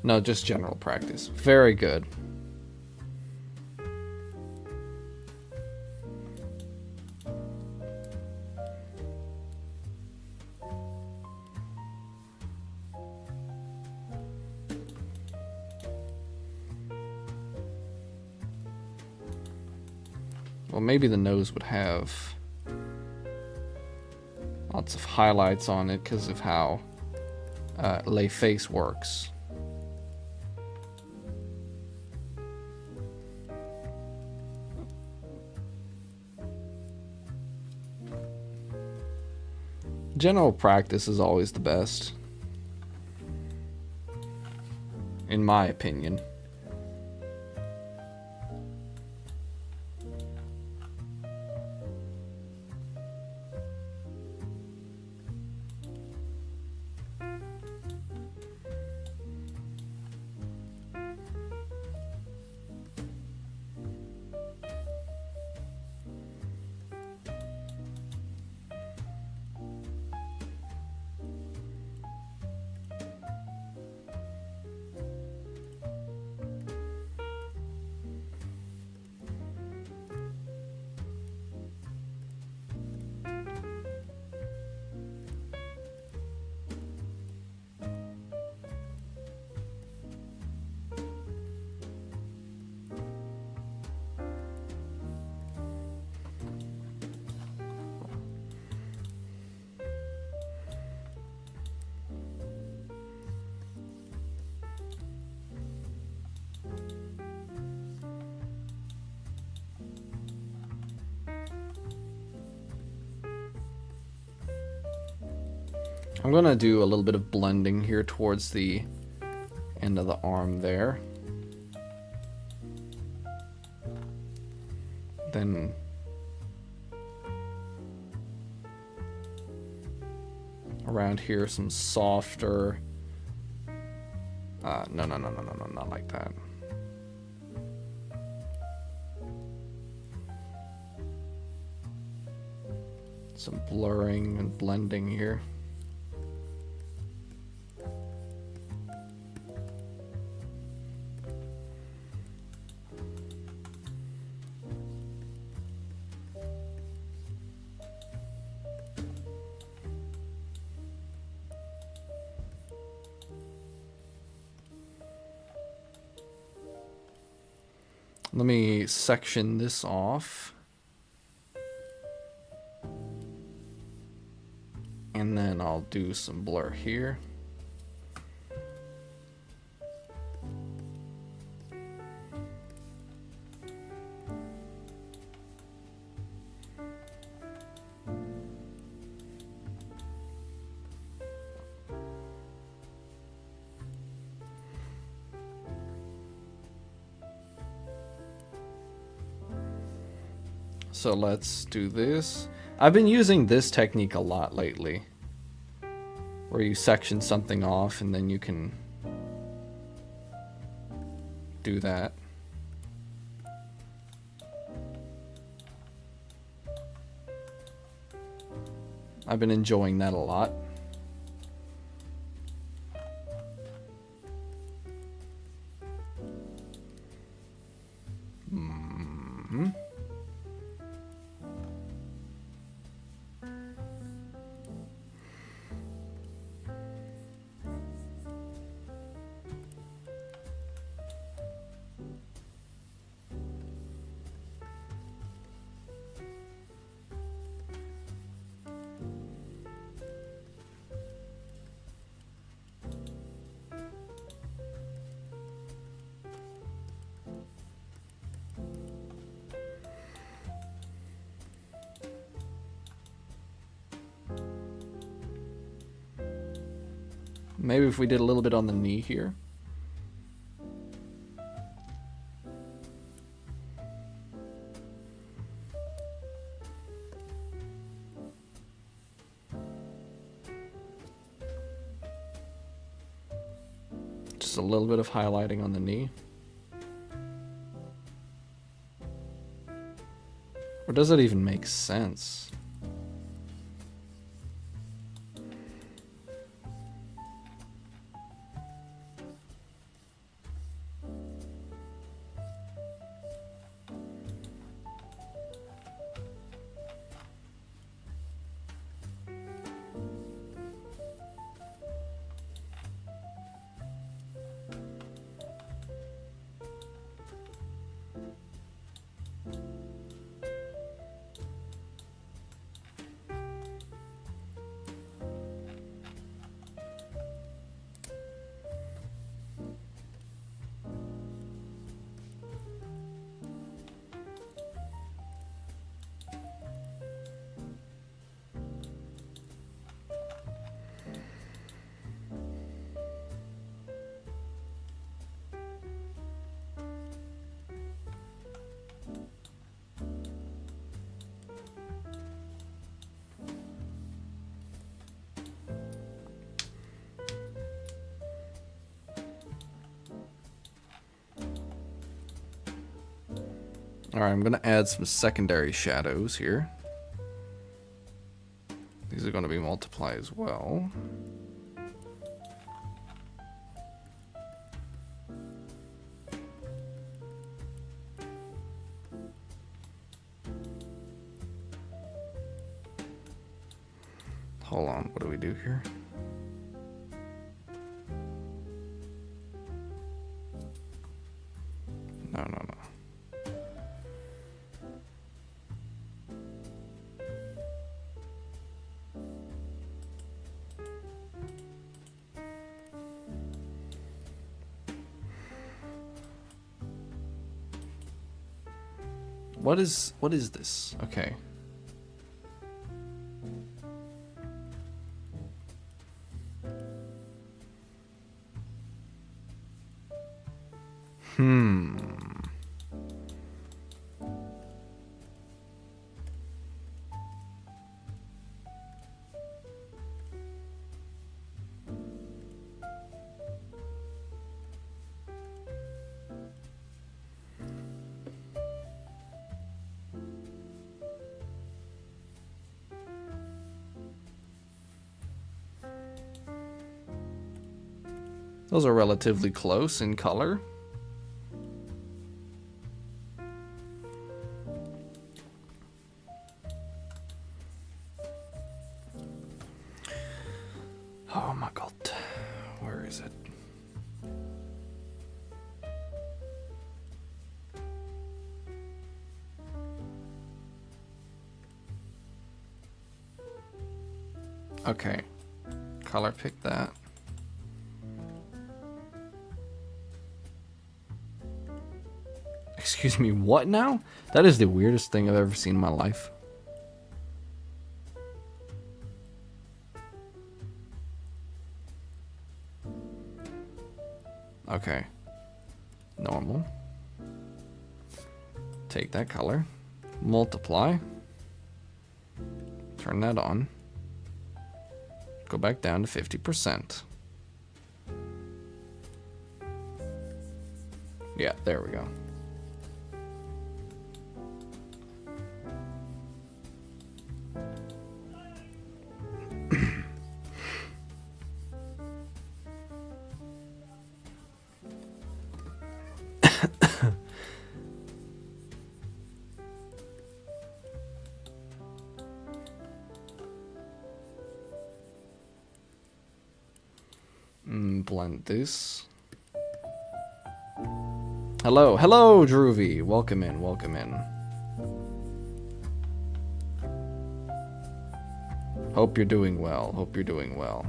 No, just general practice. Very good. Well, maybe the nose would have lots of highlights on it because of how lay face works. General practice is always the best, in my opinion. I'm gonna do a little bit of blending here towards the end of the arm there. Then around here some softer. No, not like that. Some blurring and blending here. Let me section this off. And then I'll do some blur here. So let's do this. I've been using this technique a lot lately, where you section something off and then you can do that. I've been enjoying that a lot. Maybe if we did a little bit on the knee here. Just a little bit of highlighting on the knee. Or does it even make sense? Alright, I'm going to add some secondary shadows here. These are going to be multiply as well. Hold on, what do we do here? No. What is this? Okay. Those are relatively close in color. Oh my god. Where is it? Okay. Color pick that. Excuse me, what now? That is the weirdest thing I've ever seen in my life. Okay. Normal. Take that color. Multiply. Turn that on. Go back down to 50%. Yeah, there we go. Blend this. Hello, hello, Droovy. Welcome in, welcome in. Hope you're doing well. Hope you're doing well.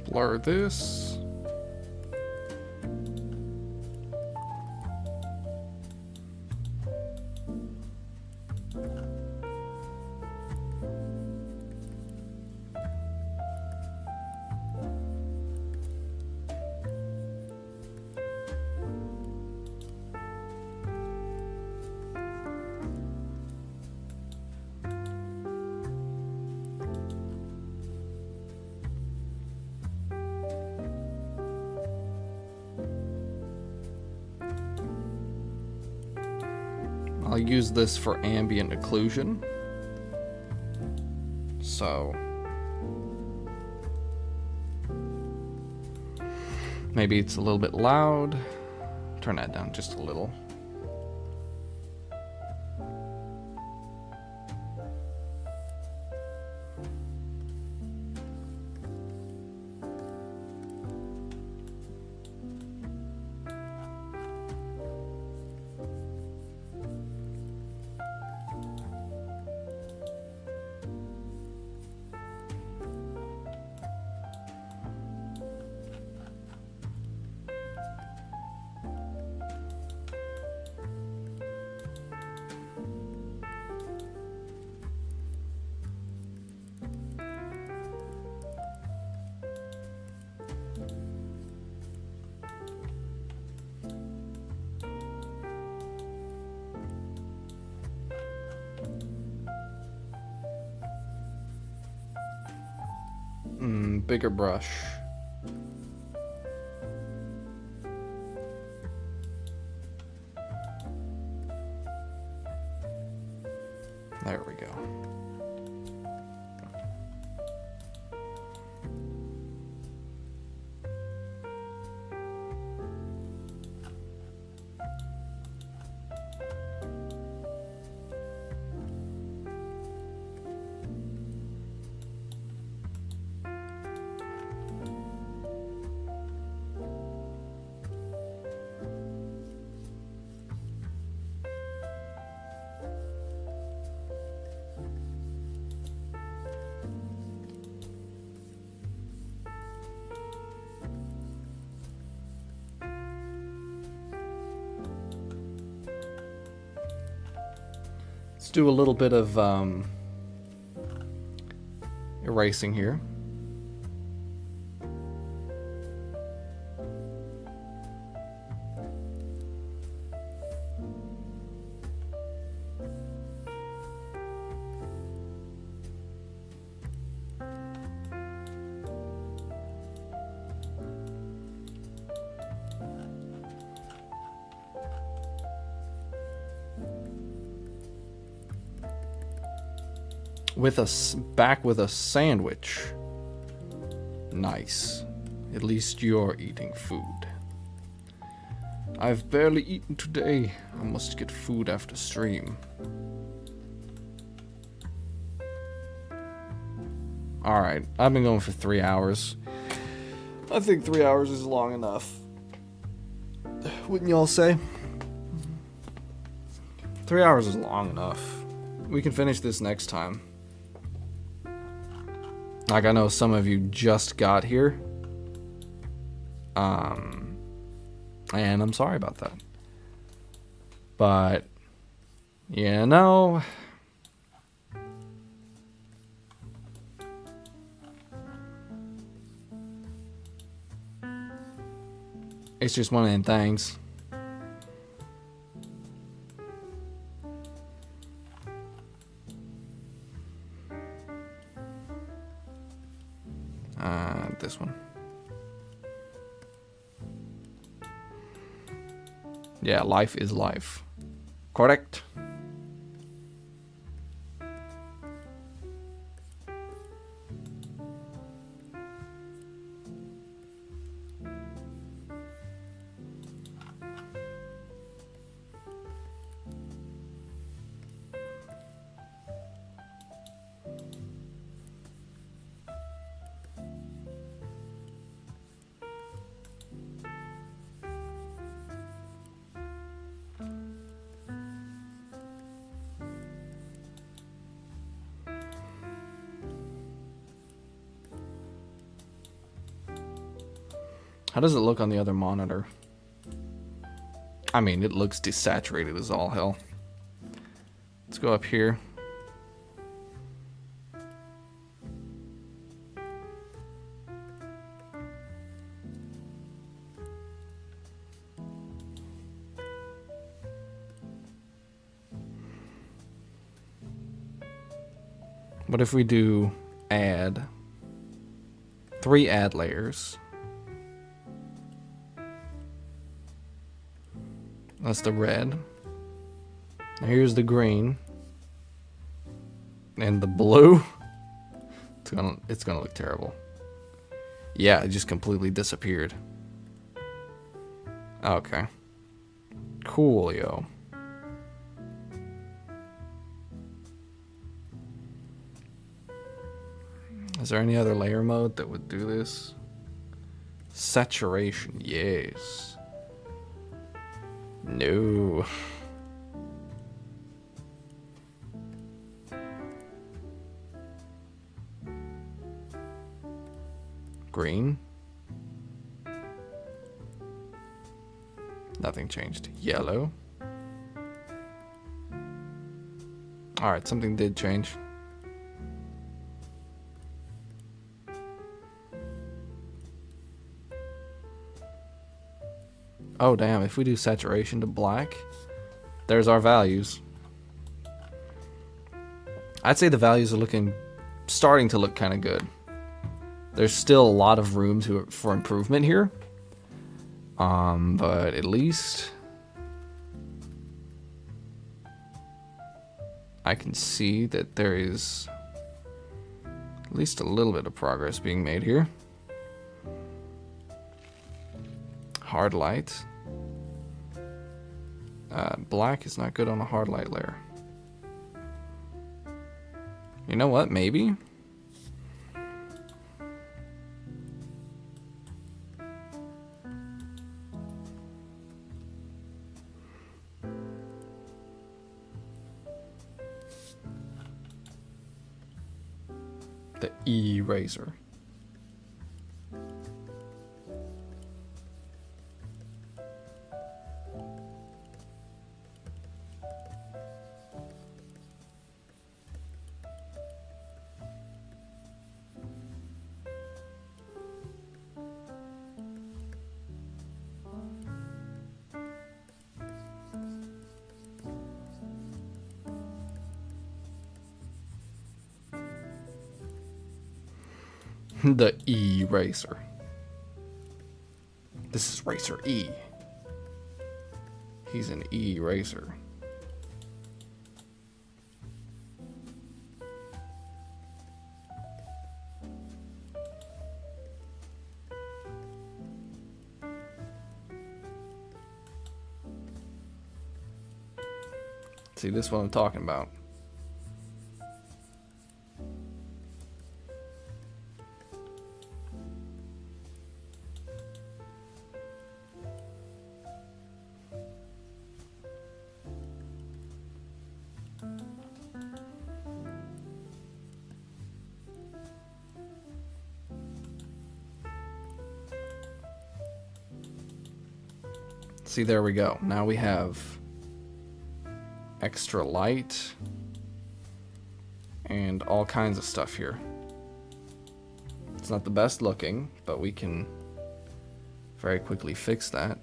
Blur this. I'll use this for ambient occlusion. So maybe it's a little bit loud. Turn that down just a little. Bigger brush. There we go. Let's do a little bit of erasing here. With back with a sandwich. Nice. At least you're eating food. I've barely eaten today. I must get food after stream. Alright, I've been going for 3 hours. I think 3 hours is long enough. Wouldn't y'all say? 3 hours is long enough. We can finish this next time. Like, I know some of you just got here. And I'm sorry about that. But, you know, it's just one of them things. This one. Yeah, life is life. Correct? How does it look on the other monitor? I mean, it looks desaturated as all hell. Let's go up here. What if we do add 3 add layers? That's the red. Now here's the green. And the blue. It's gonna look terrible. Yeah, it just completely disappeared. Okay. Coolio. Is there any other layer mode that would do this? Saturation, yes. No. Green. Nothing changed. Yellow. Alright, something did change. Oh damn, if we do saturation to black, there's our values. I'd say the values are starting to look kind of good. There's still a lot of room for improvement here. But at least I can see that there is at least a little bit of progress being made here. Hard light. Black is not good on a hard light layer. You know what? Maybe. The eraser. The eraser. This is Racer E. He's an eraser. See, this is what I'm talking about. See, there we go. Now we have extra light and all kinds of stuff here. It's not the best looking, but we can very quickly fix that.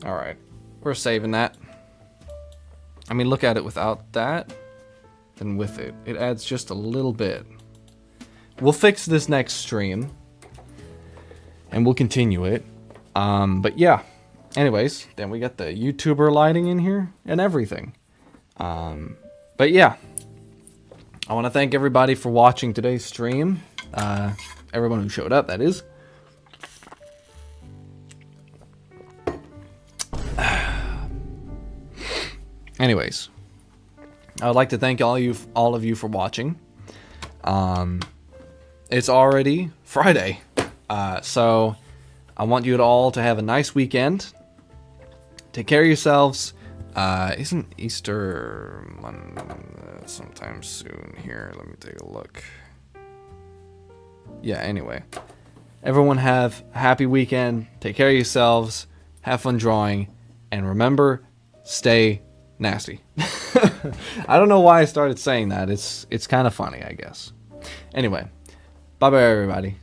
Alright, we're saving that. I mean, look at it without that, then with it. It adds just a little bit. We'll fix this next stream, and we'll continue it. But yeah, anyways, then we got the YouTuber lighting in here and everything. But yeah, I want to thank everybody for watching today's stream. Everyone who showed up, that is. Anyways, I would like to thank all of you for watching. It's already Friday, so I want you all to have a nice weekend. Take care of yourselves. Isn't Easter sometime soon here? Let me take a look. Yeah, anyway. Everyone have a happy weekend. Take care of yourselves. Have fun drawing. And remember, stay nasty. I don't know why I started saying that. It's kind of funny, I guess. Anyway, bye-bye, everybody.